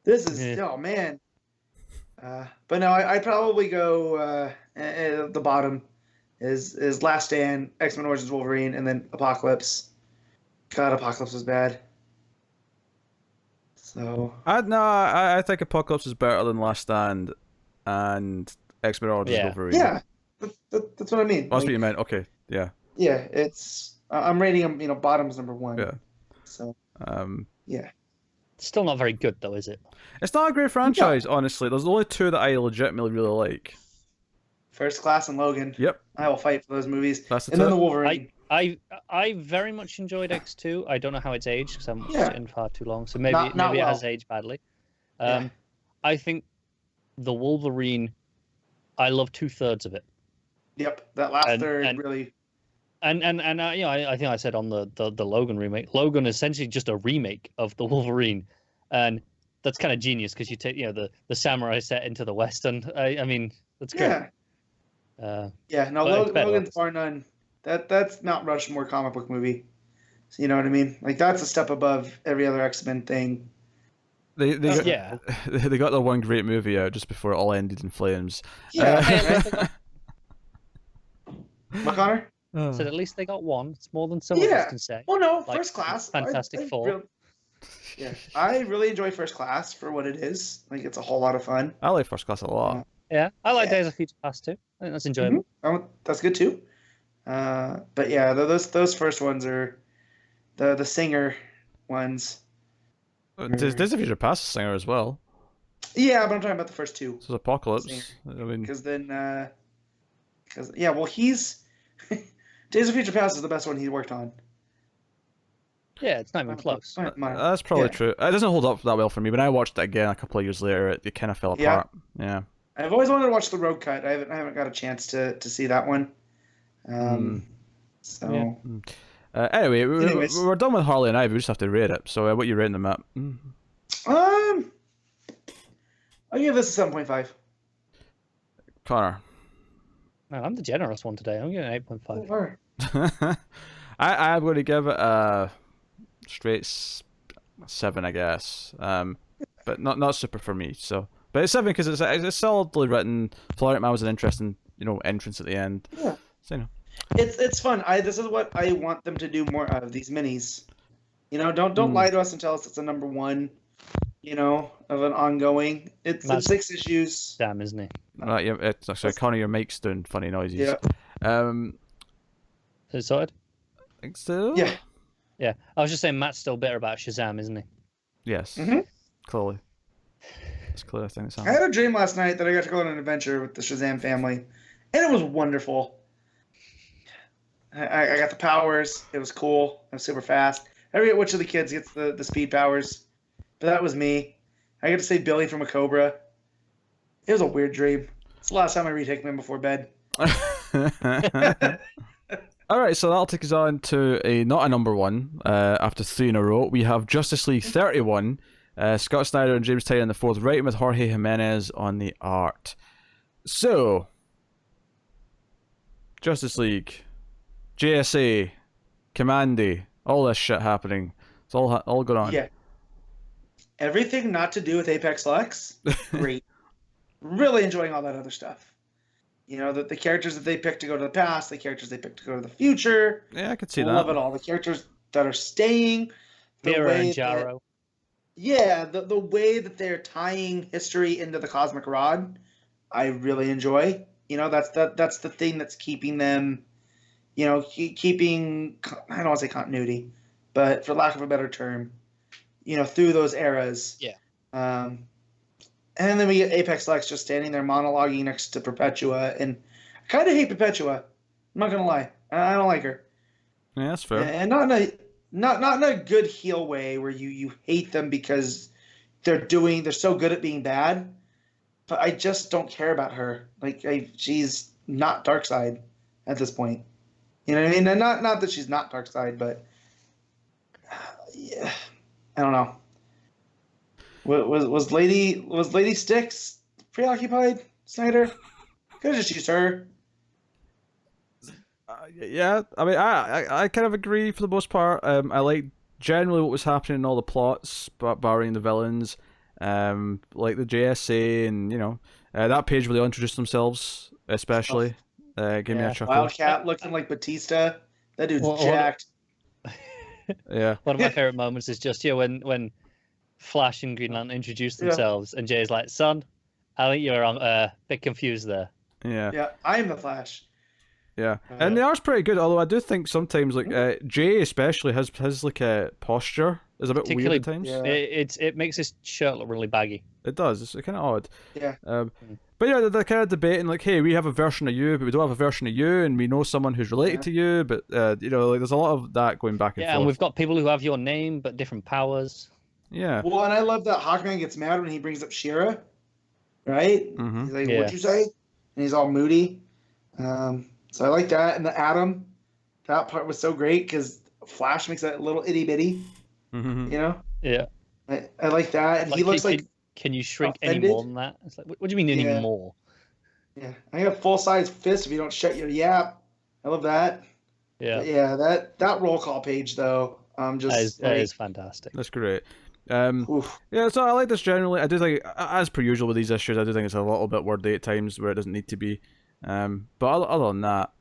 This is oh man." But no, I'd probably go at the bottom is Last Stand, X-Men Origins Wolverine, and then Apocalypse. God, Apocalypse was bad. So I think Apocalypse is better than Last Stand and X-Men Origins Wolverine. Yeah. That's what I mean. That's what you meant. Okay, yeah. Yeah, it's I'm rating them. Bottom's number 1. Yeah. So. Yeah. Still not very good though, is it? It's not a great franchise, honestly. There's only 2 that I legitimately really like. First Class and Logan. Yep. I will fight for those movies. That's and then the Wolverine. I very much enjoyed X2. I don't know how it's aged because I haven't watched it in far too long. So maybe it has aged badly. I think the Wolverine. I love 2/3 of it. Yep, that last third really. And I think I said on the Logan remake. Logan is essentially just a remake of the Wolverine, and that's kind of genius because you take the samurai set into the Western. I mean that's great. Logan's bar none. That's Mount Rushmore comic book movie. So you know what I mean? Like that's a step above every other X-Men thing. They got the one great movie out just before it all ended in flames. Yeah. What, Connor? So at least they got one. It's more than some of us can say. Well, no, First Class. Fantastic Four. I really enjoy First Class for what it is. Like it's a whole lot of fun. I like First Class a lot. Yeah, I like Days of Future Past too. I think that's enjoyable. That's good too. But yeah, those first ones are the singer ones. Days of Future Past is singer as well. Yeah, but I'm talking about the first 2. So Apocalypse. I mean, because he's Days of Future Past is the best one he worked on. Yeah, it's not even close. That's probably true. It doesn't hold up that well for me. When I watched it again a couple of years later, it kind of fell apart. Yeah. I've always wanted to watch the Road Cut. I haven't got a chance to see that one. Anyway, we're done with Harley and Ivy. We just have to rate it. So, what are you rating them at? I'll give this a 7.5. Connor. Man, I'm the generous one today. I'm giving an 8.5. I'm going to give it a straight 7, I guess. But not super for me. So, but it's 7 because it's solidly written. Florent Man was an interesting, entrance at the end. Yeah. So, It's fun. This is what I want them to do more of these minis. Don't lie to us and tell us it's a number 1. Of an ongoing. It's 6 issues. Damn, isn't he? Sorry, Connor, your mic's doing funny noises. Yeah. Is it sorted? I think so. Yeah. Yeah. I was just saying Matt's still bitter about Shazam, isn't he? Yes. Mm-hmm. Clearly. It's clear I think it's I had a dream last night that I got to go on an adventure with the Shazam family, and it was wonderful. I got the powers. It was cool. It was super fast. I forget which of the kids gets the speed powers, but that was me. I get to save Billy from a cobra. It was a weird dream. It's the last time I read Hickman before bed. All right, so that'll take us on to not a number 1. After 3 in a row, we have Justice League 31. Scott Snyder and James Tynion on the 4th, writing with Jorge Jimenez on the art. So, Justice League, JSA, Commandy, all this shit happening. It's all going on. Yeah. Everything not to do with Apex Lex, great. Really enjoying all that other stuff. You know, the characters that they pick to go to the past, the characters they pick to go to the future. Yeah, I could see I that. love it all. The characters that are staying, the Mira way and Jarrow. the way that they're tying history into the cosmic rod, I really enjoy. You know, that's the thing that's keeping them, you know, keeping, I don't want to say continuity, but for lack of a better term, you know, through those eras. Yeah. And then we get Apex Lex just standing there monologuing next to Perpetua, and I kind of hate Perpetua. I'm not gonna lie, I don't like her. Yeah, that's fair. And not in a good heel way where you hate them because they're so good at being bad. But I just don't care about her. Like she's not Darkseid at this point. You know what I mean? And not that she's not Darkseid, but yeah, I don't know. Was Lady Styx preoccupied? Snyder could have just used her. Yeah, I mean, I kind of agree for the most part. I like generally what was happening in all the plots, barring the villains, like the JSA and that page where they introduced themselves, especially. Gave me a chuckle. Wildcat looking like Batista. That dude's jacked. Yeah. One of my favorite moments is just when Flash and Green Lantern introduce themselves, and Jay's like, "Son, I think you're a bit confused there." Yeah. Yeah, I'm the Flash. Yeah, and the art's pretty good. Although I do think sometimes, like Jay especially, his like a posture is a bit weird at times. Yeah. It makes his shirt look really baggy. It does. It's kind of odd. Yeah. But yeah, they're kind of debating like, hey, we have a version of you, but we don't have a version of you, and we know someone who's related to you, but like there's a lot of that going back and forth. Yeah, and we've got people who have your name but different powers. Yeah. Well, and I love that Hawkman gets mad when he brings up She-Ra, right? Mm-hmm. He's like, "What'd you say?" And he's all moody. So I like that. And the Atom, that part was so great because Flash makes that little itty bitty. Mm-hmm. You know? Yeah. I like that. And he looks like. Can you shrink offended? any more than that? It's like, what do you mean any more? Yeah. I got full size fist if you don't shut your yap. I love that. Yeah. But yeah, that roll call page though. That is fantastic. That's great. Yeah, so I like this generally. I do think, as per usual with these issues, I do think it's a little bit wordy at times where it doesn't need to be. But other than that,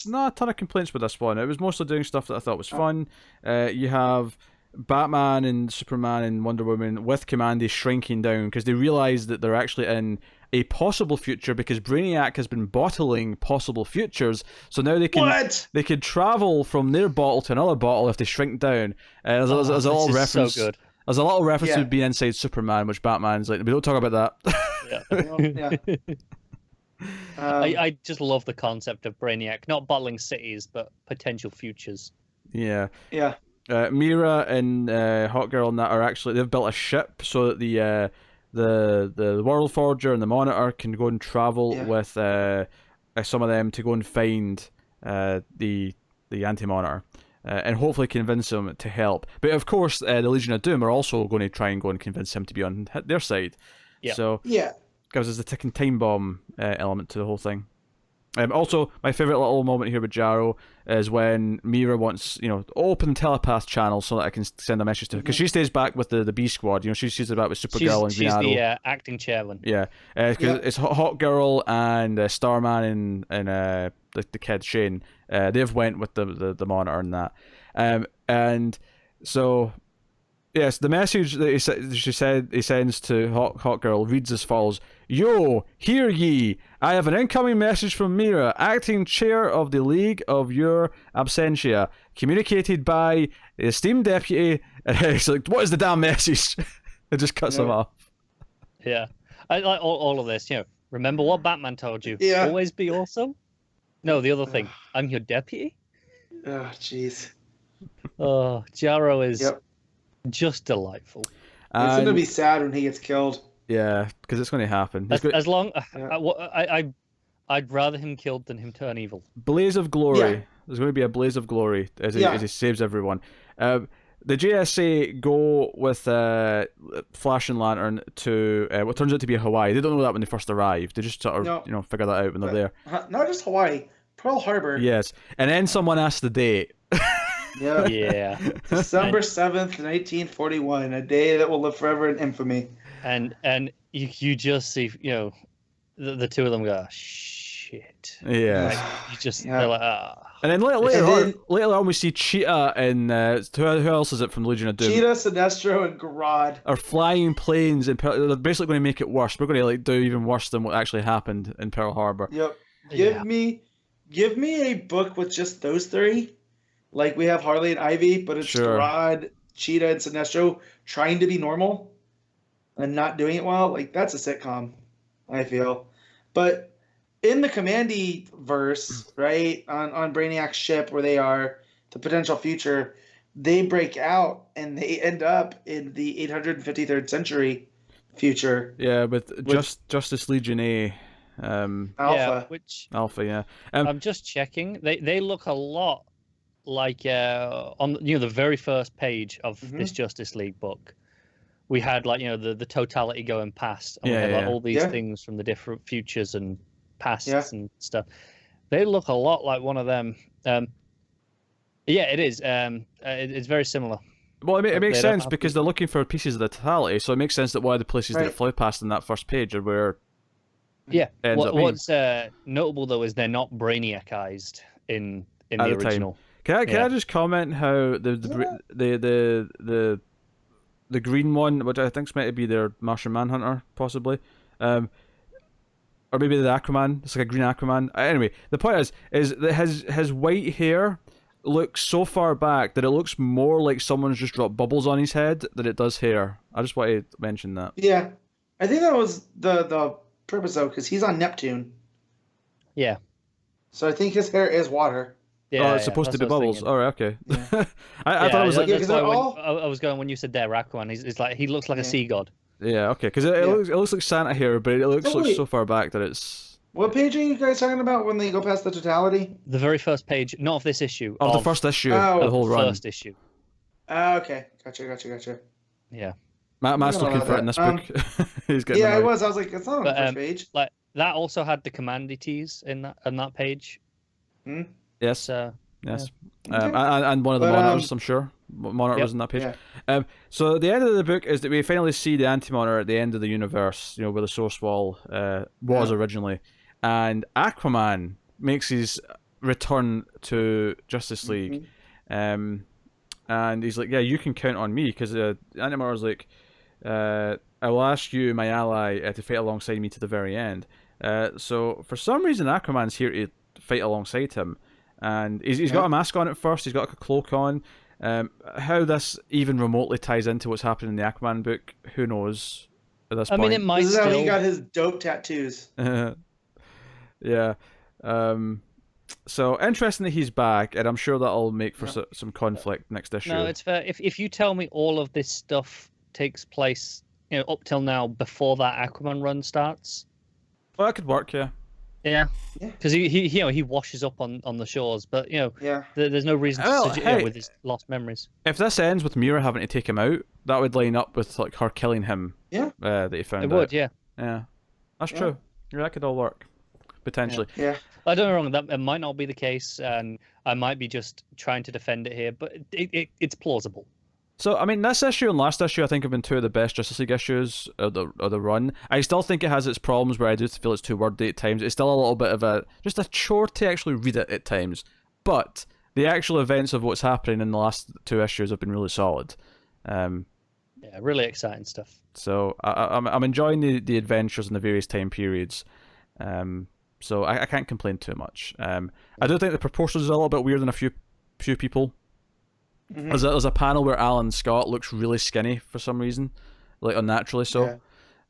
not a ton of complaints with this one. It was mostly doing stuff that I thought was fun. You have Batman and Superman and Wonder Woman with Commandy shrinking down because they realise that they're actually in a possible future because Brainiac has been bottling possible futures, so now they can travel from their bottle to another bottle if they shrink down. There's a little reference. So good. There's a little reference to being inside Superman, which Batman's like, we don't talk about that. Yeah. I just love the concept of Brainiac not bottling cities but potential futures. Yeah. Mira and Hawkgirl and that are actually, they've built a ship so that the World Forger and the Monitor can go and travel with some of them to go and find the Anti-Monitor and hopefully convince them to help. But of course, the Legion of Doom are also going to try and go and convince him to be on their side. Yeah. So gives us the ticking time bomb element to the whole thing. Also, my favourite little moment here with Jarrow is when Mira wants, open the telepath channel so that I can send a message to her. Because she stays back with the B Squad. She's back with Supergirl and Green Arrow. She's the acting chairman. Yeah. Because it's Hawkgirl and Starman and the kid Shane. They've went with the Monitor and that. And so... Yes, the message that he sends to Hawkgirl reads as follows: "Yo, hear ye! I have an incoming message from Mira, acting chair of the League of Your Absentia, communicated by the esteemed deputy." And it's like, what is the damn message? It just cuts him off. Yeah, I like all of this. Remember what Batman told you? Yeah. Always be awesome. No, the other thing. I'm your deputy. Oh, jeez. Oh, Jarrow is. Yep. Just delightful. It's going to be sad when he gets killed. Yeah, because it's going to happen. As long, I'd rather him killed than him turn evil. Blaze of glory. Yeah. There's going to be a blaze of glory as he saves everyone. The JSA go with Flash and Lantern to what turns out to be Hawaii. They don't know that when they first arrive. They just sort of figure that out when they're there. Not just Hawaii, Pearl Harbor. Yes, and then someone asks the date. Yeah. December 7th, 1941, a day that will live forever in infamy. And you just see, the two of them go, shit. Yeah. Like, you just Yeah. they're like, ah. And then later, And later, then- on, we see Cheetah and who else is it from Legion of Doom? Cheetah, Sinestro, and Grodd. Are flying planes and they're basically going to make it worse. We're going to like do even worse than what actually happened in Pearl Harbor. Yep. Yeah. Give me a book with just those three. Like we have Harley and Ivy, but it's Sure. Grodd, Cheetah, and Sinestro trying to be normal and not doing it well. Like that's a sitcom, I feel. But in the Commandy verse, right, on Brainiac's ship where they are, the potential future, they break out and they end up in the 853rd century future. Yeah, with Justice Legion A, Alpha. Yeah, which Alpha. Yeah. I'm just checking. They look a lot like on the very first page of this Justice League book. We had like the totality going past, and we had like all these things from the different futures and pasts and stuff. They look a lot like one of them. Yeah, it is. It's very similar. Well, it makes sense because they're looking for pieces of the totality, so it makes sense that one of the places that it flew past in that first page are where. Yeah. Ends up being. What's notable though is they're not Brainiacized in the original. Can I just comment how the green one, which I think's meant to be their Martian Manhunter, possibly, or maybe the Aquaman. It's like a green Aquaman. Anyway, the point is that his white hair looks so far back that it looks more like someone's just dropped bubbles on his head than it does hair. I just wanted to mention that. Yeah, I think that was the purpose though, because he's on Neptune. Yeah. So I think his hair is water. Yeah, it's supposed to be bubbles. All right, okay. Yeah. I thought it was like. That's why I was going when you said there, Aquaman. It's like he looks like a sea god. Yeah, okay, because it looks like Santa here, but it looks like so far back that it's. What page are you guys talking about when they go past the totality? The very first page, not of this issue. Of the first issue, of the whole run. First issue. Okay, gotcha. Yeah. Matt's looking for it in this book. He's getting. Yeah, I was. I was like, it's not on the first page. Like that also had the Commandy tease in that page. Hmm? Yes. Yes. Okay. And one of the monitors, I'm sure. Monitor was in that page. Yeah. So the end of the book is that we finally see the anti-monitor at the end of the universe, where the source wall was originally. And Aquaman makes his return to Justice League. And he's like, yeah, you can count on me, because the anti-monitor's like, I will ask you, my ally, to fight alongside me to the very end. So for some reason, Aquaman's here to fight alongside him. And he's got a mask on at first, he's got like a cloak on. How this even remotely ties into what's happening in the Aquaman book, who knows at this point. I mean, it might This is how he got his dope tattoos. Yeah. So interesting that he's back, and I'm sure that'll make for some conflict next issue. No, it's fair. If you tell me all of this stuff takes place, up till now before that Aquaman run starts. Well, that could work, yeah. Yeah, because he washes up on the shores, but there's no reason to with his lost memories. If this ends with Mira having to take him out, that would line up with like her killing him. Yeah, that he found. It would, yeah. Yeah, that's true. Yeah, that could all work potentially. Yeah. I don't know wrong. That it might not be the case, and I might be just trying to defend it here, but it's plausible. So, I mean, this issue and last issue, I think, have been two of the best Justice League issues of the run. I still think it has its problems where I do feel it's too wordy at times. It's still a little bit of just a chore to actually read it at times. But the actual events of what's happening in the last two issues have been really solid. Yeah, really exciting stuff. So, I'm enjoying the adventures in the various time periods. So, I can't complain too much. I do think the proportions are a little bit weird in a few people. Mm-hmm. There's a panel where Alan Scott looks really skinny for some reason, like unnaturally so.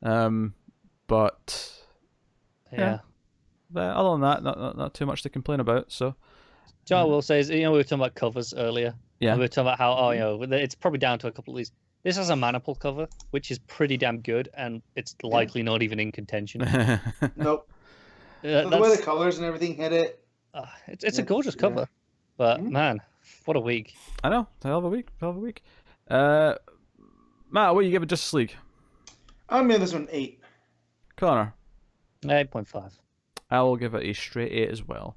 Yeah. But yeah. But other than that, not too much to complain about. So, John, I will say is we were talking about covers earlier. Yeah. We were talking about how it's probably down to a couple of these. This has a Manipul cover, which is pretty damn good, and it's likely not even in contention. Nope. The way the colors and everything hit it. It's a gorgeous cover, but man. What a week. I know. Hell of a week. Matt, what do you give it Justice League? I'm giving this one 8. Connor? 8.5. I will give it a straight 8 as well.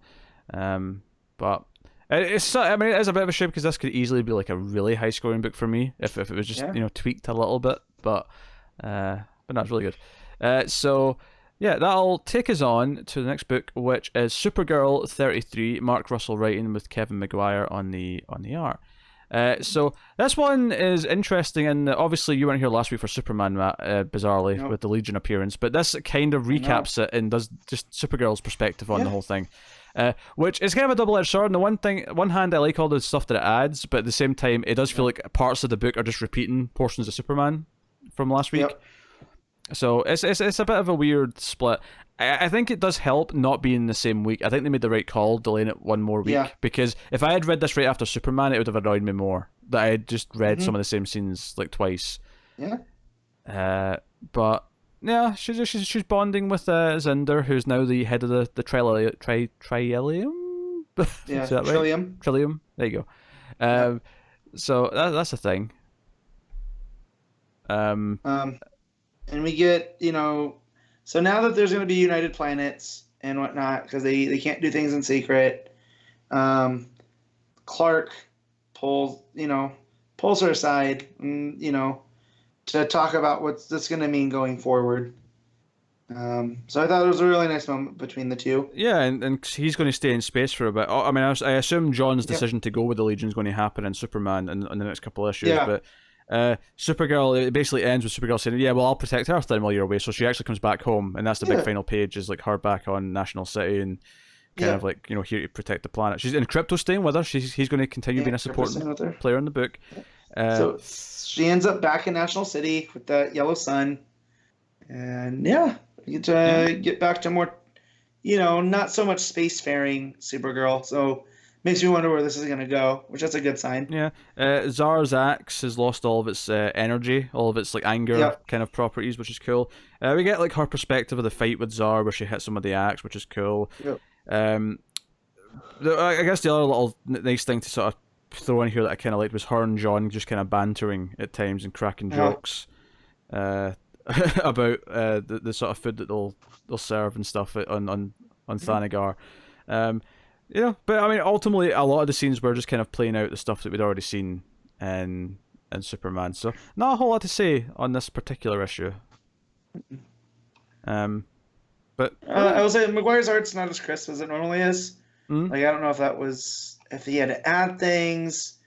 But it is a bit of a shame because this could easily be like a really high scoring book for me if it was just tweaked a little bit. But no, it's really good. So yeah, that'll take us on to the next book, which is Supergirl 33, Mark Russell writing with Kevin Maguire on the art. So this one is interesting, and obviously you weren't here last week for Superman, Matt, bizarrely, with the Legion appearance, but this kind of recaps it and does just Supergirl's perspective on the whole thing. Which is kind of a double-edged sword. On one hand, I like all the stuff that it adds, but at the same time, it does feel like parts of the book are just repeating portions of Superman from last week. Yep. So it's a bit of a weird split. I think it does help not being the same week. I think they made the right call delaying it one more week, because if I had read this right after Superman, it would have annoyed me more that I had just read some of the same scenes like twice. Yeah. But yeah, she's bonding with Zinder, who's now the head of the Trillium. Yeah, is that right? Trillium. There you go. So that's a thing. And we get, so now that there's going to be United Planets and whatnot, because they can't do things in secret, Clark pulls her aside, and, to talk about what's this going to mean going forward. So I thought it was a really nice moment between the two. Yeah, and he's going to stay in space for a bit. I mean, I assume John's decision to go with the Legion is going to happen in Superman in the next couple of issues, but Supergirl, it basically ends with Supergirl saying, yeah, well, I'll protect Earth then while you're away. So she actually comes back home, and that's the big final page, is like her back on National City and kind of like, here to protect the planet. She's in Crypto staying with her. He's going to continue being a supporting player in the book. So she ends up back in National City with the yellow sun, and we get to get back to more, not so much spacefaring Supergirl. So makes me wonder where this is going to go, which is a good sign. Yeah. Zar's axe has lost all of its energy, all of its like anger kind of properties, which is cool. We get like her perspective of the fight with Zar, where she hits him with the axe, which is cool. Yep. I guess the other little nice thing to sort of throw in here that I kind of liked was her and John just kind of bantering at times and cracking jokes about the sort of food that they'll serve and stuff on Thanagar. But I mean, ultimately, a lot of the scenes were just kind of playing out the stuff that we'd already seen in Superman. So not a whole lot to say on this particular issue. But I will say Maguire's art's not as crisp as it normally is. Like, I don't know if he had to add things,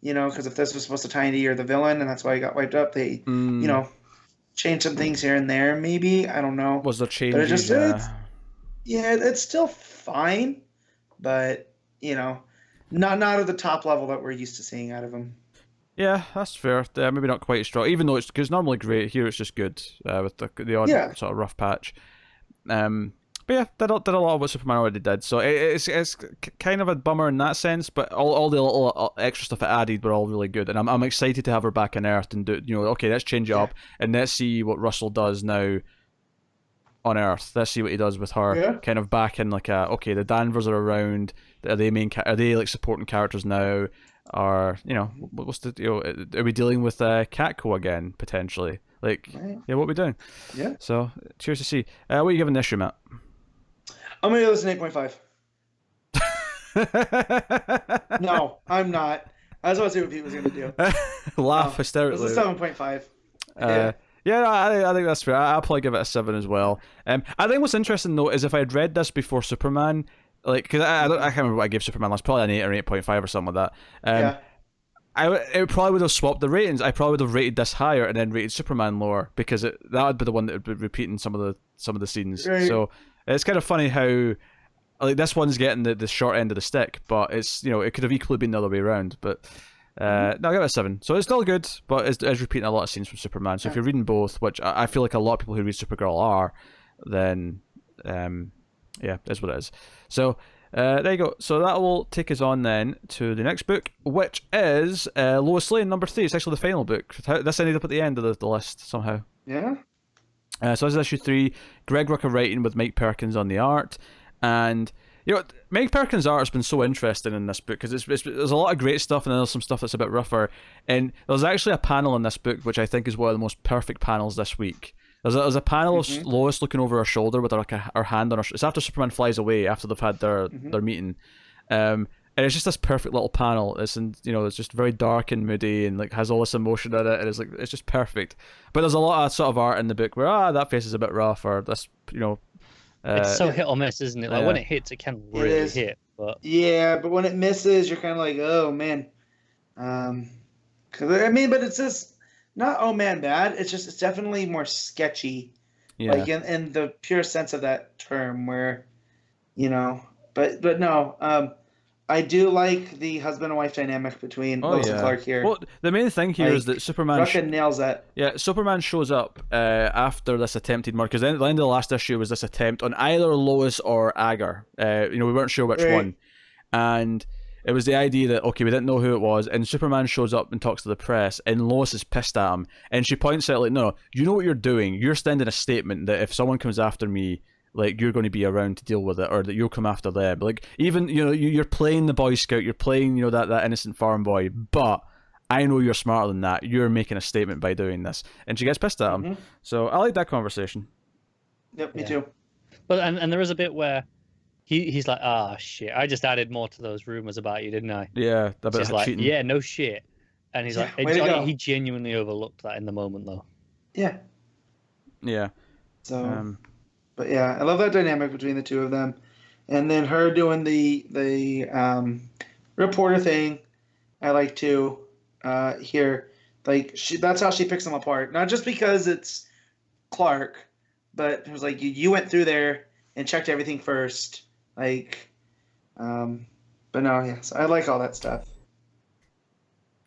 because if this was supposed to tie into You're the Villain and that's why he got wiped up, they, changed some things here and there. Maybe, I don't know. Was there change? But it's still fine. But, not at the top level that we're used to seeing out of him. Yeah, that's fair. Maybe not quite as strong, even though it's normally great. Here it's just good with the odd sort of rough patch. But yeah, did a lot of what Superman already did. So it's kind of a bummer in that sense, but all the little extra stuff it added were all really good. And I'm excited to have her back on Earth and do, okay, let's change it up and let's see what Russell does now on Earth. Let's see what he does with her, kind of back in like okay, the Danvers are around. Are they like supporting characters now? Or what's the are we dealing with Catco again potentially? Like, what are we doing? Yeah. So cheers to see. What are you giving this issue, Matt? I'm gonna give this an 8.5. No, I'm not. I was about to see what Pete was gonna do. Laugh hysterically. This is 7.5. Yeah, I think that's fair. I'll probably give it a 7 as well. I think what's interesting though is if I had read this before Superman, like, because I can't remember what I gave Superman last, probably an 8 or 8.5 or something like that. It probably would have swapped the ratings. I probably would have rated this higher and then rated Superman lower, because that would be the one that would be repeating some of the scenes. Right. So it's kind of funny how like this one's getting the short end of the stick, but it's it could have equally been the other way around. But no, I'll give it a 7. So it's still good, but it's repeating a lot of scenes from Superman. So if you're reading both, which I feel like a lot of people who read Supergirl are, then that's what it is. So there you go. So that will take us on then to the next book, which is Lois Lane number 3. It's actually the final book. This ended up at the end of the list somehow. Yeah. So this is issue 3. Greg Rucka writing with Mike Perkins on the art, and Mike Perkins' art has been so interesting in this book because there's a lot of great stuff and then there's some stuff that's a bit rougher. And there's actually a panel in this book which I think is one of the most perfect panels this week. There's a panel of Lois looking over her shoulder with her hand on her. It's after Superman flies away after they've had their meeting, and and it's just this perfect little panel. It's it's just very dark and moody, and like has all this emotion in it, and it's just perfect. But there's a lot of sort of art in the book where that face is a bit rough, or this it's so hit or miss, isn't it? Like when it hits, it can really hit. But but when it misses, you're kind of like, oh man. Cause but it's just not oh man bad. It's definitely more sketchy. Yeah. Like in the pure sense of that term, where, but no. I do like the husband and wife dynamic between Lois and Clark here. Well, the main thing here is that Superman. Rucka nails that. Yeah, Superman shows up after this attempted murder, because at the end of the last issue was this attempt on either Lois or Agar. We weren't sure which one, and it was the idea that we didn't know who it was, and Superman shows up and talks to the press, and Lois is pissed at him, and she points out like, no, you know what you're doing. You're sending a statement that if someone comes after me, like, you're going to be around to deal with it, or that you'll come after them. Like, even, you're playing the Boy Scout, you're playing, that innocent farm boy, but I know you're smarter than that. You're making a statement by doing this. And she gets pissed at him. Mm-hmm. So I like that conversation. Yep, me too. But and there is a bit where he's like, shit, I just added more to those rumors about you, didn't I? Yeah, about she's like, cheating. yeah, no shit. And he's like, he genuinely overlooked that in the moment, though. Yeah. Yeah. So... But yeah, I love that dynamic between the two of them, and then her doing the reporter thing. I like too here. Like that's how she picks them apart. Not just because it's Clark, but it was like you went through there and checked everything first. Like, but no, yes, I like all that stuff.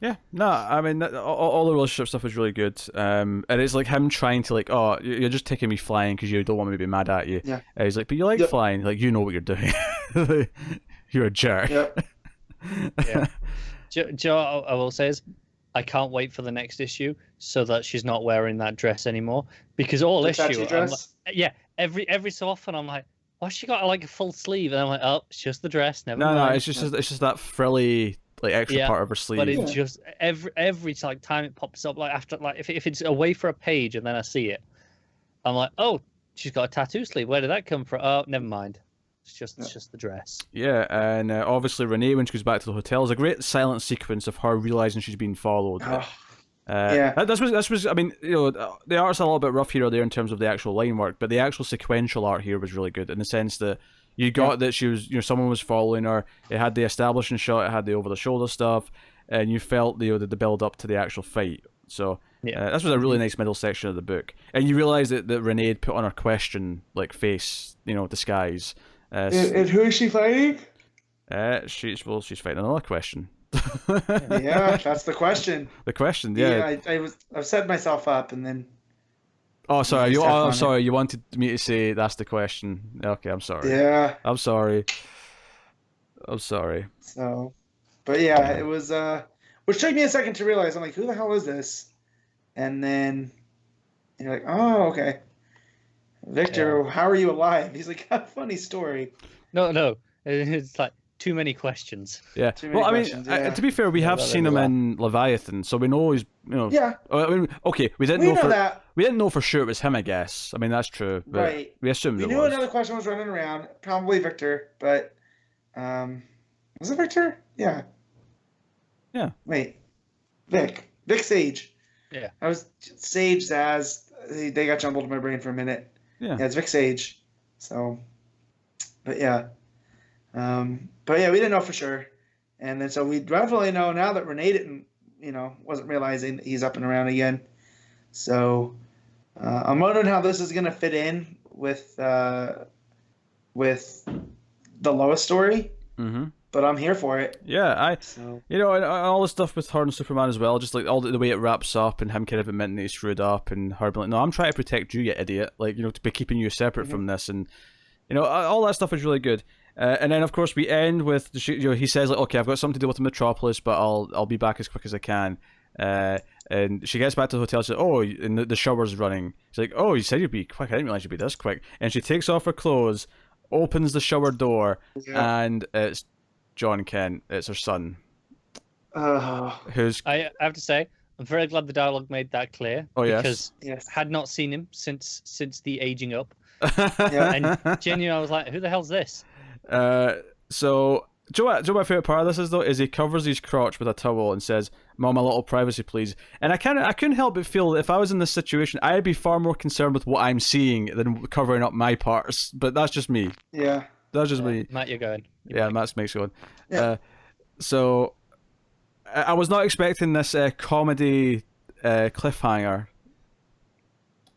Yeah, no, I mean, all the relationship stuff is really good. And it's like him trying to like, oh, you're just taking me flying because you don't want me to be mad at you. Yeah. And he's like, but you like flying, like you know what you're doing. You're a jerk. Yep. Yeah. Joe, I will say is, I can't wait for the next issue so that she's not wearing that dress anymore, because all the issue, dress? every so often I'm like, why's she got like a full sleeve? And I'm like, oh, it's just the dress. Never mind. No, it's just that frilly, like extra part of her sleeve. But it just every like time it pops up, like after if it's away for a page and then I see it, I'm like, oh, she's got a tattoo sleeve. Where did that come from? Oh, never mind. It's just the dress. Yeah, and obviously Renee, when she goes back to the hotel, is a great silent sequence of her realizing she's being followed. This was. I mean, the art's a little bit rough here or there in terms of the actual line work, but the actual sequential art here was really good in the sense that you got that she was, someone was following her. It had the establishing shot, it had the over-the-shoulder stuff, and you felt the build up to the actual fight. So this was a really nice middle section of the book, and you realise that Renee had put on her question like face, disguise. And who is she fighting? She's fighting another question. Yeah, that's the question. The question, yeah. I've set myself up, and then. Oh, sorry. You wanted me to say that's the question. Okay, I'm sorry. Yeah. I'm sorry. So, but yeah, it was. Which took me a second to realize. I'm like, who the hell is this? And then you're like, oh, okay. Victor, how are you alive? He's like, funny story. No, it's like too many questions. Yeah. To be fair, we have seen him in Leviathan, so we know he's, Yeah. I mean, okay, we didn't know that. We didn't know for sure it was him, I guess. I mean, that's true. But right. We assumed we it knew was. Another question was running around, probably Victor, but was it Victor? Yeah. Yeah. Wait, Vic Sage. Yeah. I was Sage Zaz. They got jumbled in my brain for a minute. Yeah, it's Vic Sage. So, but yeah, we didn't know for sure, and then so we definitely know now that Renee didn't, wasn't realizing that he's up and around again. So, I'm wondering how this is gonna fit in with the Lois story. Mm-hmm. But I'm here for it. Yeah, and all the stuff with her and Superman as well, just like all the way it wraps up and him kind of admitting that he screwed up and her being like, no, I'm trying to protect you, you idiot. Like, to be keeping you separate from this. And, all that stuff is really good. And then, of course, we end with, he says, like, okay, I've got something to do with the Metropolis, but I'll be back as quick as I can. And she gets back to the hotel and says, oh, and the shower's running. She's like, oh, you said you'd be quick. I didn't realize you'd be this quick. And she takes off her clothes, opens the shower door, and it's John Kent. It's her son. Who's I have to say, I'm very glad the dialogue made that clear. Oh, because yes. Had not seen him since the aging up. Yeah. And genuinely, I was like, who the hell's this? So Do you know what my favorite part of this is though? Is he covers his crotch with a towel and says, "Mom, a little privacy, please." And I couldn't help but feel that if I was in this situation, I'd be far more concerned with what I'm seeing than covering up my parts. But that's just me. Yeah. That's just me. Matt, you're going. Matt's makes going. Yeah. So I was not expecting this comedy cliffhanger.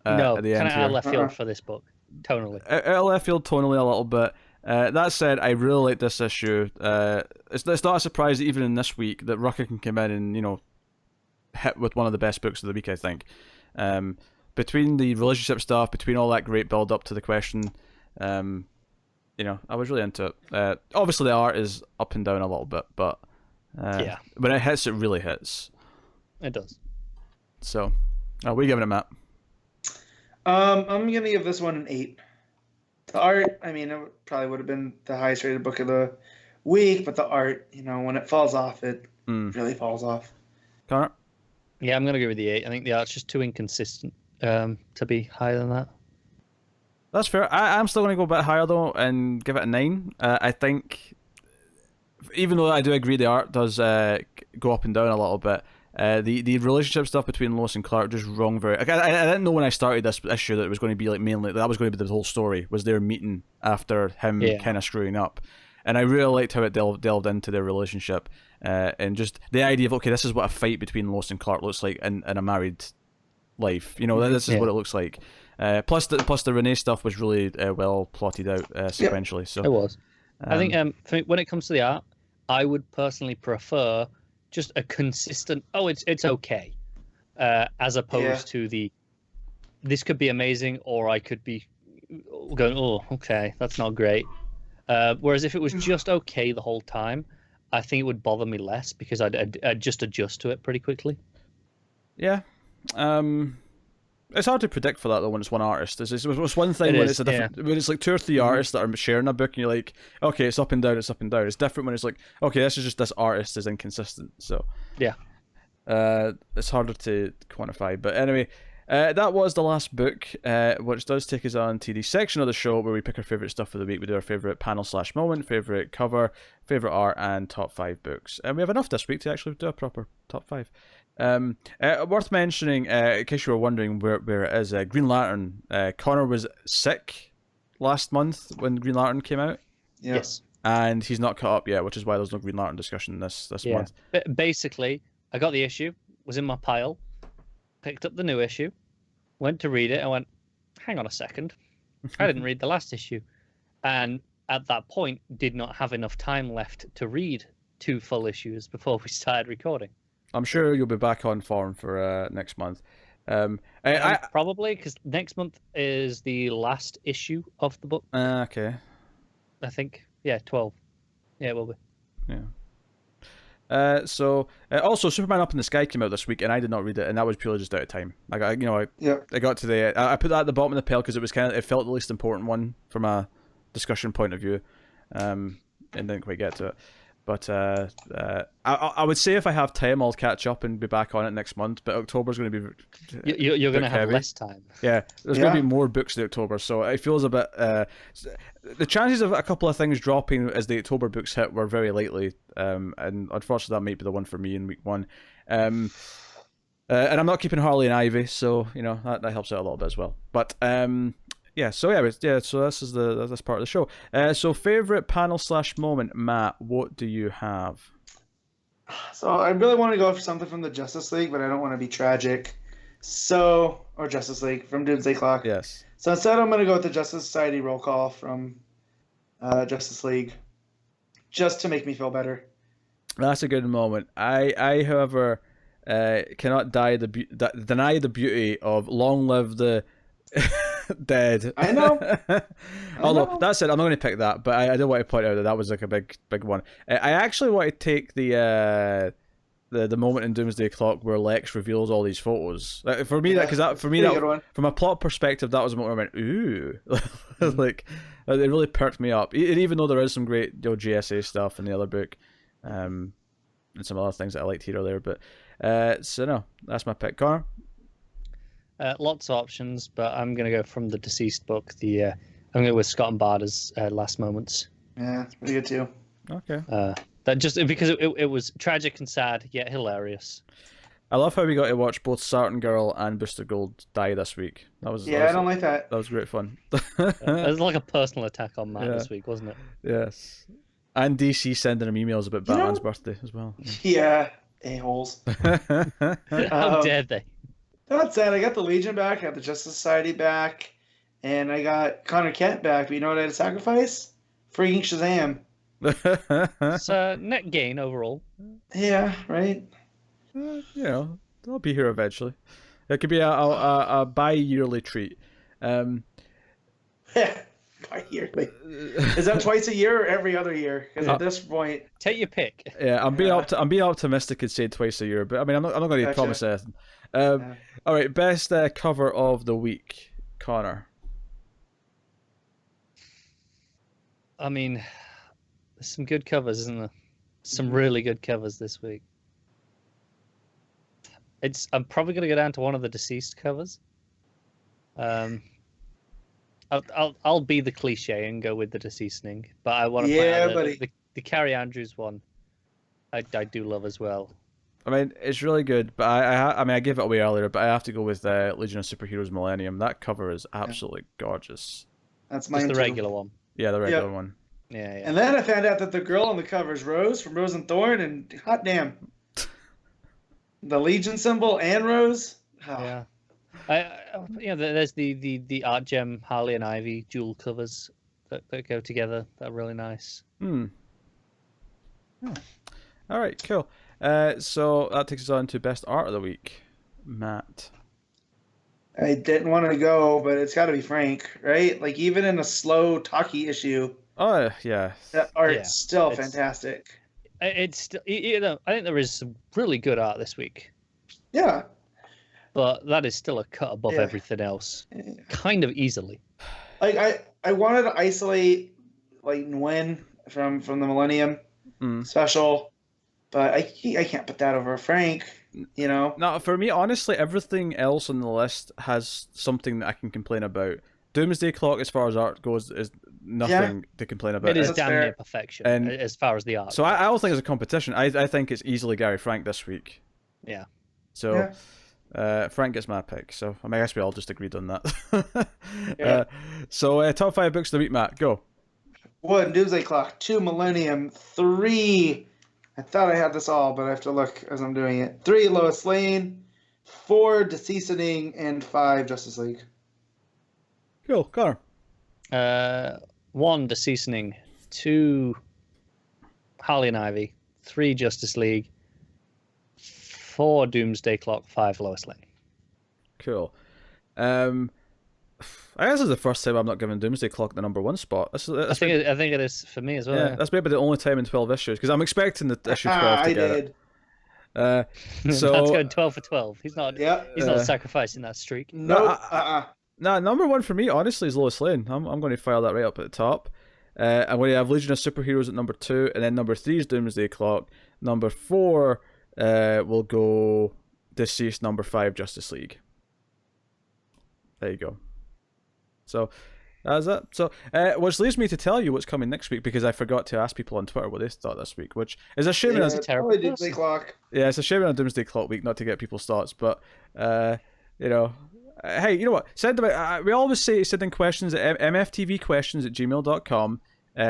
No, at the kind end of out of here. left field for this book. Tonally. Out of left field tonally a little bit. That said, I really like this issue. It's not a surprise that even in this week that Rucka can come in and hit with one of the best books of the week. I think between the relationship stuff, between all that great build up to the question, I was really into it. Obviously, the art is up and down a little bit, but when it hits, it really hits. It does. So, we giving it, Matt? I'm gonna give this one an 8. The art, I mean, it probably would have been the highest rated book of the week, but the art, when it falls off, it really falls off. Connor? Yeah, I'm going to go with the 8. I think the art's just too inconsistent to be higher than that. That's fair. I'm still going to go a bit higher, though, and give it a 9. I think, even though I do agree the art does go up and down a little bit, the relationship stuff between Lois and Clark just wrong very. I didn't know when I started this issue that it was going to be mainly that was going to be the whole story was their meeting after him kind of screwing up, and I really liked how it delved into their relationship and just the idea of this is what a fight between Lois and Clark looks like in a married life. This is what it looks like. Plus the Renee stuff was really well plotted out sequentially. So it was. I think for me, when it comes to the art, I would personally prefer just a consistent, it's okay, as opposed to this could be amazing, or I could be going, okay, that's not great. Whereas if it was just okay the whole time, I think it would bother me less because I'd just adjust to it pretty quickly. Yeah. It's hard to predict for that though when it's one artist. It's one thing when it's a different when it's like 2 or 3 artists that are sharing a book and you're like, okay, it's up and down, it's up and down. It's different when it's like, okay, this artist is inconsistent. So it's harder to quantify. But anyway, that was the last book, which does take us on to the section of the show where we pick our favourite stuff for the week. We do our favourite panel/moment, favourite cover, favourite art, and top 5 books. And we have enough this week to actually do a proper top 5. Worth mentioning, in case you were wondering where it is, Green Lantern. Connor was sick last month when Green Lantern came out. Yep. Yes. And he's not caught up yet, which is why there's no Green Lantern discussion this month. But basically, I got the issue, was in my pile, picked up the new issue, went to read it, and went, hang on a second, I didn't read the last issue. And at that point, did not have enough time left to read 2 full issues before we started recording. I'm sure you'll be back on form for next month. Probably, because next month is the last issue of the book. Okay. I think. Yeah, 12. Yeah, it will be. Yeah. Also, Superman Up in the Sky came out this week, and I did not read it, and that was purely just out of time. I got to I put that at the bottom of the pile because it was it felt the least important one from a discussion point of view, and didn't quite get to it. But I would say if I have time, I'll catch up and be back on it next month. But October's going to be you're going to have heavy. less time. Yeah, there's going to be more books in October, so it feels a bit. The chances of a couple of things dropping as the October books hit were very likely, and unfortunately that might be the one for me in week 1. And I'm not keeping Harley and Ivy, so that helps out a little bit as well. But so this is this part of the show. So favorite panel/moment, Matt, what do you have? So I really want to go for something from the Justice League, but I don't want to be tragic. Or Justice League from Doomsday Clock. Yes. So instead, I'm going to go with the Justice Society roll call from Justice League, just to make me feel better. That's a good moment. I however, cannot deny the beauty of long live the dead. I know. Although that said, I'm not going to pick that, but I do want to point out that was like a big one. I actually want to take the moment in Doomsday Clock where Lex reveals all these photos. For me, from a plot perspective, that was a moment where I went, ooh, like it really perked me up. Even though there is some great GSA stuff in the other book, and some other things that I liked here or there, but so no, that's my pick. Connor? Lots of options, but I'm going to go from the Deceased book. I'm going to go with Scott and Barda's Last Moments. Yeah, it's pretty good too. Okay. That just because it was tragic and sad yet hilarious. I love how we got to watch both Sartain Girl and Booster Gold die this week. That was I don't like that. That was great fun. It was like a personal attack on Matt Yeah. this week, wasn't it? Yes. And DC sending him emails about Batman's birthday as well. Yeah, a-holes. How dare they? That said, I got the Legion back, I got the Justice Society back, and I got Connor Kent back. But you know what I had to sacrifice? Freaking Shazam. It's a net gain overall. Yeah, right? You know, I'll be here eventually. It could be a bi-yearly treat. Yeah, bi-yearly. Is that twice a year or every other year? Because at this point... Take your pick. Yeah, I'm being optimistic and say twice a year, but I mean, I'm not going to Gotcha. promise anything. All right, best cover of the week, Connor. I mean, there's some good covers, isn't there? Some really good covers this week. I'm probably going to go down to one of the Deceased covers. I'll be the cliche and go with the Deceasing, but I want to point out the Carrie Andrews one. I do love as well. I mean, it's really good, but I gave it away earlier, but I have to go with Legion of Superheroes Millennium. That cover is absolutely gorgeous. That's mine Just the too. regular one. Yeah, the regular one. Yeah. And then I found out that the girl on the cover is Rose from Rose and Thorn, and hot damn. The Legion symbol and Rose. Oh. Yeah. There's the Art Gem Harley and Ivy dual covers that go together. They're really nice. Oh. All right, cool. So that takes us on to best art of the week, Matt. I didn't want to go, but it's got to be Frank, right? Like even in a slow, talky issue, Oh yeah, that art's still fantastic. It's still, I think there is some really good art this week. Yeah. But that is still a cut above everything else, kind of easily. Like I wanted to isolate like Nguyen from the Millennium special, but I can't put that over Frank. You know. No, for me, honestly, everything else on the list has something that I can complain about. Doomsday Clock, as far as art goes, is nothing to complain about. It is That's damn fair. near perfection as far as the art. So I don't think it's a competition. I think it's easily Gary Frank this week. Yeah. So Frank gets my pick. So I guess we all just agreed on that. So top 5 books of the week, Matt. Go. 1, Doomsday Clock. 2, Millennium. 3, I thought I had this all, but I have to look as I'm doing it. 3, Lois Lane. 4, Deceased, and 5, Justice League. Cool, Connor. 1, Deceasing. 2, Harley and Ivy. 3, Justice League. 4, Doomsday Clock. 5, Lois Lane. Cool. I guess this is the first time I'm not giving Doomsday Clock the number 1 spot. I think it is for me as well. Yeah, that's maybe the only time in 12 issues, because I'm expecting the issue 12 to get it. So That's going 12 for 12. He's not. He's not sacrificing that streak. No. Nah, number 1 for me, honestly, is Lois Lane. I'm going to file that right up at the top. I'm going to have Legion of Superheroes at number 2, and then number 3 is Doomsday Clock. Number 4 will go Deceased. Number 5, Justice League. There you go. So that's it. So, which leaves me to tell you what's coming next week, because I forgot to ask people on Twitter what they thought this week, which is a shame. Probably Doomsday Clock. Yeah, it's a shame on a Doomsday Clock week not to get people's thoughts, but you know, hey, you know what? Send them. We always say send in questions at mftvquestions@gmail.com.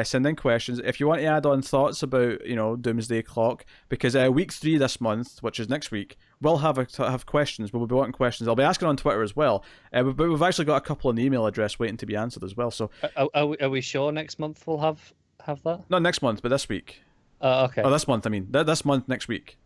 Send in questions if you want to add on thoughts about Doomsday Clock, because week 3 this month, which is next week, we'll have questions. We'll be wanting questions. I'll be asking on Twitter as well. But we've actually got a couple on the email address waiting to be answered as well. So are we sure next month we'll have that? Not next month, but this week. Okay. Oh, this month. I mean, this month, next week.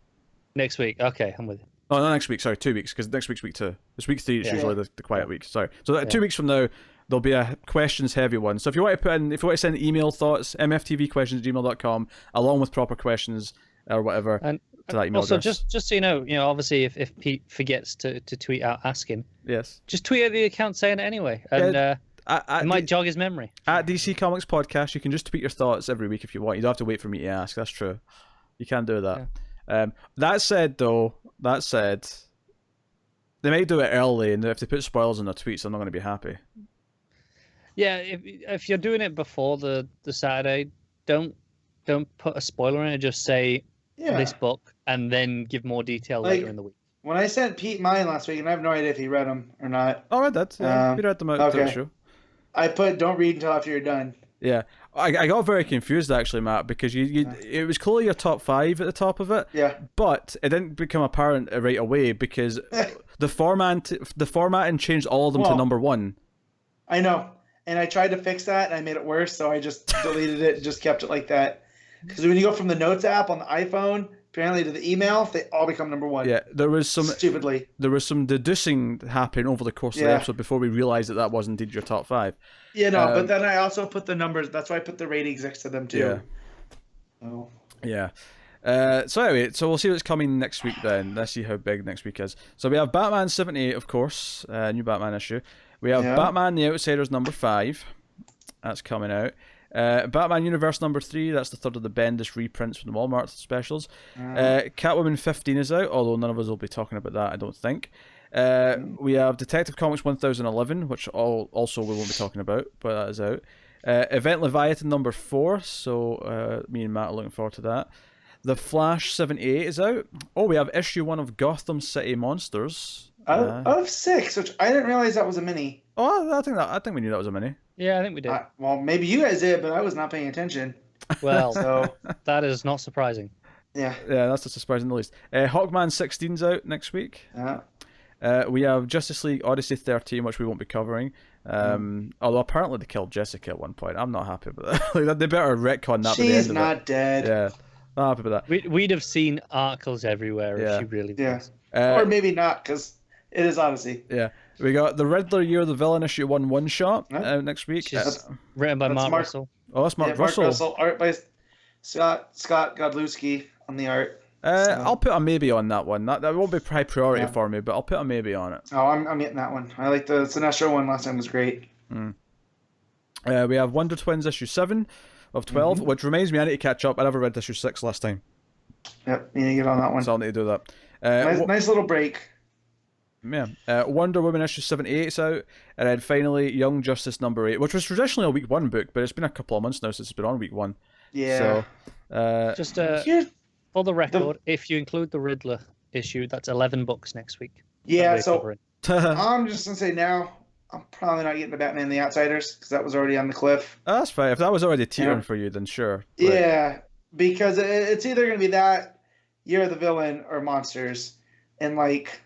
Next week. Okay, I'm with you. Oh, not next week. Sorry, 2 weeks, because next week's week 2. It's week 3. It's usually the quiet week. Sorry. So 2 weeks from now, there'll be a questions heavy one. So if you want to send email thoughts, mftvquestions@gmail.com, along with proper questions or whatever to that email also, address. just so you know, obviously if Pete forgets to tweet out asking, yes, just tweet at the account saying it anyway, and it might jog his memory. At DC Comics Podcast, you can just tweet your thoughts every week if you want. You don't have to wait for me to ask. That's true. You can do that. Yeah. That said, they might do it early, and if they put spoilers in their tweets, I'm not going to be happy. Yeah, if you're doing it before the Saturday, don't don't put a spoiler in it. Just say Yeah. this book, and then give more detail Like- later in the week. When I sent Pete mine last week, and I have no idea if he read them or not, Oh, I did. Yeah, we read them out to the okay. show. I put don't read until after you're done. Yeah, I got very confused actually, Matt, because it was clearly your top 5 at the top of it, Yeah. but it didn't become apparent right away because the formatting changed all of them to Well- number 1. I know. And I tried to fix that, and I made it worse, so I just deleted it and just kept it like that. Because when you go from the Notes app on the iPhone, apparently to the email, they all become number 1. Yeah, there was some deducing happening over the course of the Yeah. episode before we realised that was indeed your top 5. Yeah, no, but then I also put the numbers. That's why I put the ratings next to them, too. Yeah. Oh. Yeah. So anyway, we'll see what's coming next week then. Let's see how big next week is. So we have Batman 78, of course, new Batman issue. We have Batman The Outsiders number 5. That's coming out. Batman Universe number 3, that's the third of the Bendis reprints from the Walmart specials. Catwoman 15 is out, although none of us will be talking about that, I don't think. We have Detective Comics 1011, which also we won't be talking about, but that is out. Event Leviathan number 4, so me and Matt are looking forward to that. The Flash 78 is out. Oh, we have issue 1 of Gotham City Monsters. Out of 6, which I didn't realize that was a mini. Oh, I think we knew that was a mini. Yeah, I think we did. Well, maybe you guys did, but I was not paying attention. Well, So, that is not surprising. yeah. Yeah, that's just a surprise in the least. Hawkman 16's out next week. We have Justice League Odyssey 13, which we won't be covering. Although apparently they killed Jessica at one point. I'm not happy with that. Like, they better retcon that. She's by the end not of it. dead. Yeah, not happy with that. We'd have seen articles everywhere Yeah. if she really was. Yeah. Or maybe not, because it is Odyssey. Yeah, we got the Riddler Year of the Villain issue 1 shot out next week. She's written by Mark Russell. Oh, that's Mark Mark Russell. Russell. Art by Scott Godlewski on the art. I'll put a maybe on that one. That won't be high priority for me, but I'll put a maybe on it. Oh, I'm getting that one. I like the Sinestro one last time was great. We have Wonder Twins issue 7 of 12, which reminds me I need to catch up. I never read issue 6 last time, Yep, you need to get on that one. so I'll need to do that. Nice little break. Yeah. Wonder Woman issue 78 is out, and then finally Young Justice number 8, which was traditionally a week 1 book, but it's been a couple of months now since it's been on week 1. Yeah. So, Just for the record, if you include the Riddler issue, that's 11 books next week. Yeah, so I'm just going to say now, I'm probably not getting the Batman The Outsiders, because that was already on the cliff. that's fine. If that was already teetering for you, then sure. But, Yeah, because it's either going to be that, Year of the Villain, or Monsters. And, like,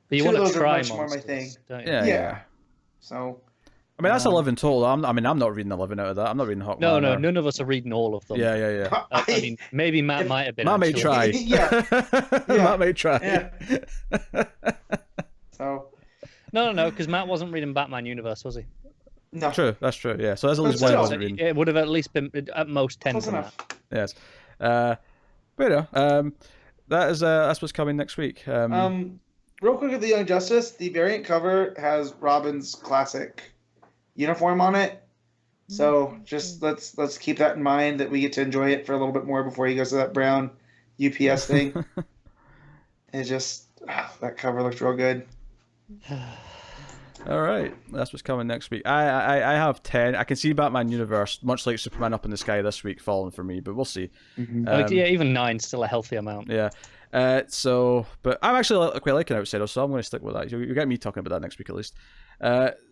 But you two want of to those are try much more my monsters, thing. don't you? Yeah. So, I mean, that's 11 total. I'm not reading 11 out of that. I'm not reading Hawkman. No, or- none of us are reading all of them. Yeah. I mean, maybe Matt might have been. Matt may actually. try. Yeah. Matt may try. Yeah. So, No, because Matt wasn't reading Batman Universe, was he? no. True, that's true. Yeah, so there's at But least one I still, wasn't reading. It would have at least been at most 10 Close for enough. Matt. Yes. But that's what's coming next week. Real quick with the Young Justice, the variant cover has Robin's classic uniform on it. So just let's keep that in mind, that we get to enjoy it for a little bit more before he goes to that brown UPS thing. It just that cover looks real good. All right, that's what's coming next week. I have 10. I can see Batman Universe, much like Superman Up in the Sky this week, falling for me, but we'll see. Yeah, even 9's still a healthy amount. Yeah. But I'm actually quite liking Outsiders, so I'm going to stick with that. You get me talking about that next week at least.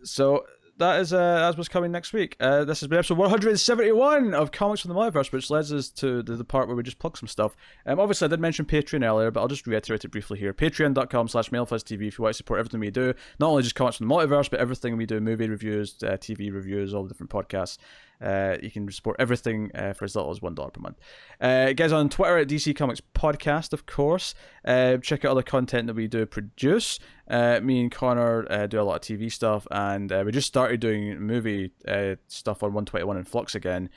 So that's what's coming next week. This has been episode 171 of Comics from the Multiverse, which leads us to the part where we just plug some stuff. Obviously, I did mention Patreon earlier, but I'll just reiterate it briefly here. Patreon.com/MailFuzzTV if you want to support everything we do. Not only just Comics from the Multiverse, but everything we do, movie reviews, TV reviews, all the different podcasts. You can support everything for as little as $1 per month. Guys on Twitter at DC Comics Podcast, of course. Check out other content that we do produce. Me and Connor do a lot of TV stuff, and we just started doing movie stuff on 121 in Flux again,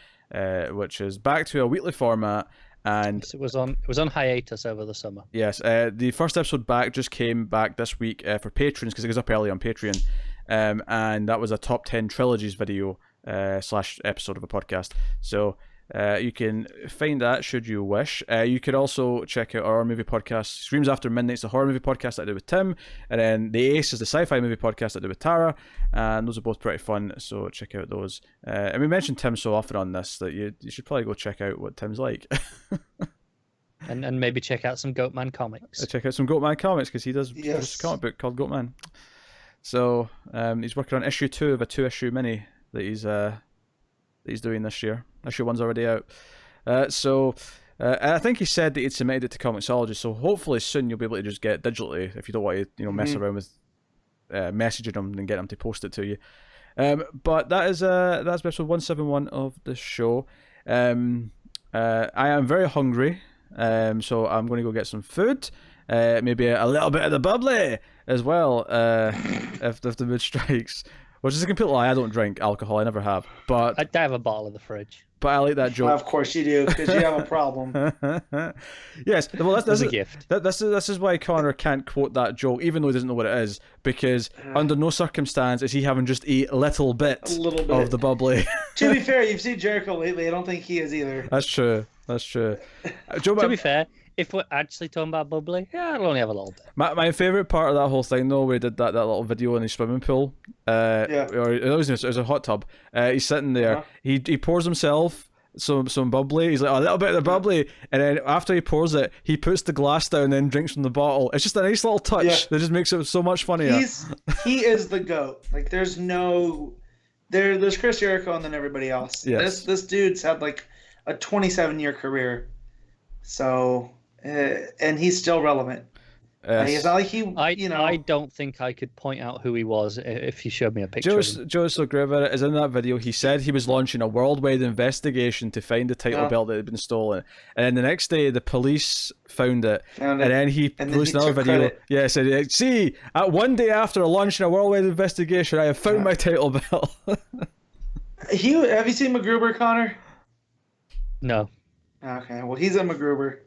which is back to a weekly format. And Yes, it was on hiatus over the summer. yes, the first episode back just came back this week for patrons, because it goes up early on Patreon, and that was a top 10 trilogies video / episode of a podcast. So You can find that should you wish. You could also check out our movie podcast, Screams After Midnight's the horror movie podcast that I do with Tim, and then The Ace is the sci-fi movie podcast that I do with Tara, and those are both pretty fun, so check out those. And we mentioned Tim so often on this that you should probably go check out what Tim's like. and maybe check out some Goatman comics. Check out some Goatman comics, because he does produce a comic book called Goatman. So he's working on issue 2 of a 2-issue mini that he's doing this year. Issue 1's already out. And I think he said that he'd submitted it to Comixology, so hopefully soon you'll be able to just get it digitally if you don't want to mess around with messaging them and get them to post it to you. But that's episode 171 of the show. I am very hungry, so I'm going to go get some food. Maybe a little bit of the bubbly as well, if the mood strikes. Which is a complete lie. I don't drink alcohol. I never have. But I have a bottle in the fridge. But I like that joke. Well, of course you do, because you have a problem. Yes. Well, that's a gift. This is why Connor can't quote that joke, even though he doesn't know what it is, because under no circumstance is he having just a little bit of the bubbly. To be fair, you've seen Jericho lately. I don't think he is either. That's true. Joe, to be fair, if we're actually talking about bubbly, I'll only have a little bit. My favourite part of that whole thing, though, where he did that little video in his swimming pool, or it was a hot tub. He's sitting there. He pours himself some bubbly. He's like, a little bit of the bubbly, and then after he pours it, he puts the glass down and then drinks from the bottle. It's just a nice little touch that just makes it so much funnier. He is the GOAT. Like, there's Chris Jericho and then everybody else. Yes. This dude's had like a 27-year career, so and he's still relevant. It's not like I don't think I could point out who he was if he showed me a picture. Joe's so great about it is in that video he said he was launching a worldwide investigation to find the title belt that had been stolen, and then the next day the police found it. And then he released another video. Credit. Yeah, said, "See, one day after launching a worldwide investigation, I have found my title belt." Have you seen MacGruber, Connor? No. Okay, well he's in MacGruber.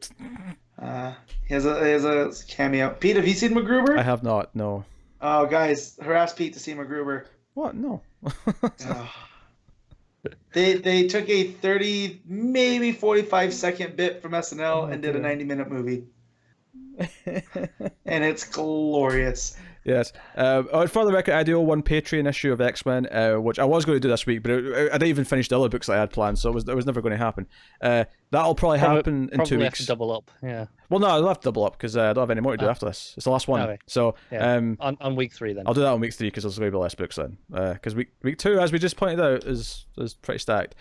He has a cameo. Pete, have you seen MacGruber? I have not. No. Oh, guys, harass Pete to see MacGruber. What? No. They took a 30, maybe 45-second bit from SNL and did a 90-minute movie, and it's glorious. Yes. For the record, I do owe one Patreon issue of X-Men, which I was going to do this week, but I didn't even finish the other books that I had planned, so it was never going to happen. That'll probably happen in 2 weeks. Probably have to double up, yeah. Well, no, I'll have to double up because I don't have any more to do after this. It's the last one. Okay. So on week 3 then. I'll do that on week 3 because there's going to be less books then. Because week 2, as we just pointed out, is pretty stacked.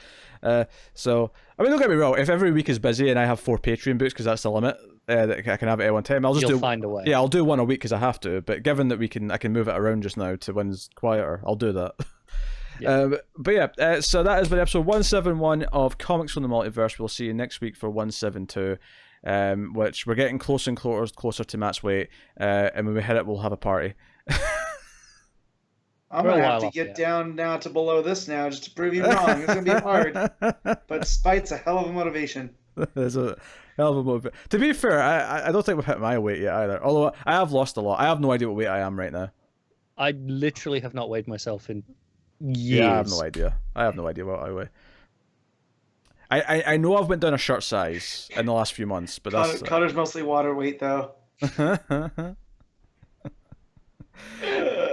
So I mean, don't get me wrong. If every week is busy and I have 4 Patreon books because that's the limit that I can have it at one time, You'll find a way. Yeah, I'll do one a week because I have to. But given that I can move it around just now to when it's quieter, I'll do that. Yeah. So that has been episode 171 of Comics from the Multiverse. We'll see you next week for 172, which we're getting closer and closer to Matt's weight, and when we hit it, we'll have a party. I'm going to have to get down now to below this now just to prove you wrong. It's going to be hard, but Spite's a hell of a motivation. There's a hell of a motivation. To be fair, I don't think we've hit my weight yet either, although I have lost a lot. I have no idea what weight I am right now. I literally have not weighed myself in years. Yeah, I have no idea. I have no idea what I weigh. I know I've went down a shirt size in the last few months, but that's... Connor's mostly water weight, though.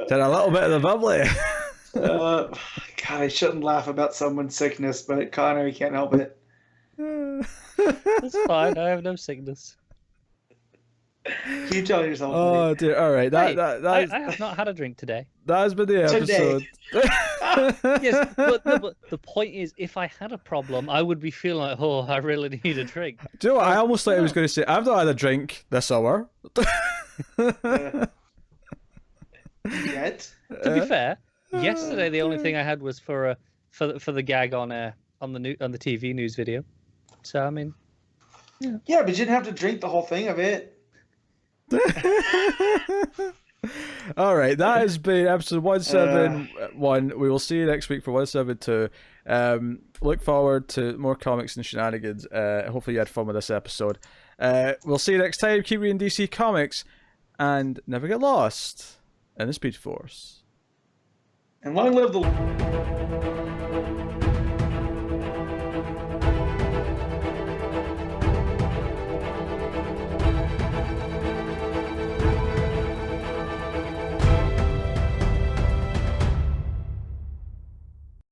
Did a little bit of the bubbly. God, I shouldn't laugh about someone's sickness, but Connor, you can't help it. That's fine. I have no sickness. You tell yourself. Oh dear! All right, I have not had a drink today. That has been the episode. Yes, but the point is, if I had a problem, I would be feeling like, oh, I really need a drink. Do you know what? I almost thought I was going to say, I've not had a drink this hour. Yet. To be fair, yesterday the only thing I had was for the gag on the TV news video. So I mean, yeah, but you didn't have to drink the whole thing of it. All right, that has been episode 171. We will see you next week for 172. Look forward to more comics and shenanigans. Hopefully you had fun with this episode. We'll see you next time. Keep reading DC Comics and never get lost in the Speed Force. And long live the...